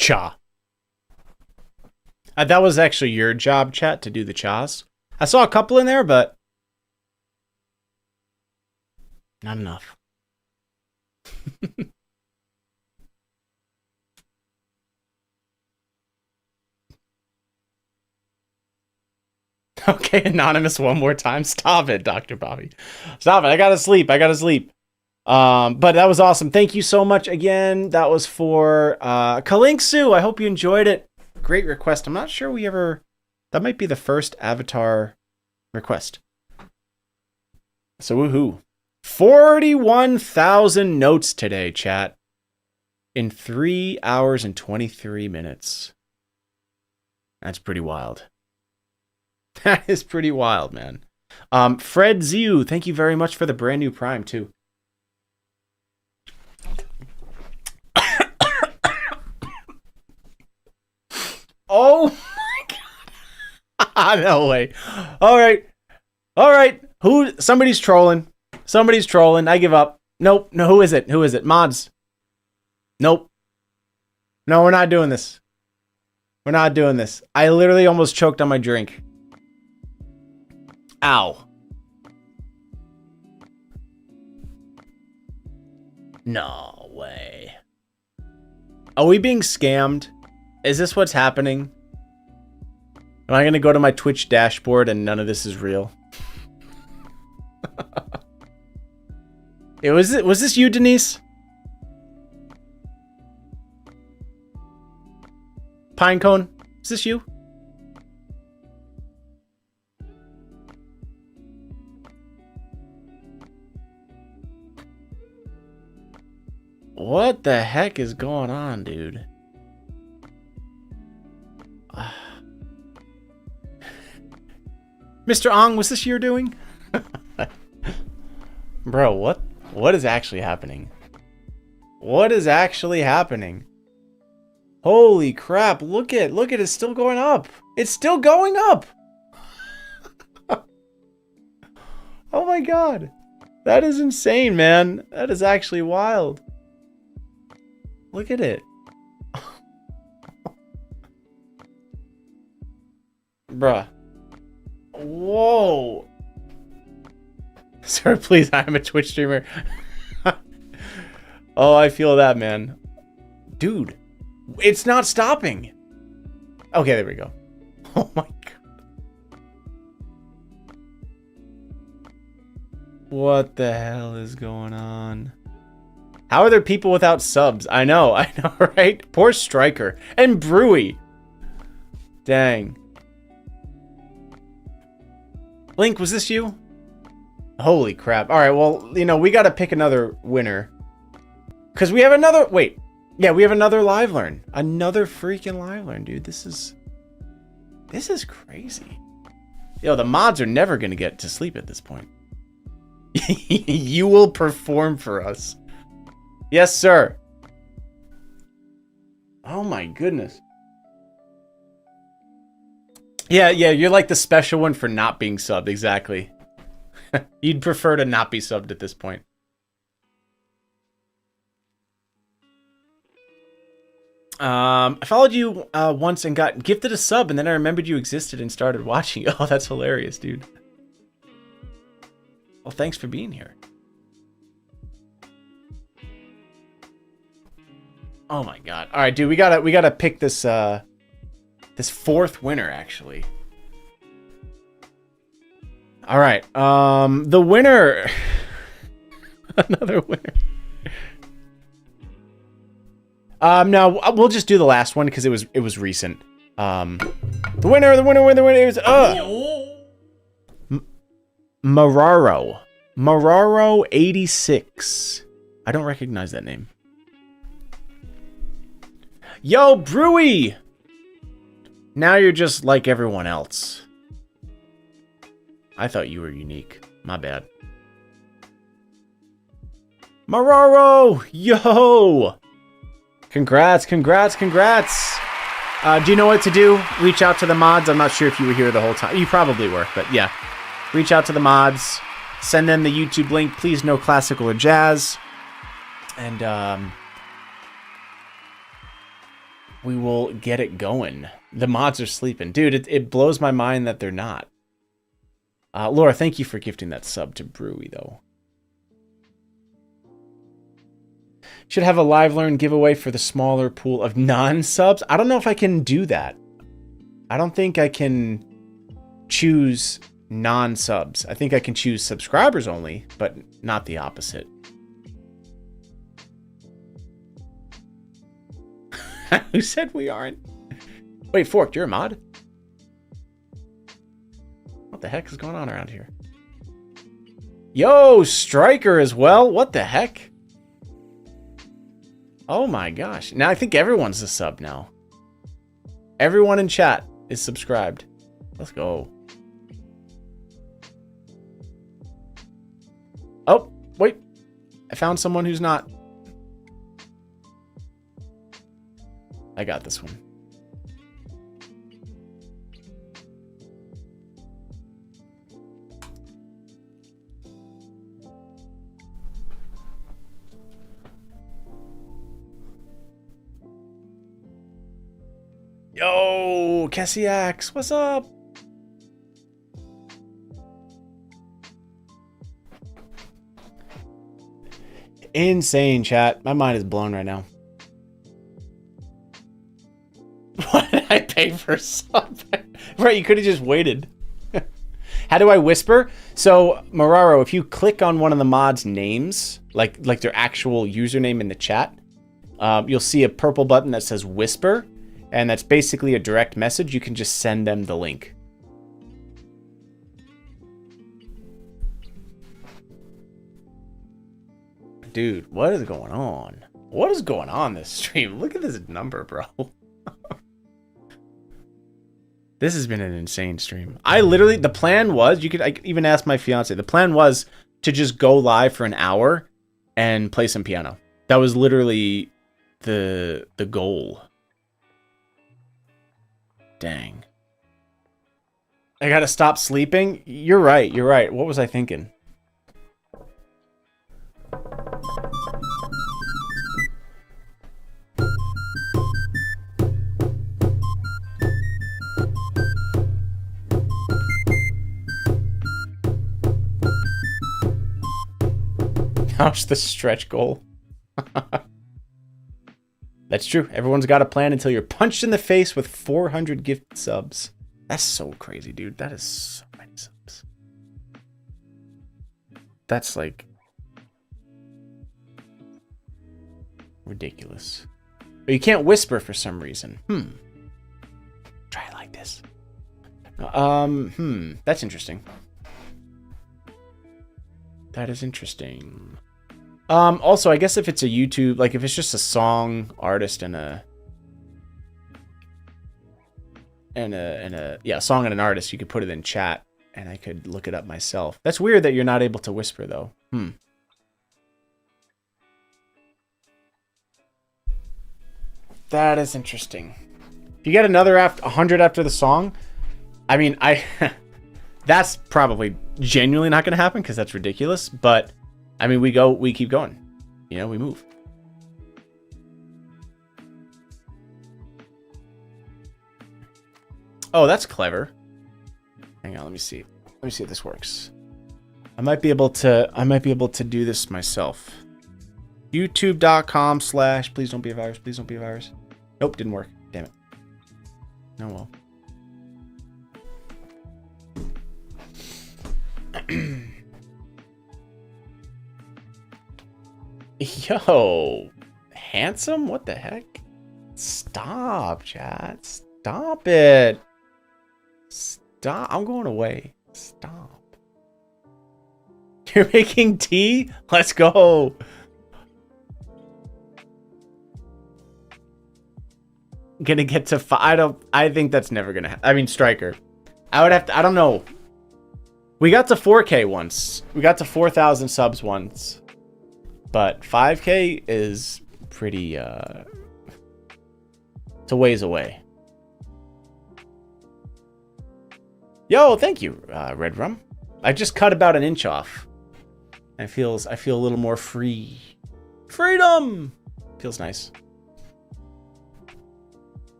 Cha. That was actually your job, chat, to do the chas. I saw a couple in there, but not enough. Okay, anonymous one more time. Stop it, Dr. Bobby. Stop it. I gotta sleep. But that was awesome. Thank you so much again. That was for Kalinksu. I hope you enjoyed it. Great request. I'm not sure we ever... That might be the first Avatar request. So woohoo. 41,000 notes today, chat. In 3 hours and 23 minutes. That's pretty wild. That is pretty wild, man. Fred Ziu, thank you very much for the brand new Prime, too. Oh my god. No way. All right. Somebody's trolling. I give up. Nope. No, who is it? Mods. Nope. No, we're not doing this. I literally almost choked on my drink. Ow. No way. Are we being scammed? Is this what's happening? Am I going to go to my Twitch dashboard and none of this is real? Was this you, Denise? Pinecone? Is this you? What the heck is going on, dude? Mr. Ong, was this your doing? Bro, what is actually happening? What is actually happening? Holy crap, look at it's still going up. It's still going up. Oh my god. That is insane, man. That is actually wild. Look at it. Bruh. Whoa. Sir, please, I'm a Twitch streamer. Oh, I feel that, man. Dude, it's not stopping. Okay, there we go. Oh my god. What the hell is going on? How are there people without subs? I know, right? Poor Striker. And Brewy. Dang. Link, was this you? Holy crap. Alright, well, we gotta pick another winner. Because we have another... Wait. Yeah, we have another live learn. Another freaking live learn, dude. This is crazy. Yo, the mods are never gonna get to sleep at this point. You will perform for us. Yes, sir. Oh my goodness. Yeah, you're like the special one for not being subbed, exactly. You'd prefer to not be subbed at this point. I followed you once and got gifted a sub, and then I remembered you existed and started watching. Oh, that's hilarious, dude. Well, thanks for being here. Oh my god. All right, dude, we gotta pick this this fourth winner, actually. All right, the winner. Another winner. No, we'll just do the last one because it was recent. The winner is Mararo 86. I don't recognize that name. Yo, Brewy! Now you're just like everyone else. I thought you were unique. My bad. Mararo! Yo! Congrats. Do you know what to do? Reach out to the mods. I'm not sure if you were here the whole time. You probably were, but yeah. Reach out to the mods. Send them the YouTube link. Please, no classical or jazz. And, we will get it going. The mods are sleeping. Dude, it blows my mind that they're not. Laura, thank you for gifting that sub to Brewy, though. Should have a live learn giveaway for the smaller pool of non-subs. I don't know if I can do that. I don't think I can choose non-subs. I think I can choose subscribers only, but not the opposite. Who said we aren't? Wait, Forked, you're a mod? What the heck is going on around here? Yo, Striker as well? What the heck? Oh my gosh. Now I think everyone's a sub now. Everyone in chat is subscribed. Let's go. Oh, wait. I found someone who's not. I got this one. Yo, Kessiax, what's up? Insane, chat. My mind is blown right now. What did I pay for something? Right, you could have just waited. How do I whisper? So, Mararo, if you click on one of the mods' names, like their actual username in the chat, you'll see a purple button that says whisper. And that's basically a direct message. You can just send them the link. Dude, what is going on? What is going on this stream? Look at this number, bro. This has been an insane stream. The plan was, I could even ask my fiance, the plan was to just go live for an hour and play some piano. That was literally the goal. Dang. I gotta stop sleeping? You're right, you're right. What was I thinking? How's the stretch goal? That's true. Everyone's got a plan until you're punched in the face with 400 gift subs. That's so crazy, dude. That is so many subs. That's like ridiculous. But you can't whisper for some reason. Try it like this. That's interesting. That is interesting. Also, I guess if it's a YouTube, like if it's just a song artist and a song and an artist, you could put it in chat and I could look it up myself. That's weird that you're not able to whisper though. That is interesting. If you get another 100 after the song, I mean, that's probably genuinely not going to happen because that's ridiculous, but I mean, we keep going. You know, we move. Oh, that's clever. Hang on, let me see. Let me see if this works. I might be able to do this myself. YouTube.com/ please don't be a virus, please don't be a virus. Nope, didn't work. Damn it. Oh well. Yo, handsome? What the heck? Stop, chat. Stop it. Stop. I'm going away. Stop. You're making tea? Let's go. Gonna get to 5. I think that's never gonna happen. I mean, Striker. I would have to, I don't know. We got to 4K once. We got to 4,000 subs once. But 5K is pretty, it's a ways away. Yo, thank you, Red Rum. I just cut about an inch off. I feel a little more free. Freedom! Feels nice.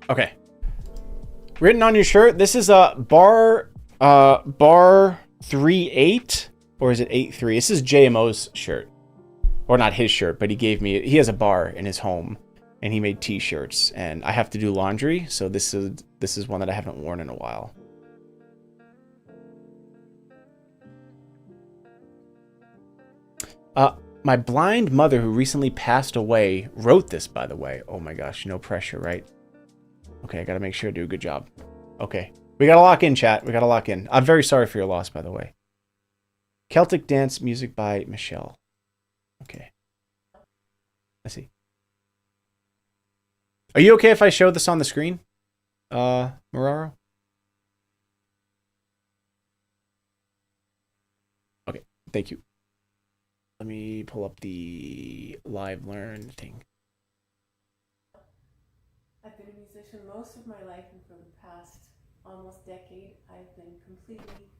Okay. Written on your shirt, this is a bar 38, or is it 83? This is JMO's shirt. Or not his shirt, but he has a bar in his home and he made t-shirts and I have to do laundry, so this is one that I haven't worn in a while. My blind mother who recently passed away wrote this, by the way. Oh my gosh, no pressure, right? Okay, I gotta make sure I do a good job. Okay, we gotta lock in, chat. We gotta lock in. I'm very sorry for your loss, by the way. Celtic Dance, music by Michelle. Okay. Let's see. Are you okay if I show this on the screen, Mararo? Okay, thank you. Let me pull up the live learn thing. I've been a musician most of my life, and for the past almost decade, I've been completely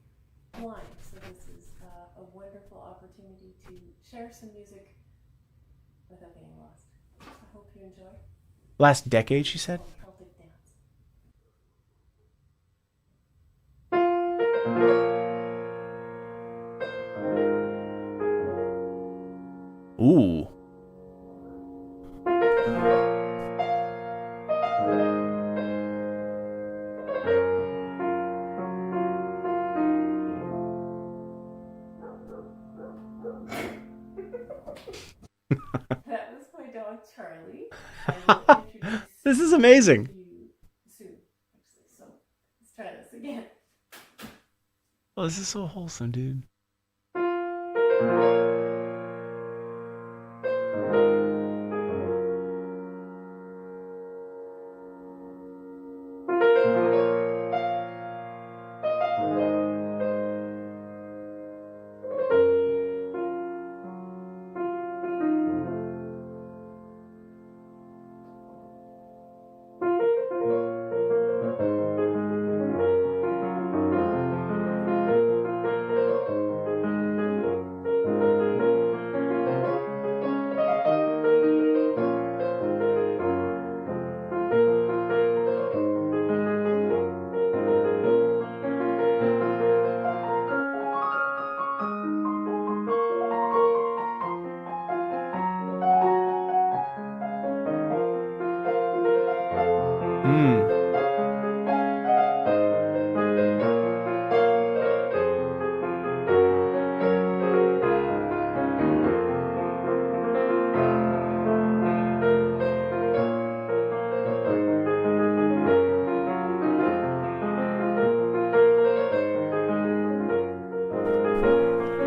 blind. So this is a wonderful opportunity to share some music without getting lost. I hope you enjoy. Last decade, she said? Celtic Dance. Ooh. That was my dog Charlie. I will introduce This is amazing. you soon, actually. So let's try this again. Oh, this is so wholesome, dude.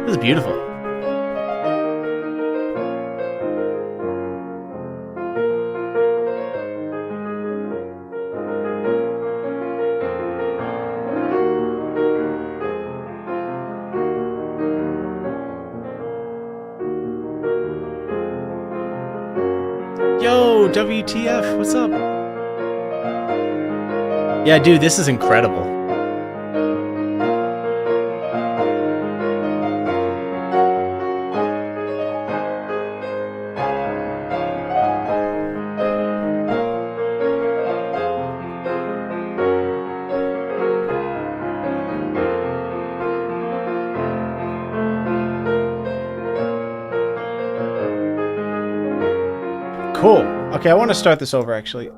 This is beautiful. Yo, WTF, what's up? Yeah, dude, this is incredible. Cool. Okay, I want to start this over, actually.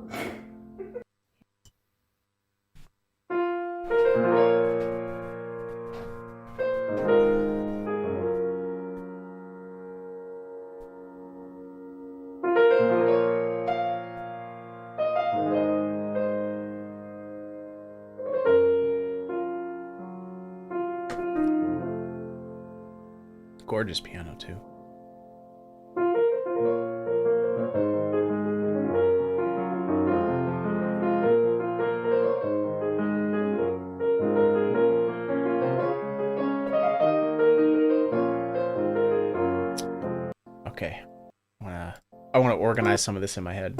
Gorgeous piano, too. Okay, I want to organize some of this in my head.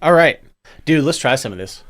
All right. Dude, let's try some of this.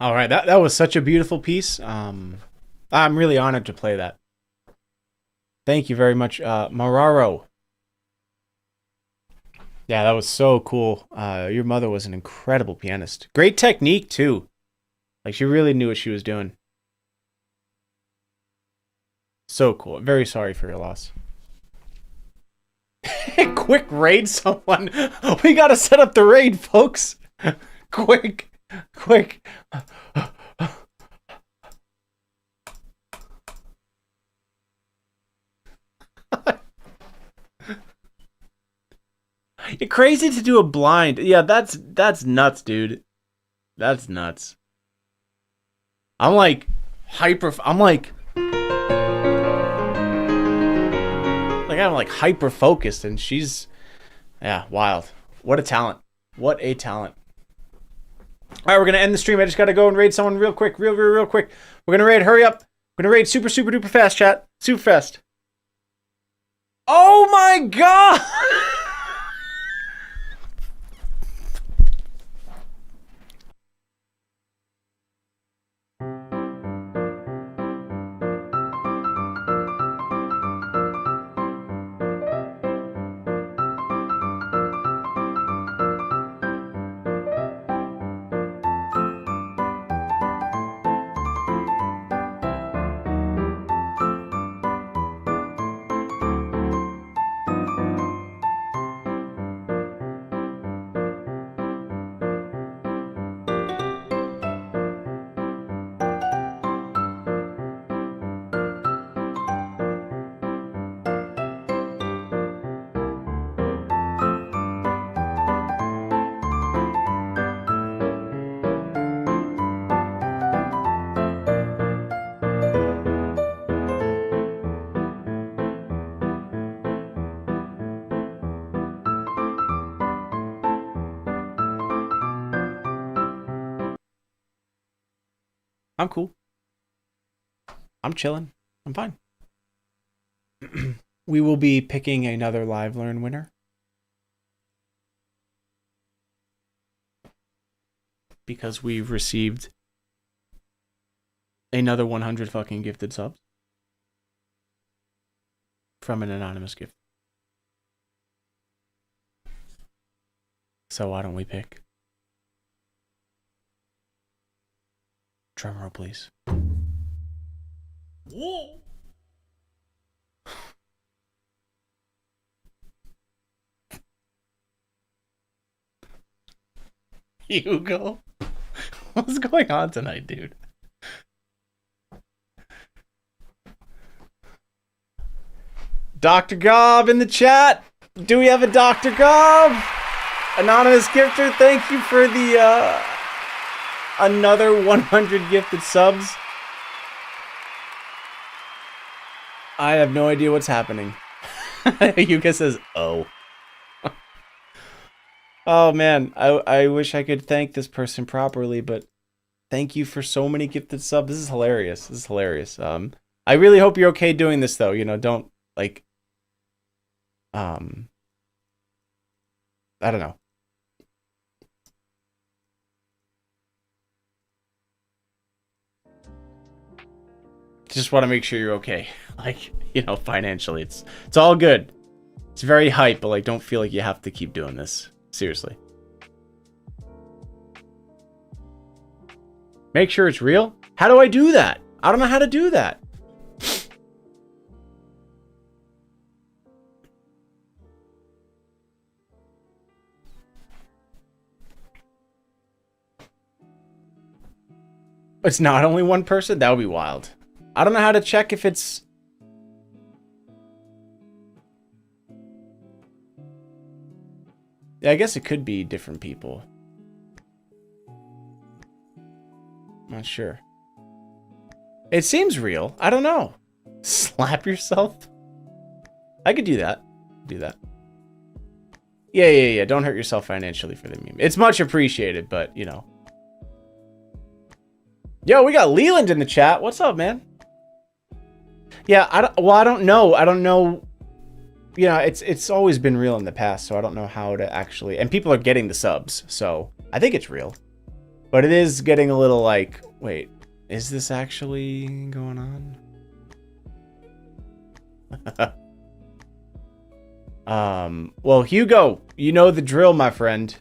All right, that was such a beautiful piece. I'm really honored to play that. Thank you very much, Mararo. Yeah, that was so cool. Your mother was an incredible pianist. Great technique, too. Like, she really knew what she was doing. So cool. Very sorry for your loss. Quick raid someone. We gotta set up the raid, folks. Quick. Quick. You're crazy to do a blind. Yeah, that's nuts, dude. That's nuts. I'm like I'm hyper focused, and she's, yeah, wild. What a talent. What a talent. All right, we're gonna end the stream. I just gotta go and raid someone real quick, real quick. We're gonna raid. Hurry up. We're gonna raid super duper fast, chat. Super fast. Oh my god. I'm cool. I'm chilling. I'm fine. We will be picking another Live Learn winner. Because we've received another 100 fucking gifted subs from an anonymous gift. So why don't we pick? Drumroll, please. Whoa! Hugo? What's going on tonight, dude? Dr. Gob in the chat. Do we have a Dr. Gob? Anonymous gifter, thank you for the another 100 gifted subs. I have no idea what's happening. Yuka says, oh. Oh man, I wish I could thank this person properly, but thank you for so many gifted subs. This is hilarious. This is hilarious. I really hope you're okay doing this though. You know, don't like I don't know. Just want to make sure you're okay. Like, you know, financially. It's all good. It's very hype, but like don't feel like you have to keep doing this. Seriously. Make sure it's real? How do I do that? I don't know how to do that. It's not only one person? That would be wild. I don't know how to check if it's... Yeah, I guess it could be different people. Not sure. It seems real. I don't know. Slap yourself? I could do that. Do that. Yeah. Don't hurt yourself financially for the meme. It's much appreciated, but, you know. Yo, we got Leland in the chat. What's up, man? Yeah, I don't know. I don't know. You know, it's always been real in the past, so I don't know how to actually... And people are getting the subs, so I think it's real. But it is getting a little like, wait, is this actually going on? Well, Hugo, you know the drill, my friend.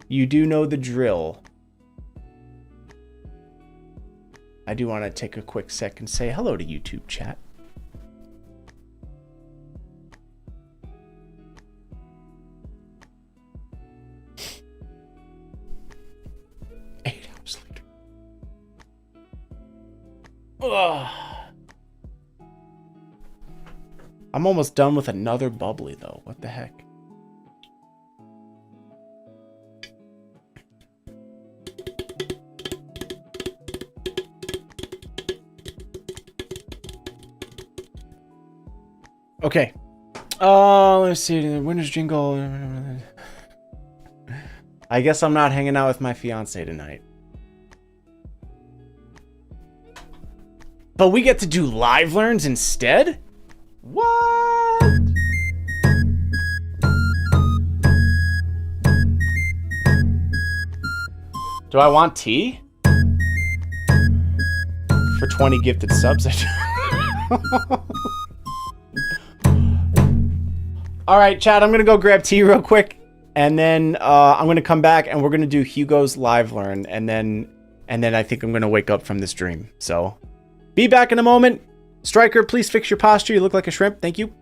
You do know the drill. I do want to take a quick sec and say hello to YouTube chat. Ugh. I'm almost done with another bubbly though. What the heck? Okay. Let's see. Winner's jingle. I guess I'm not hanging out with my fiance tonight. But we get to do live learns instead? What? Do I want tea? For 20 gifted subs? Alright, chat, I'm going to go grab tea real quick. And then I'm going to come back and we're going to do Hugo's live learn. And then I think I'm going to wake up from this dream. So... be back in a moment. Striker, please fix your posture. You look like a shrimp. Thank you.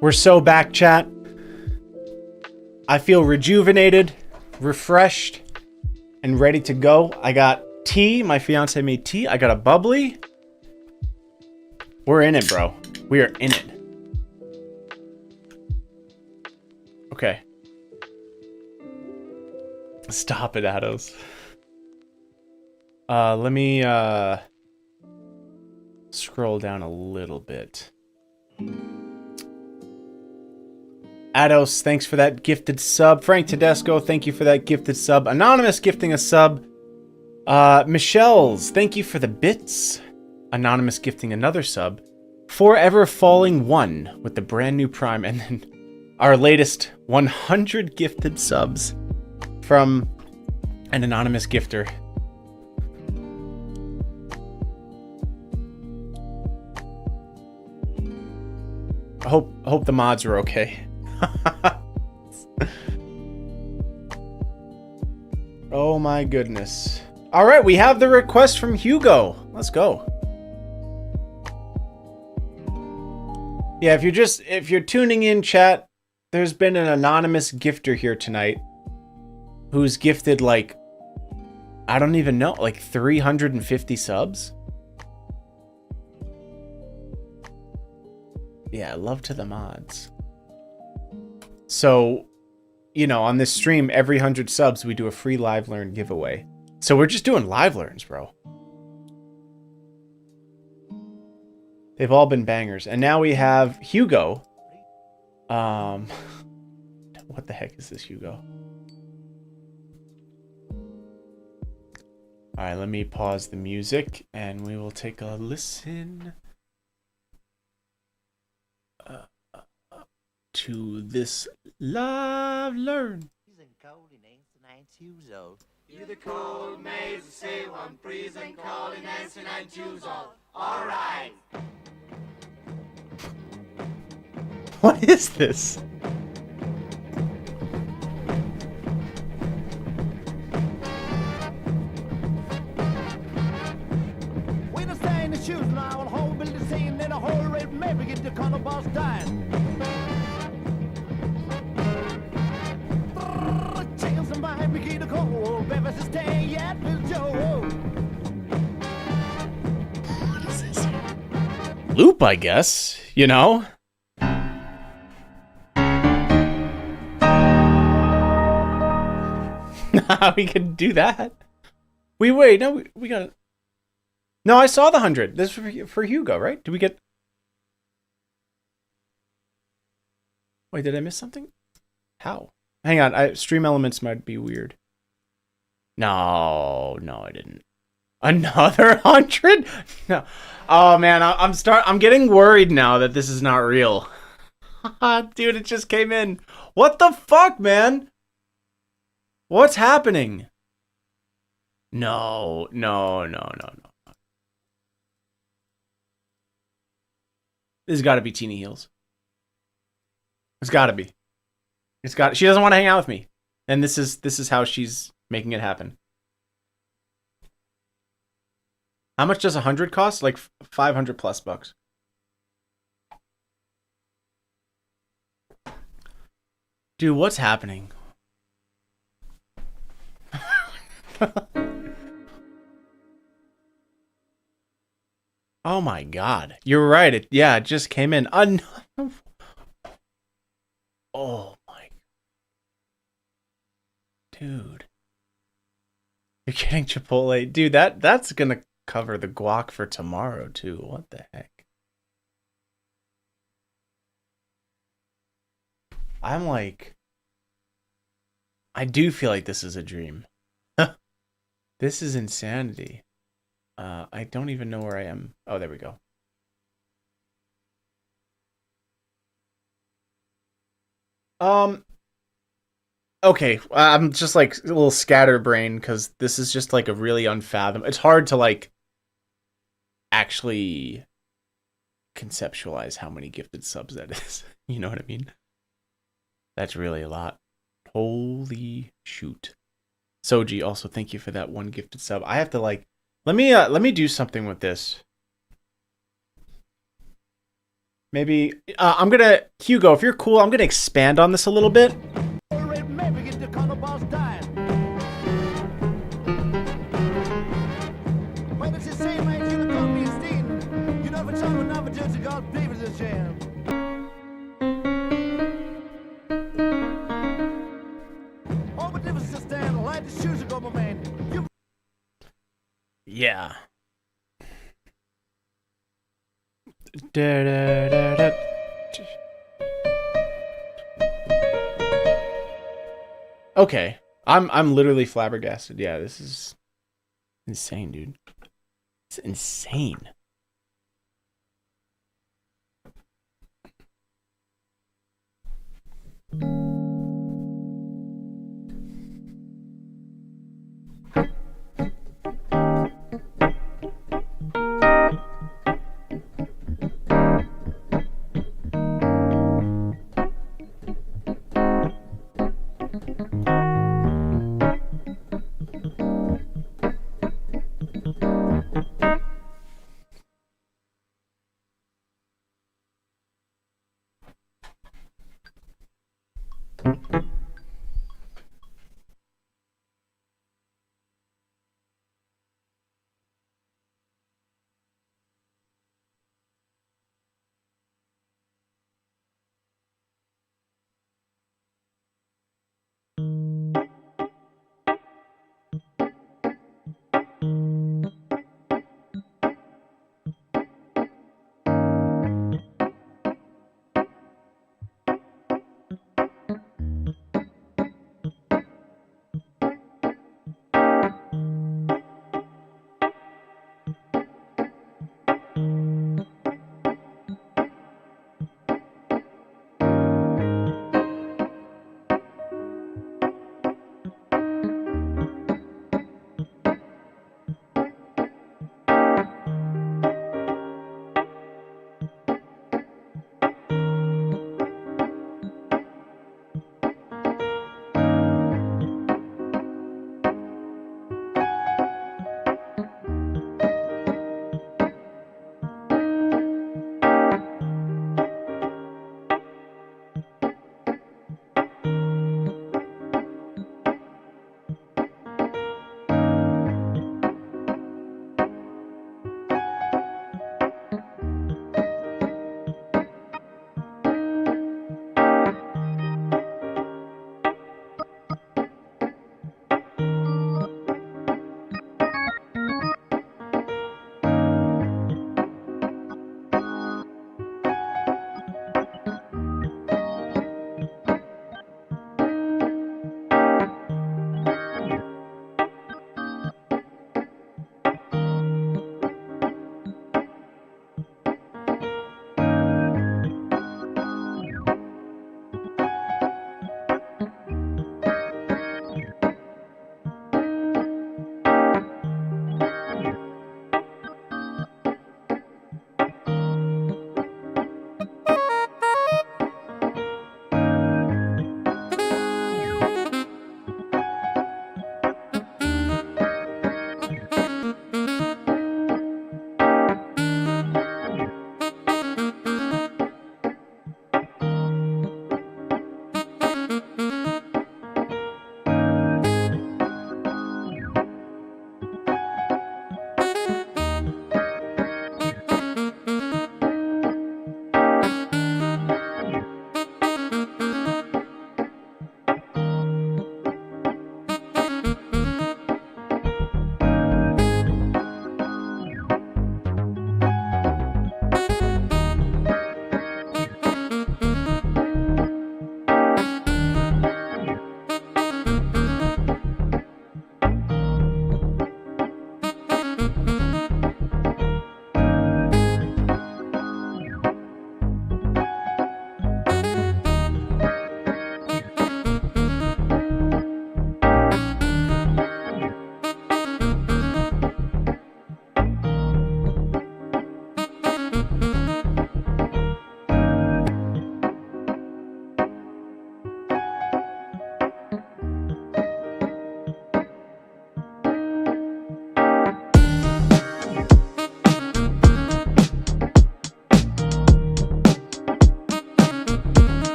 We're so back, chat. I feel rejuvenated, refreshed, and ready to go. I got tea. My fiance made tea. I got a bubbly. We're in it, bro. We are in it. Okay. Stop it, Ados. Let me scroll down a little bit. Ados, thanks for that gifted sub. Frank Tedesco, thank you for that gifted sub. Anonymous gifting a sub. Michelle's, thank you for the bits. Anonymous gifting another sub. Forever Falling 1 with the brand new Prime. And then our latest 100 gifted subs from an anonymous gifter. I hope the mods are okay. Oh my goodness. All right, we have the request from Hugo. Let's go. Yeah, if you're tuning in, chat, there's been an anonymous gifter here tonight who's gifted like, I don't even know, like 350 subs. Yeah, love to the mods. So, you know, on this stream, every 100 subs, we do a free Live Learn giveaway. So we're just doing Live Learns, bro. They've all been bangers. And now we have Hugo. What the heck is this, Hugo? All right, let me pause the music and we will take a listen to this Live Learn. You're the cold maze, say one Prisencolinensinainciusol. All right. What is this? When I stay in the shoes and I will hold build the scene in a whole red map begin to color boss dying. Chance and by begin to call, baby to stay yet with Joe. What is this? Loop, I guess, you know? We could do that. Wait, no, we got it. No, I saw the 100. This is for Hugo, right? Did we get... Wait, did I miss something? How? Hang on, stream elements might be weird. No, I didn't. Another 100? No. Oh man, I'm getting worried now that this is not real. Dude, it just came in. What the fuck, man? What's happening? No. This has got to be Teeny Heels. It's got to be. She doesn't want to hang out with me. And this is how she's making it happen. How much does 100 cost? Like 500 plus bucks. Dude, what's happening? Oh my god. You're right. It just came in. Oh my. Dude. You're getting Chipotle. Dude, that's gonna cover the guac for tomorrow too. What the heck? I'm like, I do feel like this is a dream. This is insanity. I don't even know where I am. Oh, there we go. Okay, I'm just like a little scatterbrained because this is just like a really unfathomable. It's hard to like actually conceptualize how many gifted subs that is. You know what I mean? That's really a lot. Holy shoot. Soji, also thank you for that one gifted sub. I have to like let me do something with this. Maybe I'm gonna Hugo, if you're cool, I'm gonna expand on this a little bit. Already may begin to call the boss dying. When it's the same age, you look me and Steen. You know, if it's on another judge, God's believe in this jam. All the difference is stand, light the shoes ago, my man. You Yeah. Da, da, da, da. Okay. I'm literally flabbergasted. Yeah, this is insane, dude. It's insane.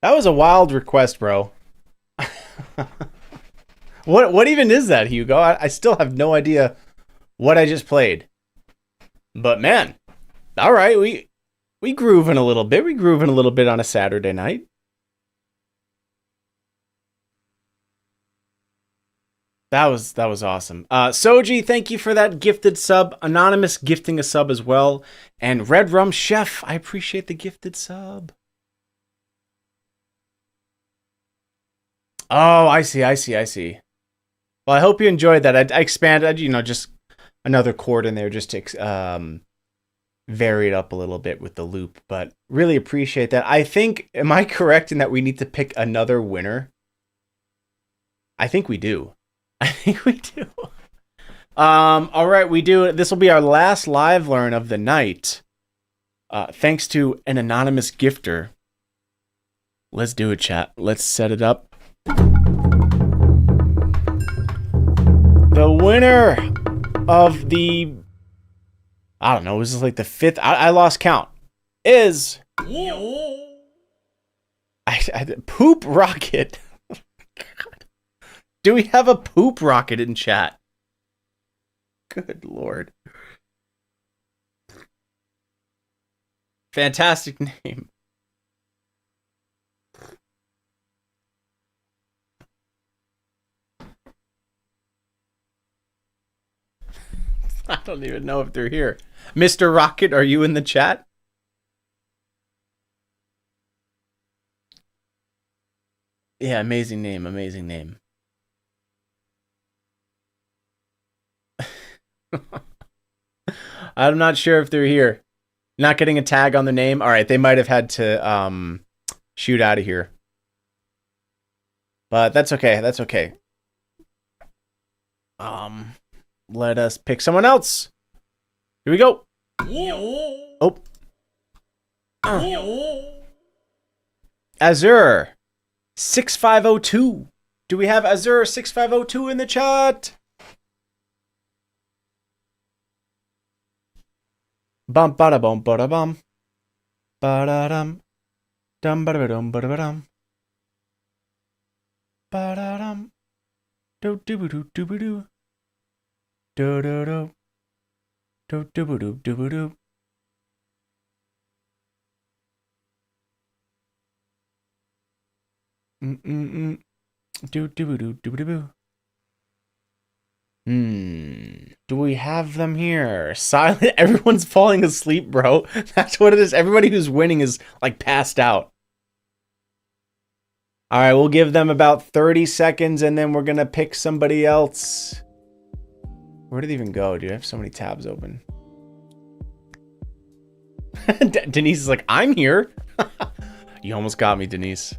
That was a wild request, bro. What even is that, Hugo? I still have no idea what I just played. But man, all right, we grooving a little bit. We grooving a little bit on a Saturday night. That was awesome. Soji, thank you for that gifted sub. Anonymous gifting a sub as well. And Red Rum Chef, I appreciate the gifted sub. Oh, I see. Well, I hope you enjoyed that. I expanded, just another chord in there just to vary it up a little bit with the loop. But really appreciate that. I think, am I correct in that we need to pick another winner? I think we do. All right, we do. This will be our last live learn of the night. Thanks to an anonymous gifter. Let's do it, chat. Let's set it up. The winner of the, I don't know, this is like the fifth, I lost count, is Poop Rocket. Do we have a Poop Rocket in chat? Good Lord. Fantastic name. I don't even know if they're here. Mr. Rocket, are you in the chat? Yeah, amazing name. I'm not sure if they're here. Not getting a tag on the name. All right, they might have had to shoot out of here. But that's okay. Let us pick someone else. Here we go. Oh. Azure 6502. Do we have Azure 6502 in the chat? Bum bada bum bada bum. Bada dum. Dum bada dum bada dum. Bada dum. Do do do do do. Do do do. Do do do do do. Do do do do do do. Do we have them here? Silent. Everyone's falling asleep, bro. That's what it is. Everybody who's winning is like passed out. All right, we'll give them about 30 seconds and then we're going to pick somebody else. Where did it even go, dude? I have so many tabs open. Denise is like, I'm here. You almost got me, Denise.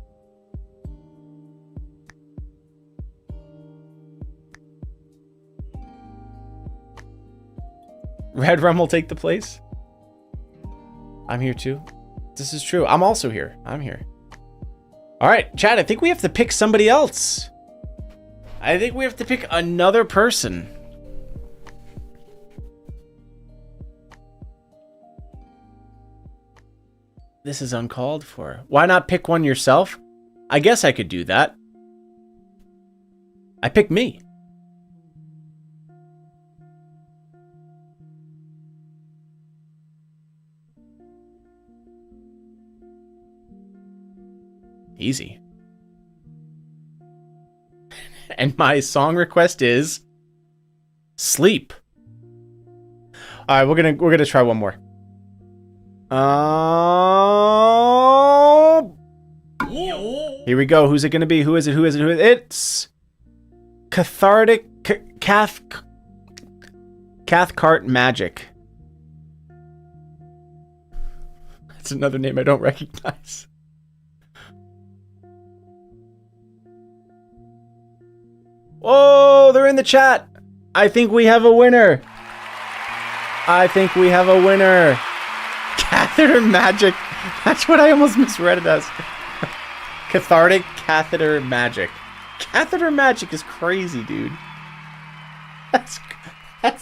Red Rum will take the place. I'm here too. This is true. I'm also here. I'm here. All right, Chad, I think we have to pick somebody else. I think we have to pick another person. This is uncalled for. Why not pick one yourself? I guess I could do that. I pick me. Easy. And my song request is Sleep. All right, we're gonna try one more. Here we go. Who's it gonna be? Who is it? Who is it? Who is it? It's Cathartic Cathcart Magic. That's another name I don't recognize. Oh, they're in the chat. I think we have a winner. I think we have a winner. Catheter Magic. That's what I almost misread it as. Cathartic Catheter Magic. Catheter Magic is crazy, dude. That's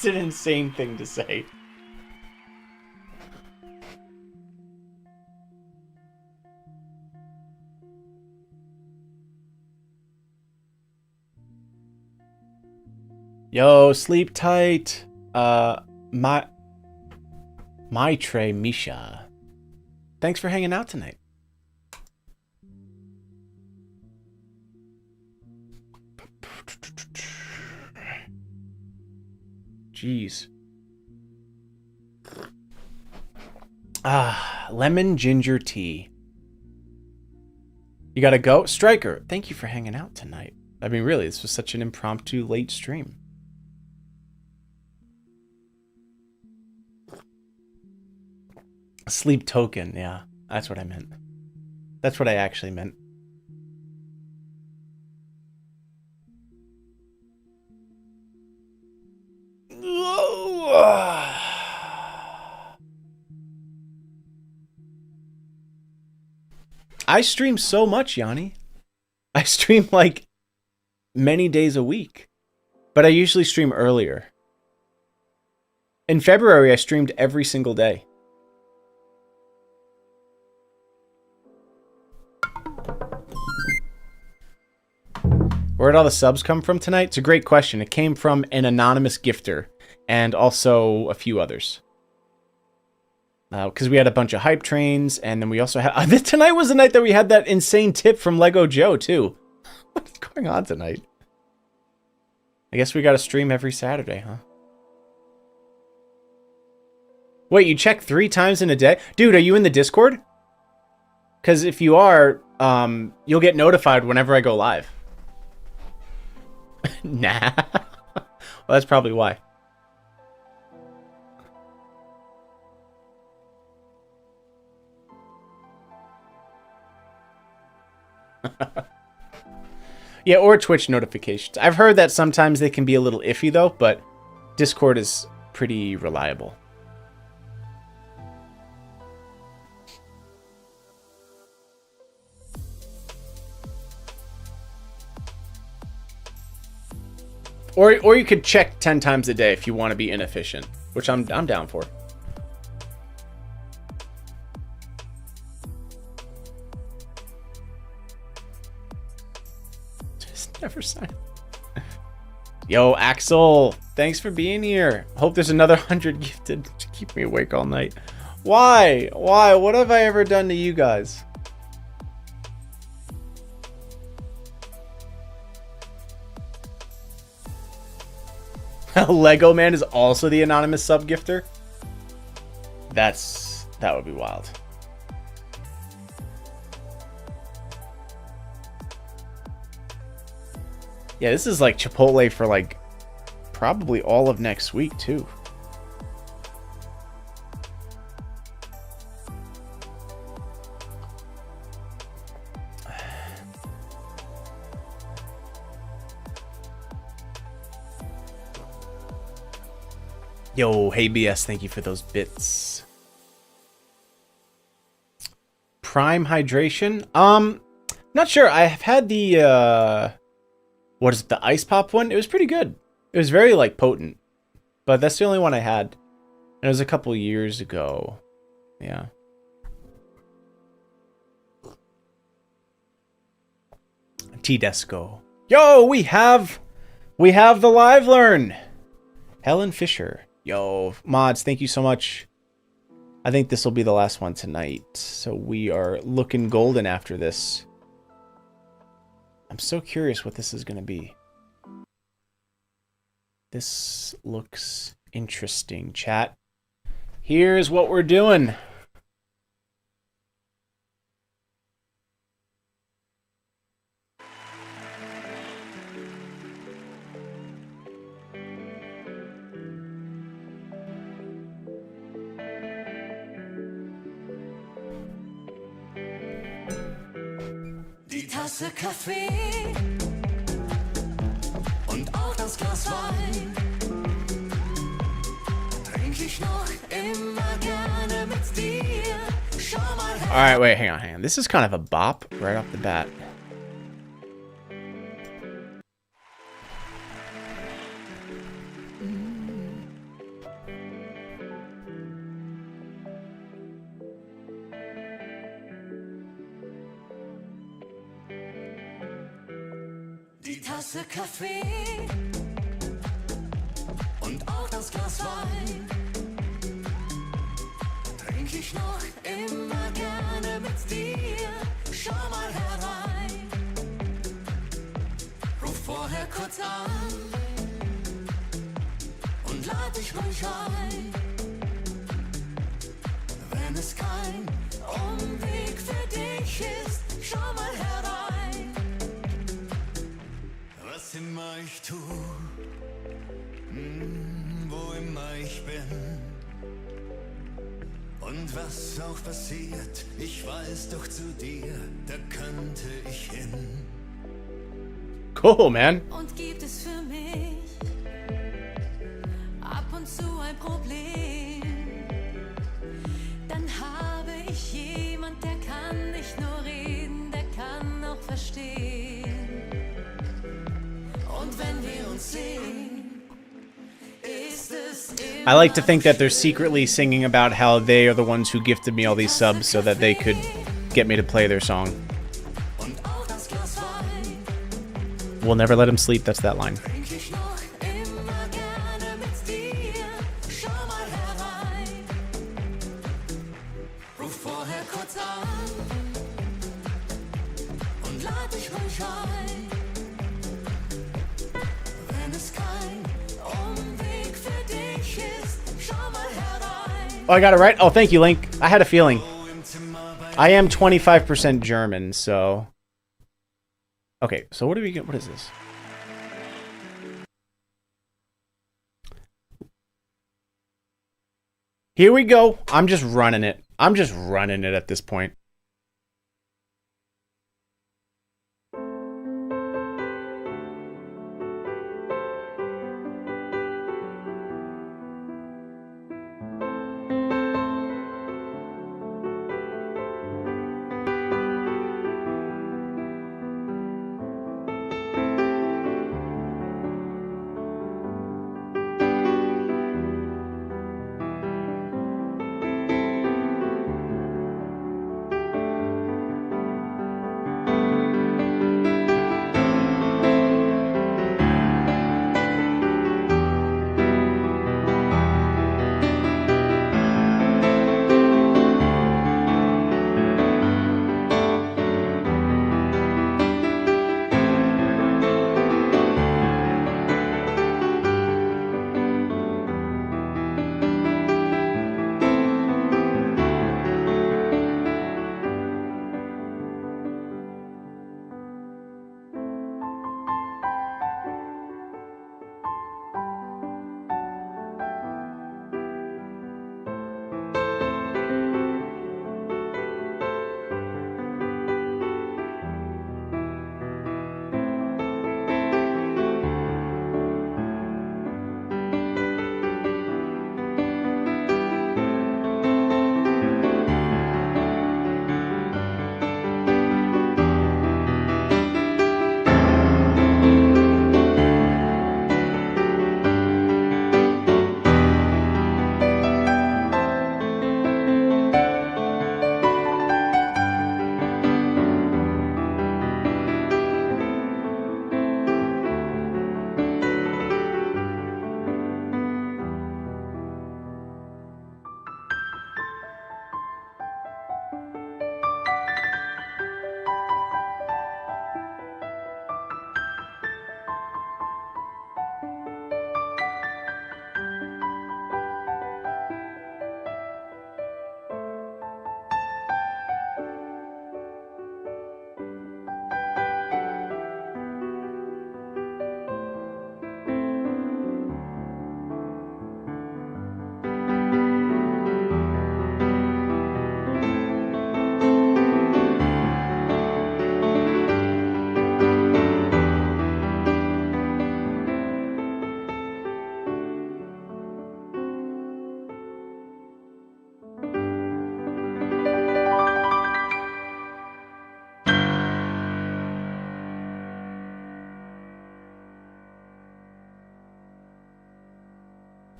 an insane thing to say. Yo, sleep tight. My Trey Misha. Thanks for hanging out tonight. Jeez. Lemon ginger tea. You gotta go? Striker, thank you for hanging out tonight. I mean, really, this was such an impromptu late stream. Sleep token, yeah. That's what I meant. That's what I actually meant. I stream so much, Yanni. I stream like many days a week. But I usually stream earlier. In February, I streamed every single day. Where'd all the subs come from tonight? It's a great question. It came from an anonymous gifter and also a few others. Because we had a bunch of hype trains, and then we also had... tonight was the night that we had that insane tip from Lego Joe, too. What's going on tonight? I guess we got to stream every Saturday, huh? Wait, you check 3 times in a day? Dude, are you in the Discord? Because if you are, you'll get notified whenever I go live. Nah. Well, that's probably why. Yeah, or Twitch notifications. I've heard that sometimes they can be a little iffy, though, but Discord is pretty reliable. Or you could check 10 times a day if you want to be inefficient, which I'm down for. Just never sign. Yo, Axel, thanks for being here. Hope there's another 100 gifted to keep me awake all night. Why? Why? What have I ever done to you guys? Lego Man is also the anonymous sub-gifter? That would be wild. Yeah, this is like Chipotle for like probably all of next week too. Yo, hey BS, thank you for those bits. Prime hydration? Not sure. I have had the what is it, the ice pop one? It was pretty good. It was very like potent. But that's the only one I had. And it was a couple years ago. Yeah. Tedesco. Yo, we have the live learn. Helen Fischer. Yo, mods, thank you so much. I think this will be the last one tonight. So we are looking golden after this. I'm so curious what this is going to be. This looks interesting, chat. Here's what we're doing. Die Tasse Kaffee und auch das Glas Wein trink ich noch immer gerne mit dir. Schau mal her. All right, wait, hang on. This is kind of a bop right off the bat. Die Tasse Kaffee und auch das Glas Wein trink ich noch immer gerne mit dir. Schau mal herein, ruf vorher kurz an und lad dich ruhig ein. Wenn es kein Umweg für dich ist, schau mal herein. Was immer ich tu, wo immer ich bin und was auch passiert, ich weiß doch zu dir, da könnte ich hin. Cool, man. Und gibt es für mich ab und zu ein Problem, dann habe ich jemand, der kann nicht nur reden, der kann auch verstehen. Und wenn wir uns sehen, ist es I like to think that they're secretly singing about how they are the ones who gifted me all these subs so that they could get me to play their song. und auch das Glas Wein We'll never let him sleep, that's that line. trink ich noch immer gerne mit dir. Schau mal herein, ruf vorher kurz an und lad dich ruhig ein. Wenn es kein Umweg für dich ist, schau mal herein. Oh, I got it right? Oh, thank you, Link. I had a feeling. I am 25% German, so... Okay, so what do we get? What is this? Here we go. I'm just running it. I'm just running it at this point.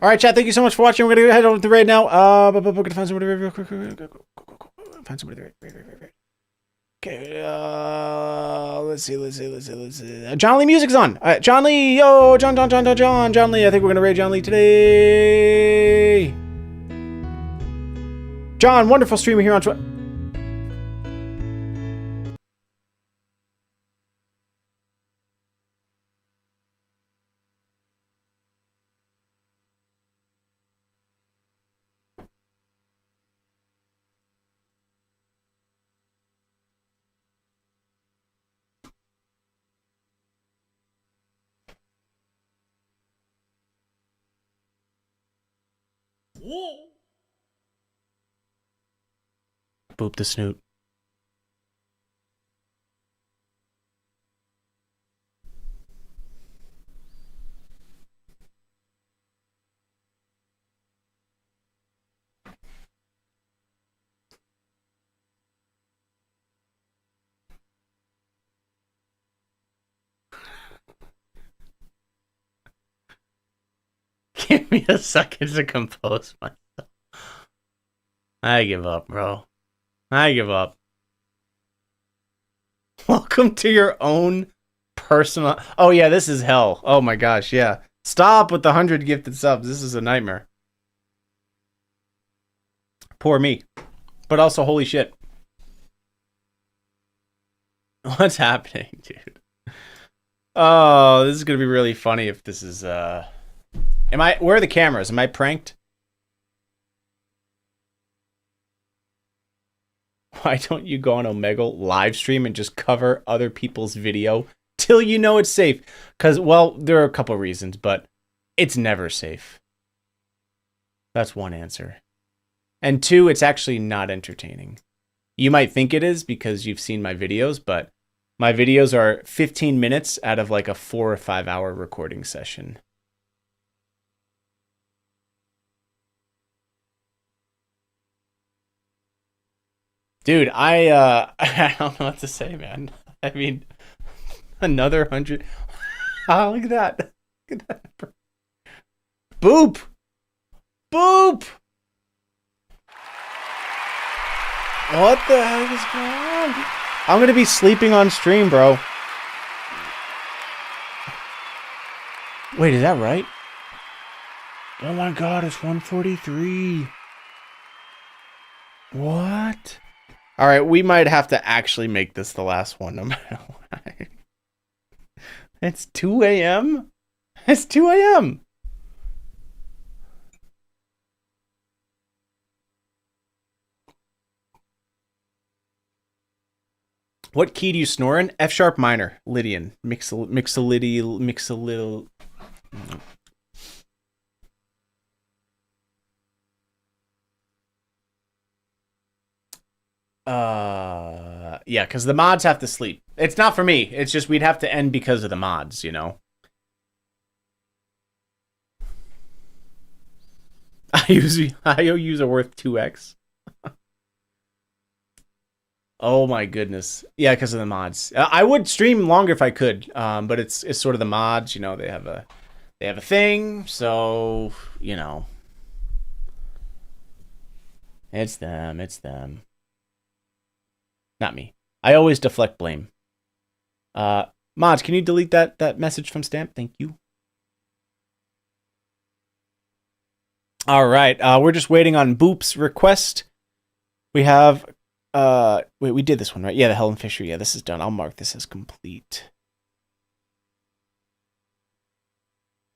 All right, chat. Thank you so much for watching. We're gonna head over to the raid now. We're gonna find somebody real quick. Find somebody raid. Okay. Let's see. John Lee music's on. All right, John Lee. Yo, John Lee. I think we're gonna raid John Lee today. John, wonderful streamer here on Twitch. Boop the snoot. Give me a second to compose myself. I give up, bro. I give up. Welcome to your own personal... Oh, yeah, this is hell. Oh, my gosh, yeah. Stop with the 100 gifted subs. This is a nightmare. Poor me. But also, holy shit. What's happening, dude? Oh, this is going to be really funny if this is... Where are the cameras? Am I pranked? Why don't you go on Omegle live stream and just cover other people's video till you know it's safe? Because, well, there are a couple reasons, but it's never safe. That's one answer. And two, it's actually not entertaining. You might think it is because you've seen my videos, but my videos are 15 minutes out of like a 4 or 5 hour recording session. Dude, I don't know what to say, man. I mean, another 100. Oh, look at that. Look at that. Boop. Boop. What the heck is going on? I'm going to be sleeping on stream, bro. Wait, is that right? Oh my god, it's 1:43. What? All right, we might have to actually make this the last one, no matter what. It's 2 a.m.? It's 2 a.m. What key do you snore in? F sharp minor, Lydian. Mix a little. Yeah, because the mods have to sleep. It's not for me. It's just we'd have to end because of the mods, you know? IOUs are worth 2x. Oh my goodness. Yeah, because of the mods. I would stream longer if I could, but it's sort of the mods, you know, they have a thing, so, you know. It's them. Not me. I always deflect blame. Mods, can you delete that message from Stamp? Thank you. All right. We're just waiting on Boop's request. We have... wait, we did this one, right? Yeah, the Helene Fischer. Yeah, this is done. I'll mark this as complete.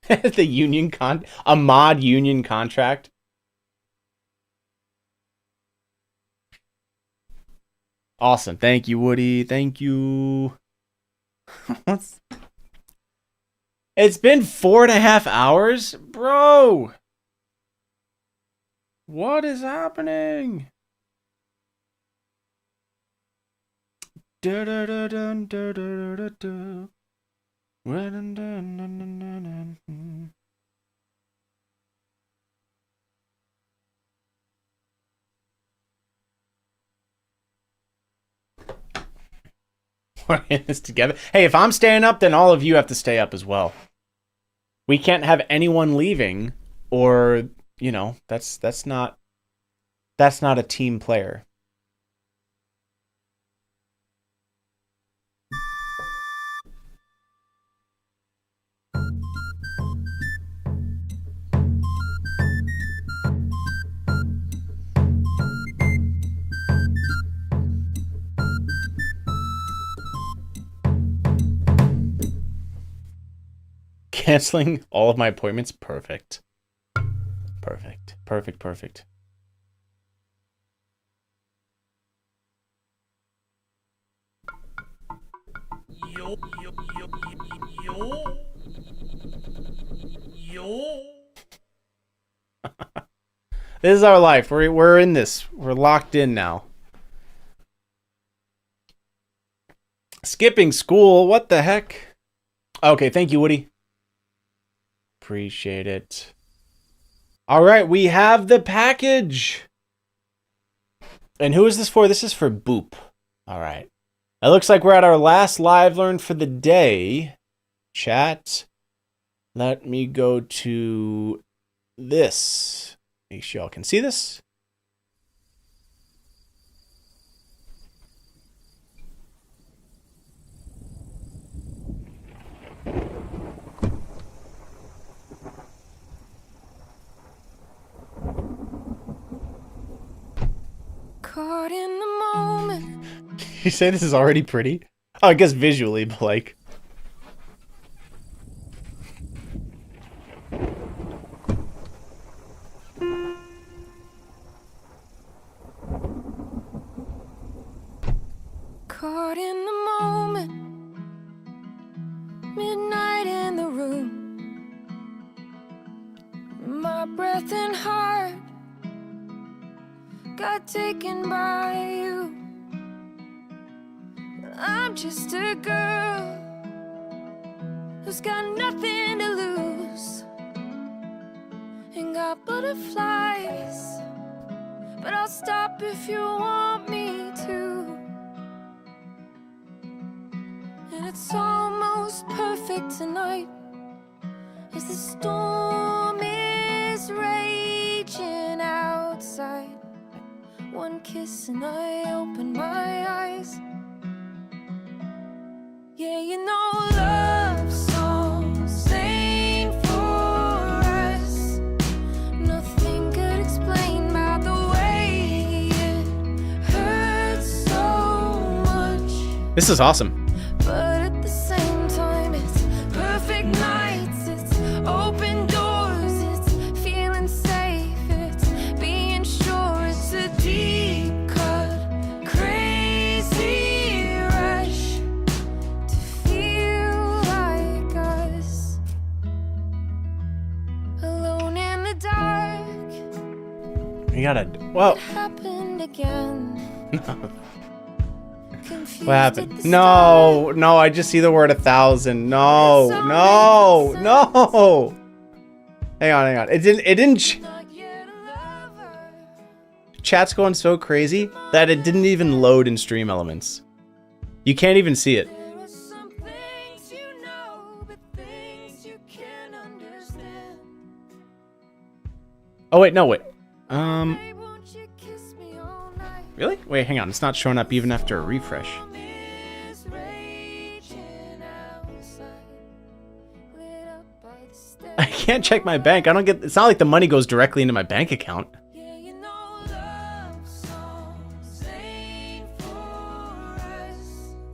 The union a mod union contract. Awesome. Thank you, Woody. Thank you. It's been 4.5 hours? Bro! What is happening? We're in this together. Hey, if I'm staying up, then all of you have to stay up as well. We can't have anyone leaving or, you know, that's not a team player. Canceling all of my appointments. Perfect. Perfect. Perfect. Perfect. Yo, yo, yo, yo, yo. This is our life. We're in this. We're locked in now. Skipping school. What the heck? Okay, thank you, Woody. Appreciate it. All right, we have the package. And who is this for? This is for Boop. All right. It looks like we're at our last live learn for the day. Chat. Let me go to this. Make sure y'all can see this. Caught in the moment. You say this is already pretty? Oh, I guess visually, but like. Caught in the moment. Midnight in the room. My breath and heart got taken by you. I'm just a girl who's got nothing to lose and got butterflies, but I'll stop if you want me to. And it's almost perfect tonight as the storm is raging outside. One kiss and I open my eyes. Yeah, you know love songs ain't for us. Nothing could explain by the way it hurts so much. This is awesome. But at the same time, it's perfect nights, it's open doors, it's feeling safe, it's being sure, it's a deep cut, crazy rush to feel like us, alone in the dark. You gotta. Whoa. It happened again. What happened? No, no, I just see the word 1,000. No, no, no. Hang on, hang on. It didn't. Chat's going so crazy that it didn't even load in Stream Elements. You can't even see it. Oh wait, no, wait. Really? Wait, hang on. It's not showing up even after a refresh. I can't check my bank. I don't get. It's not like the money goes directly into my bank account.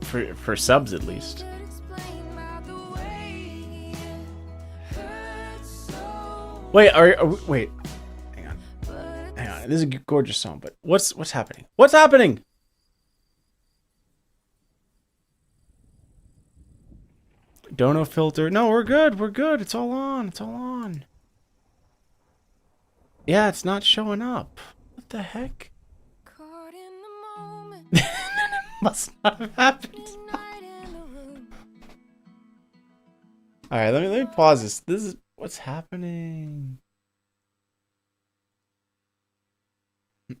For subs, at least. Wait, wait. Hang on. Hang on. This is a gorgeous song, but what's happening? What's happening? Dono filter. No, we're good. We're good. It's all on. It's all on. Yeah, it's not showing up. What the heck? Caught in the moment. Must not have happened. All right, let me pause this. This is what's happening. I'm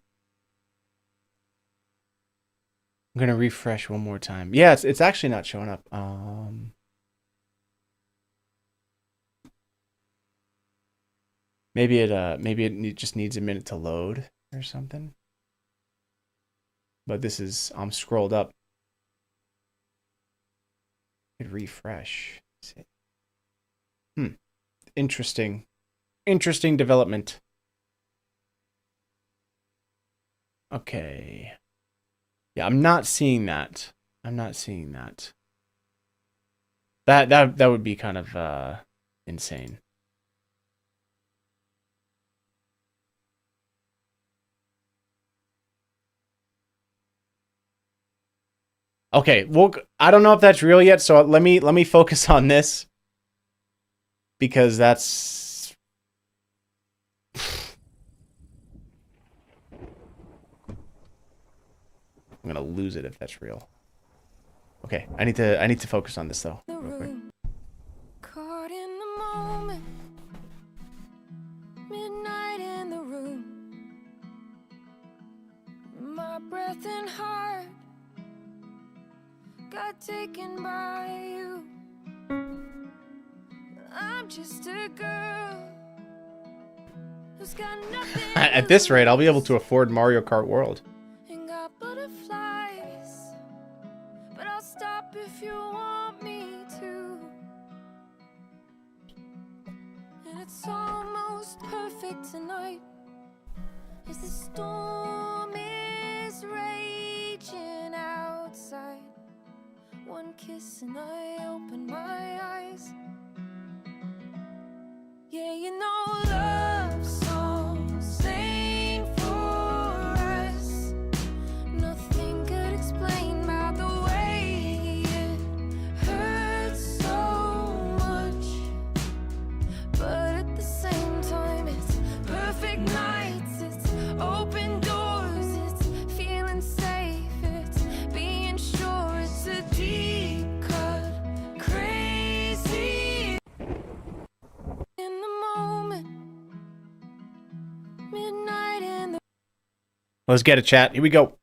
gonna refresh one more time. Yeah, it's actually not showing up. Maybe it just needs a minute to load or something. But this is, I'm scrolled up. Hit refresh. Interesting development. Okay. Yeah, I'm not seeing that. That would be kind of insane. Okay, well, I don't know if that's real yet, so let me focus on this because that's I'm gonna lose it if that's real. Okay, I need to focus on this though. The Real quick. room, caught in the moment, midnight in the room, my breath and heart got taken by you. I'm just a girl who's got nothing. At this rate, I'll be able to afford Mario Kart World. And got butterflies, but I'll stop if you want me to. And it's almost perfect tonight as the storm is raging outside. One kiss and I open my eyes. Yeah, you know love songs ain't for us. Nothing could explain by the way it hurts so much. But at the same time, it's perfect nights, it's open doors, it's feeling safe, it's being sure, it's a deep cut, crazy. In the moment, midnight in the Let's get it, chat. Here we go.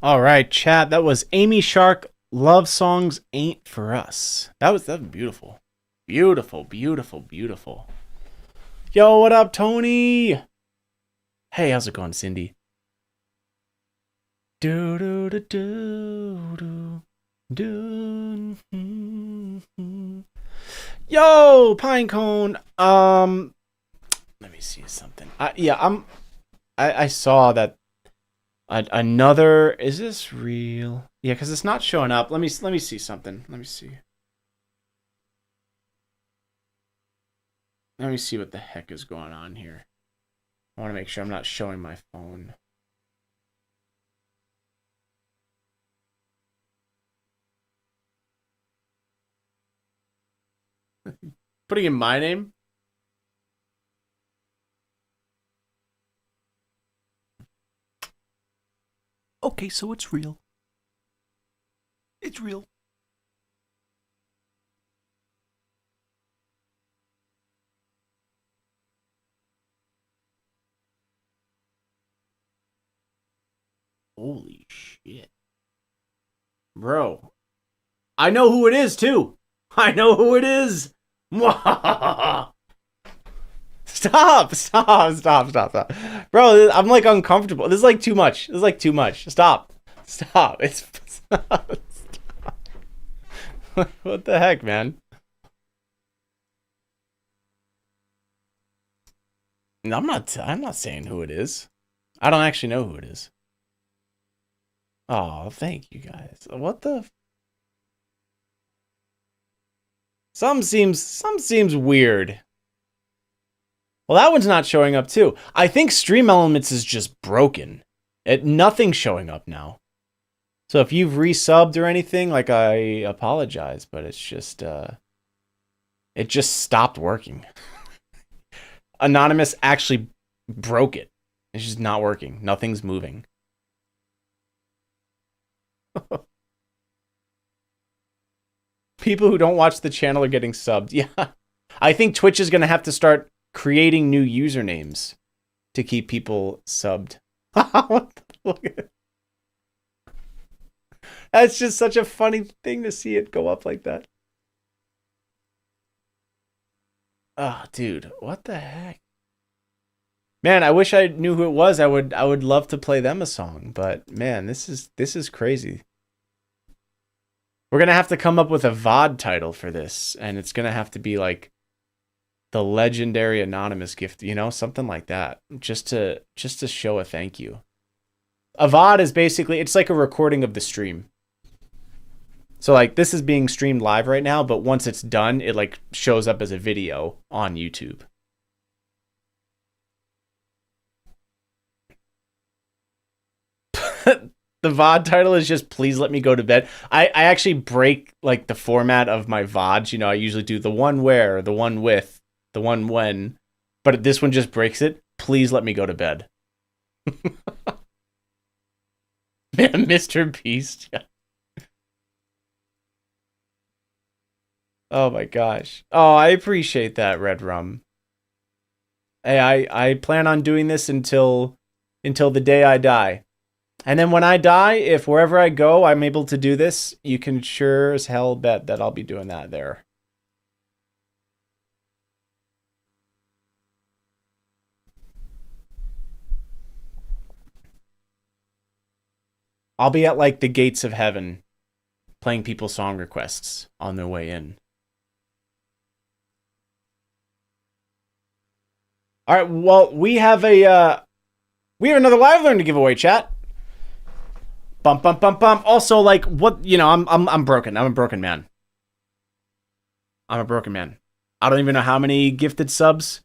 All right, chat. That was Amy Shark. Love songs ain't for us. That was beautiful. Beautiful, beautiful, beautiful. Yo, what up, Tony? Hey, how's it going, Cindy? Do do do do do do. Yo, Pinecone. Let me see something. I saw that another. Is this real? Yeah, because it's not showing up. Let me see something. Let me see. Let me see what the heck is going on here. I want to make sure I'm not showing my phone. Putting in my name? Okay, so it's real. It's real. Holy shit. Bro. I know who it is, too. I know who it is. Stop. Bro, I'm like uncomfortable. This is like too much. Stop. It's stop. What the heck, man? No, I'm not saying who it is. I don't actually know who it is. Oh, thank you guys. What the? Some seems weird. Well, that one's not showing up too. I think Stream Elements is just broken. Nothing's showing up now. So if you've resubbed or anything, like, I apologize, but it's just it just stopped working. Anonymous actually broke it. It's just not working. Nothing's moving. People who don't watch the channel are getting subbed. Yeah. I think Twitch is going to have to start creating new usernames to keep people subbed. That's just such a funny thing to see it go up like that. Oh, dude, what the heck? Man, I wish I knew who it was. I would love to play them a song, but man, this is crazy. We're going to have to come up with a VOD title for this, and it's going to have to be like the legendary anonymous gift, something like that, just to show a thank you. A VOD is basically, it's like a recording of the stream. So like this is being streamed live right now, but once it's done, it like shows up as a video on YouTube. The VOD title is just "Please Let Me Go to Bed." I actually break like the format of my VODs. I usually do the one where, the one with, the one when, but this one just breaks it. Please let me go to bed. Man, Mr. Beast. Oh my gosh. Oh, I appreciate that, Red Rum. Hey, I plan on doing this until the day I die. And then when I die, if wherever I go, I'm able to do this, you can sure as hell bet that I'll be doing that there. I'll be at like the gates of heaven playing people's song requests on their way in. All right, well, we have another live learn to give away, chat. Bump. Also, like, what, I'm broken. I'm a broken man. I don't even know how many gifted subs.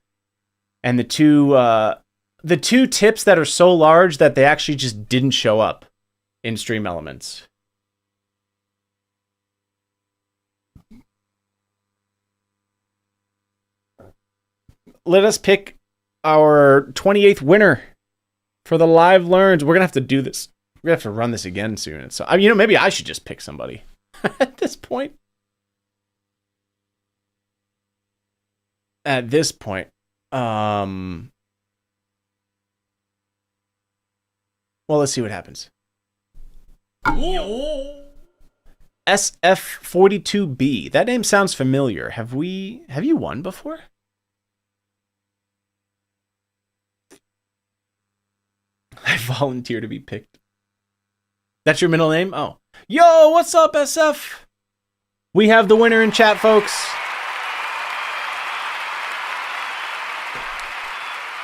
And the two tips that are so large that they actually just didn't show up in Stream Elements. Let us pick our 28th winner for the live learns. We're going to have to do this. We're going to have to run this again soon. So, maybe I should just pick somebody at this point. Well, let's see what happens. Yo. SF42B. That name sounds familiar. Have you won before? I volunteer to be picked. That's your middle name? Oh. Yo, what's up, SF? We have the winner in chat, folks.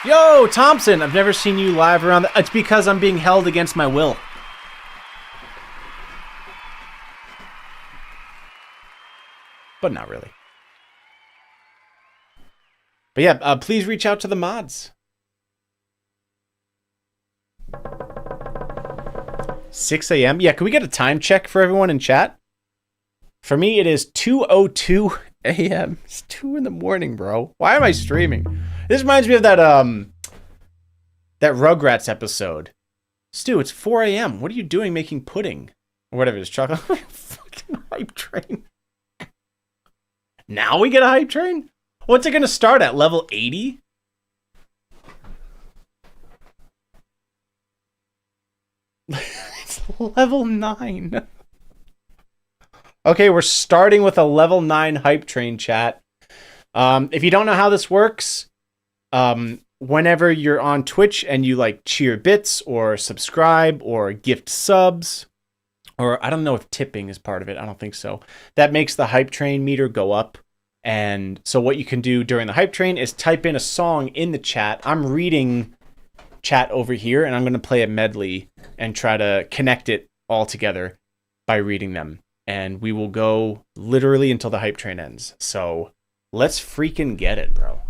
Yo, Thompson, I've never seen you live around. It's because I'm being held against my will. But not really. But yeah, please reach out to the mods. 6 a.m. Yeah, can we get a time check for everyone in chat? For me, it is 2:02 a.m. It's 2 in the morning, bro. Why am I streaming? This reminds me of that Rugrats episode. Stu, it's 4 a.m. What are you doing making pudding? Or whatever it is, chocolate. Fucking hype train. Now we get a hype train? What's it going to start at? Level 80? It's level 9. Okay, we're starting with a level 9 hype train, chat. If you don't know how this works, whenever you're on Twitch and you like cheer bits or subscribe or gift subs, or I don't know if tipping is part of it. I don't think so. That makes the hype train meter go up. And so what you can do during the hype train is type in a song in the chat. I'm reading chat over here, and I'm going to play a medley and try to connect it all together by reading them. And we will go literally until the hype train ends. So let's freaking get it, bro.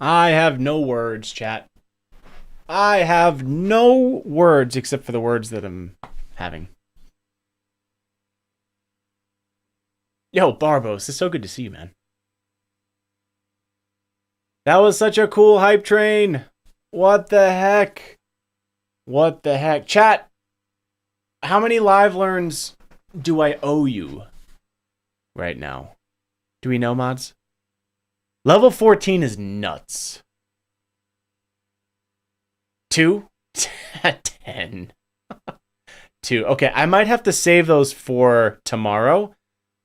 I have no words, chat. I have no words except for the words that I'm having. Yo, Barbos, it's so good to see you, man. That was such a cool hype train. What the heck? What the heck? Chat, how many live learns do I owe you right now? Do we know, mods? Level 14 is nuts. 2? 10. 2. Okay, I might have to save those for tomorrow.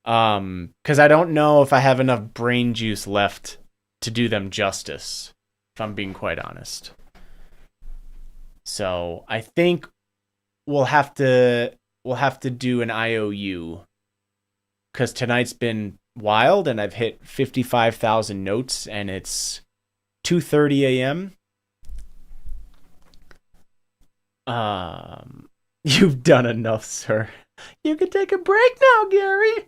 Because I don't know if I have enough brain juice left to do them justice, if I'm being quite honest. So I think we'll have to do an IOU, because tonight's been wild and I've hit 55,000 notes and it's 2:30 a.m. You've done enough, sir. You can take a break now, Gary.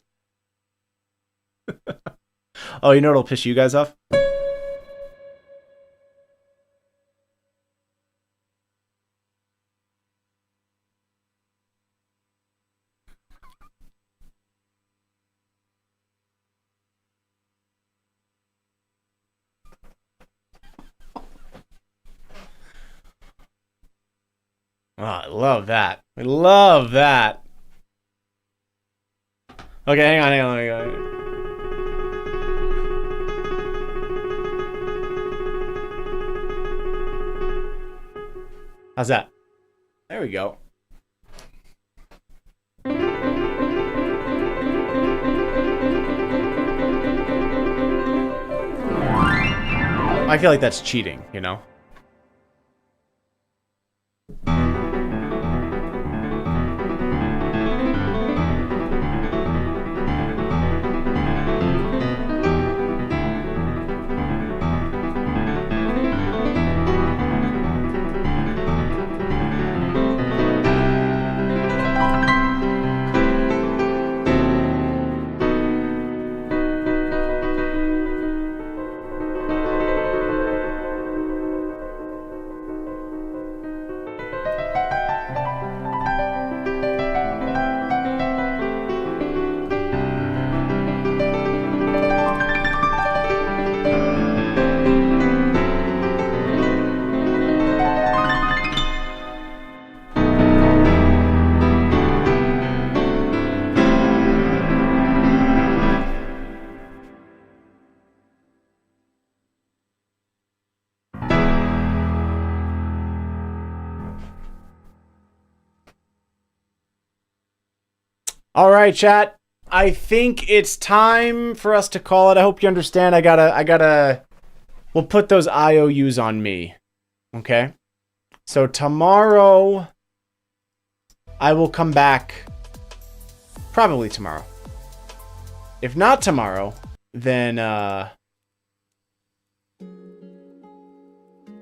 Oh, you know what'll piss you guys off? Oh, I love that. I love that. Okay, hang on. How's that? There we go. I feel like that's cheating, you know? All right, chat. I think it's time for us to call it. I hope you understand. We'll put those IOUs on me. Okay? So tomorrow, I will come back. Probably tomorrow. If not tomorrow, then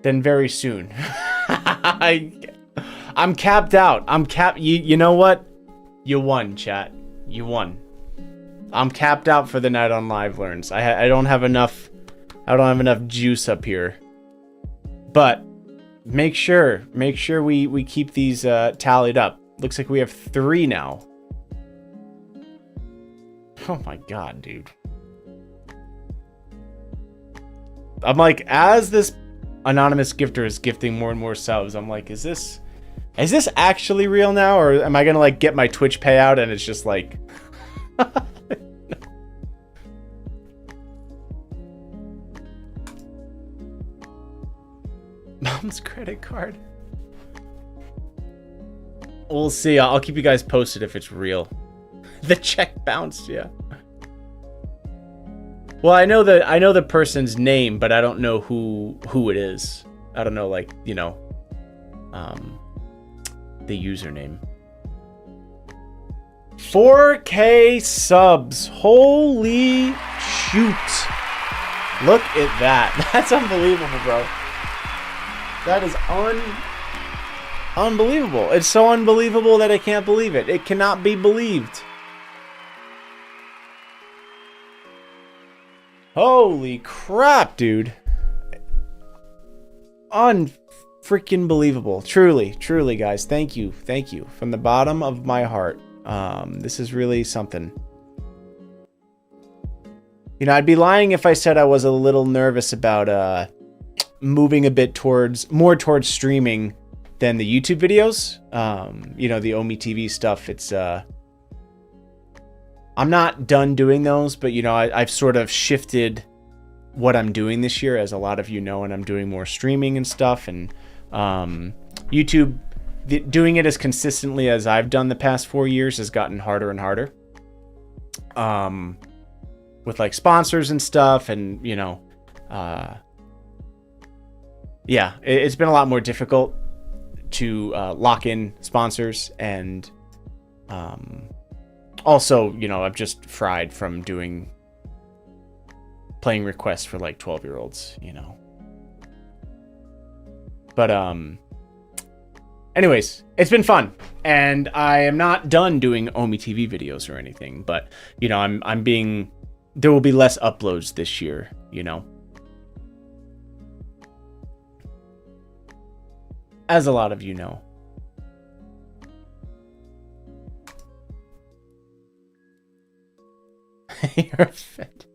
very soon. I'm capped out. You know what? You won, chat. You won. I'm capped out for the night on live learns. I don't have enough. I don't have enough juice up here. But make sure we keep these tallied up. Looks like we have 3 now. Oh my god, dude. I'm like, as this anonymous gifter is gifting more and more subs, I'm like, is this actually real now, or am I gonna like get my Twitch payout and it's just like mom's credit card? We'll see. I'll keep you guys posted if it's real. The check bounced, yeah. Well, I know the person's name, but I don't know who it is. I don't know, like, you know, the username. 4K subs. Holy shoot. Look at that. That's unbelievable, bro. That is unbelievable. It's so unbelievable that I can't believe it. It cannot be believed. Holy crap, dude. Freaking believable. Truly, truly, guys. Thank you. Thank you. From the bottom of my heart. This is really something. You know, I'd be lying if I said I was a little nervous about moving a bit more towards streaming than the YouTube videos. You know, the Omi TV stuff. It's I'm not done doing those, but you know, I've sort of shifted what I'm doing this year, as a lot of you know, and I'm doing more streaming and stuff, and YouTube, doing it as consistently as I've done the past 4 years has gotten harder and harder. With like sponsors and stuff, and you know, yeah, it's been a lot more difficult to lock in sponsors, and also, you know, I've just fried from playing requests for like 12-year-olds, you know. But anyways, it's been fun, and I am not done doing Omi TV videos or anything, but you know, there will be less uploads this year, you know. As a lot of you know. You're offended.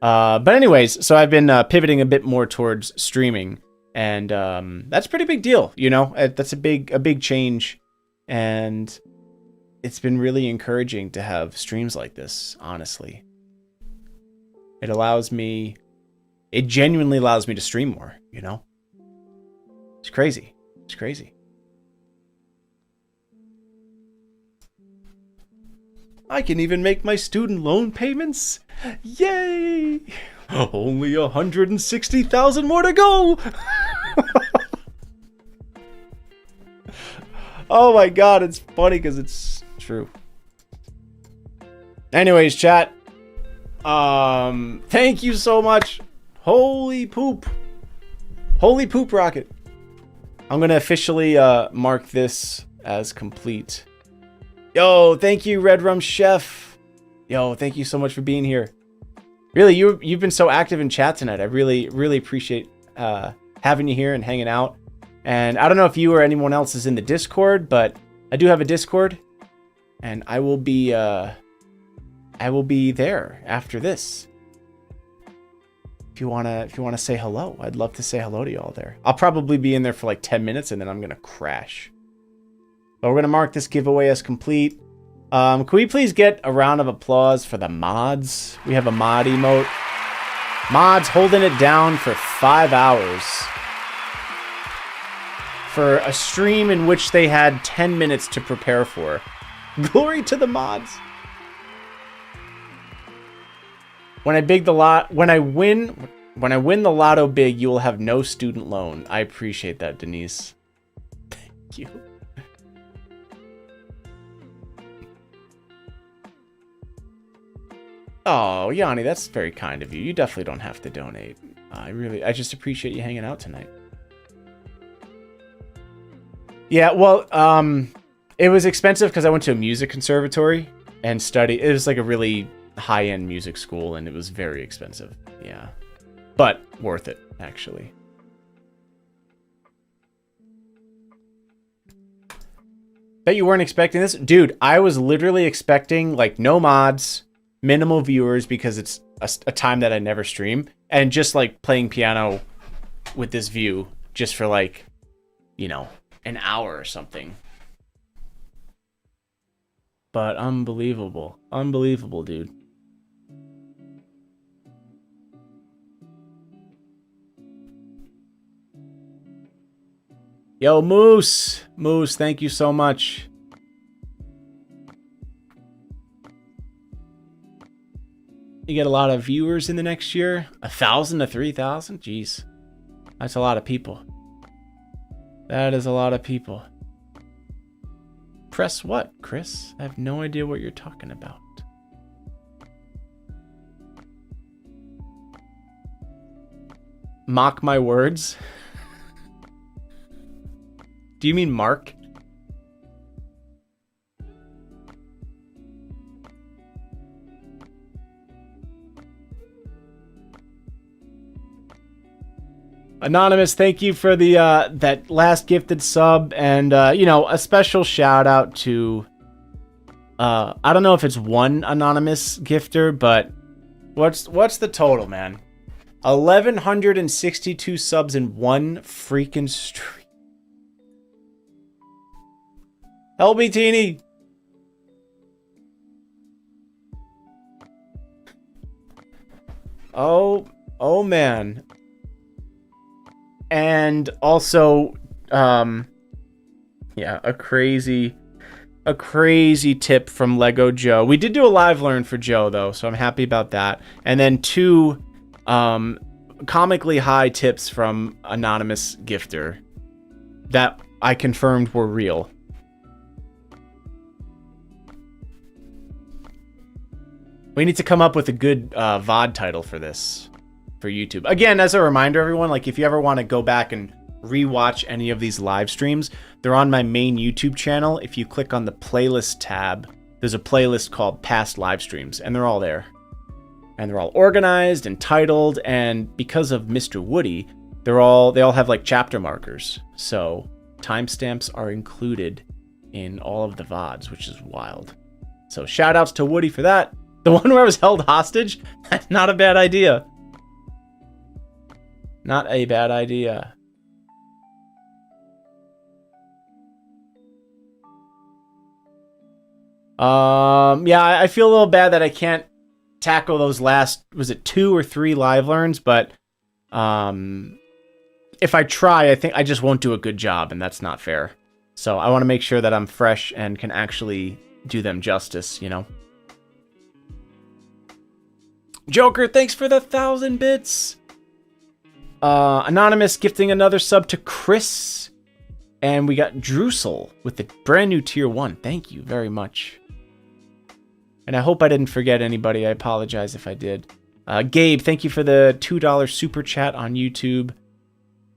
But anyways, so I've been pivoting a bit more towards streaming, and that's a pretty big deal, you know. That's a big change, and it's been really encouraging to have streams like this, honestly. It genuinely allows me to stream more, you know. It's crazy. It's crazy. I can even make my student loan payments. Yay! Only 160,000 more to go. Oh my god, it's funny because it's true. Anyways, chat. Thank you so much. Holy poop. Holy poop rocket. I'm gonna officially mark this as complete. Yo, thank you, Red Rum Chef. Yo, thank you so much for being here. Really, you've been so active in chat tonight. I really appreciate having you here and hanging out. And I don't know if you or anyone else is in the Discord, but I do have a Discord, and I will be there after this. If you wanna say hello, I'd love to say hello to you all there. I'll probably be in there for like 10 minutes, and then I'm gonna crash. But we're gonna mark this giveaway as complete. Can we please get a round of applause for the mods? We have a mod emote. Mods holding it down for 5 hours. For a stream in which they had 10 minutes to prepare for. Glory to the mods. When I win the lotto big, you will have no student loan. I appreciate that, Denise. Thank you. Oh, Yanni, that's very kind of you. You definitely don't have to donate. I just appreciate you hanging out tonight. Yeah, well, it was expensive because I went to a music conservatory and studied. It was like a really high-end music school, and it was very expensive. Yeah, but worth it, actually. Bet you weren't expecting this? Dude, I was literally expecting, like, no mods, minimal viewers, because it's a time that I never stream, and just, like, playing piano with this view just for, like, you know, an hour or something. But unbelievable. Unbelievable, dude. Yo, Moose! Moose, thank you so much. You get a lot of viewers in the next year? 1,000 to 3,000? Jeez. That's a lot of people. That is a lot of people. Press what, Chris? I have no idea what you're talking about. Mock my words? Do you mean Mark? Anonymous, thank you for the that last gifted sub, and you know, a special shout out to I don't know if it's one anonymous gifter, but what's the total, man? 1,162 subs in one freaking stream. Help me, Teeny. Oh man. And also, yeah, a crazy tip from Lego Joe. We did do a live learn for Joe though, so I'm happy about that. And then 2 comically high tips from anonymous gifter that I confirmed were real. We need to come up with a good VOD title for this, for YouTube. Again, as a reminder, everyone, like if you ever want to go back and rewatch any of these live streams, they're on my main YouTube channel. If you click on the playlist tab, there's a playlist called Past Live Streams, and they're all there. And they're all organized and titled, and because of Mr. Woody, they all have like chapter markers. So timestamps are included in all of the VODs, which is wild. So shout outs to Woody for that. The one where I was held hostage? That's not a bad idea. Not a bad idea. Yeah, I feel a little bad that I can't tackle those last, was it 2 or 3 live learns, but if I try, I think I just won't do a good job, and that's not fair. So I want to make sure that I'm fresh and can actually do them justice, you know? Joker, thanks for the 1,000 bits. Anonymous gifting another sub to Chris. And we got Drusel with the brand new tier 1. Thank you very much. And I hope I didn't forget anybody. I apologize if I did. Gabe, thank you for the $2 super chat on YouTube.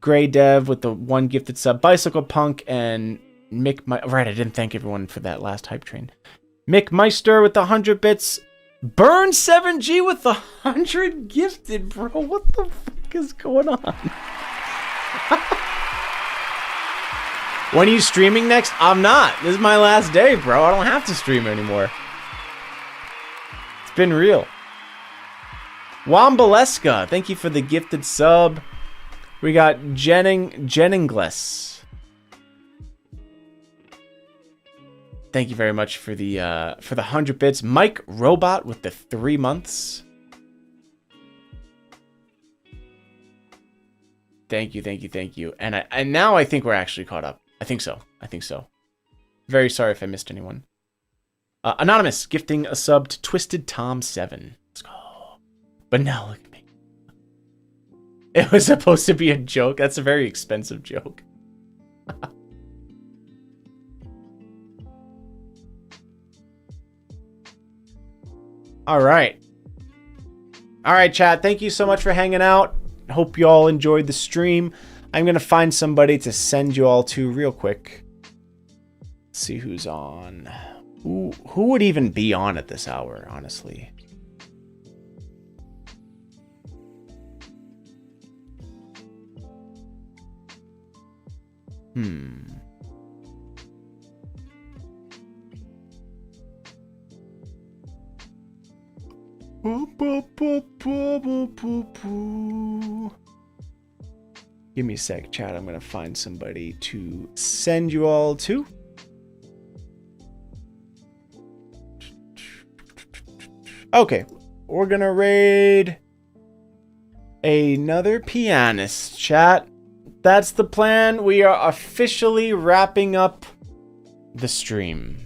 Gray Dev with the 1 gifted sub. Bicycle Punk and Mick... Right, I didn't thank everyone for that last hype train. Mick Meister with the 100 bits. Burn 7G with the 100 gifted, bro. What the fuck is going on? When are you streaming next? I'm not. This is my last day, bro. I don't have to stream anymore. It's been real. Wambaleska, thank you for the gifted sub. We got Jenningles. Thank you very much for the 100 bits. Mike Robot with the 3 months. Thank you. And now I think we're actually caught up. I think so. Very sorry if I missed anyone. Anonymous gifting a sub to Twisted Tom 7. Let's go. But now look at me. It was supposed to be a joke. That's a very expensive joke. All right, chat. Thank you so much for hanging out. Hope you all enjoyed the stream. I'm going to find somebody to send you all to real quick. Let's see who's on. Who would even be on at this hour, honestly? Give me a sec, chat. I'm going to find somebody to send you all to. Okay, we're going to raid another pianist, chat. That's the plan. We are officially wrapping up the stream.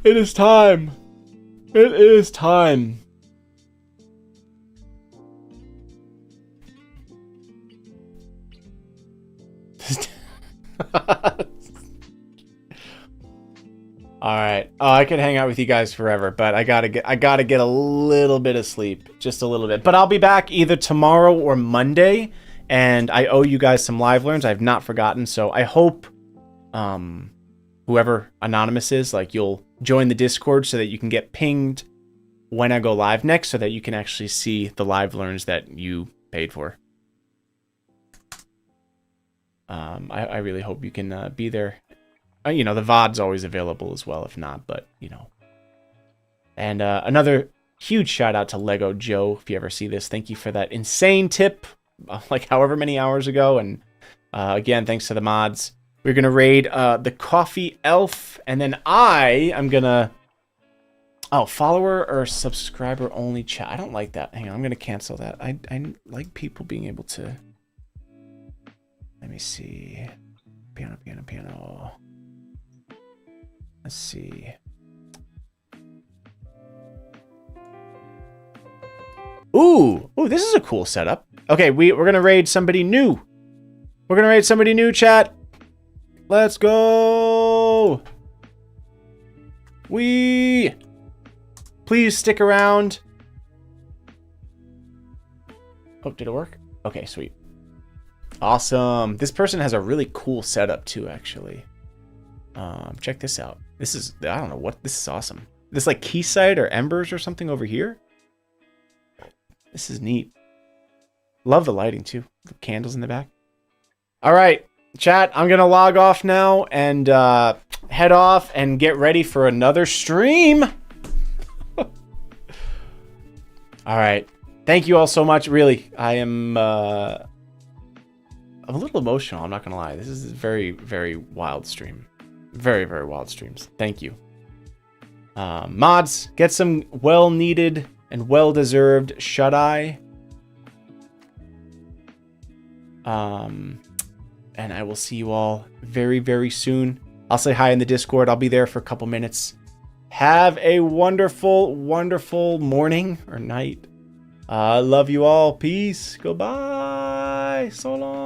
It is time. It is time. All right. Oh, I could hang out with you guys forever, but I gotta get a little bit of sleep, just a little bit. But I'll be back either tomorrow or Monday, and I owe you guys some live learns. I've not forgotten, so I hope whoever Anonymous is, like you'll join the Discord so that you can get pinged when I go live next, so that you can actually see the live learns that you paid for. I really hope you can be there. You know, the VOD's always available as well, if not, but, you know. And another huge shout out to Lego Joe, if you ever see this. Thank you for that insane tip, like however many hours ago. And again, thanks to the mods. We're going to raid the Coffee Elf, and then I am going to... Oh, follower or subscriber only chat. I don't like that. Hang on, I'm going to cancel that. I like people being able to... Let me see. Piano, piano, piano. Let's see. Ooh, this is a cool setup. Okay, we're going to raid somebody new. We're going to raid somebody new, chat. Let's go. Please stick around. Oh, did it work? Okay, sweet. Awesome. This person has a really cool setup too, actually. Check this out. This is, I don't know what, this is awesome. This like Keysight or Embers or something over here. This is neat. Love the lighting too. The candles in the back. All right, chat, I'm going to log off now and head off and get ready for another stream. All right. Thank you all so much. Really, I'm a little emotional. I'm not going to lie. This is a very, very wild stream. Very, very wild streams. Thank you. Mods, get some well-needed and well-deserved shut-eye. And I will see you all very, very soon. I'll say hi in the Discord. I'll be there for a couple minutes. Have a wonderful, wonderful morning or night. I love you all. Peace. Goodbye. So long.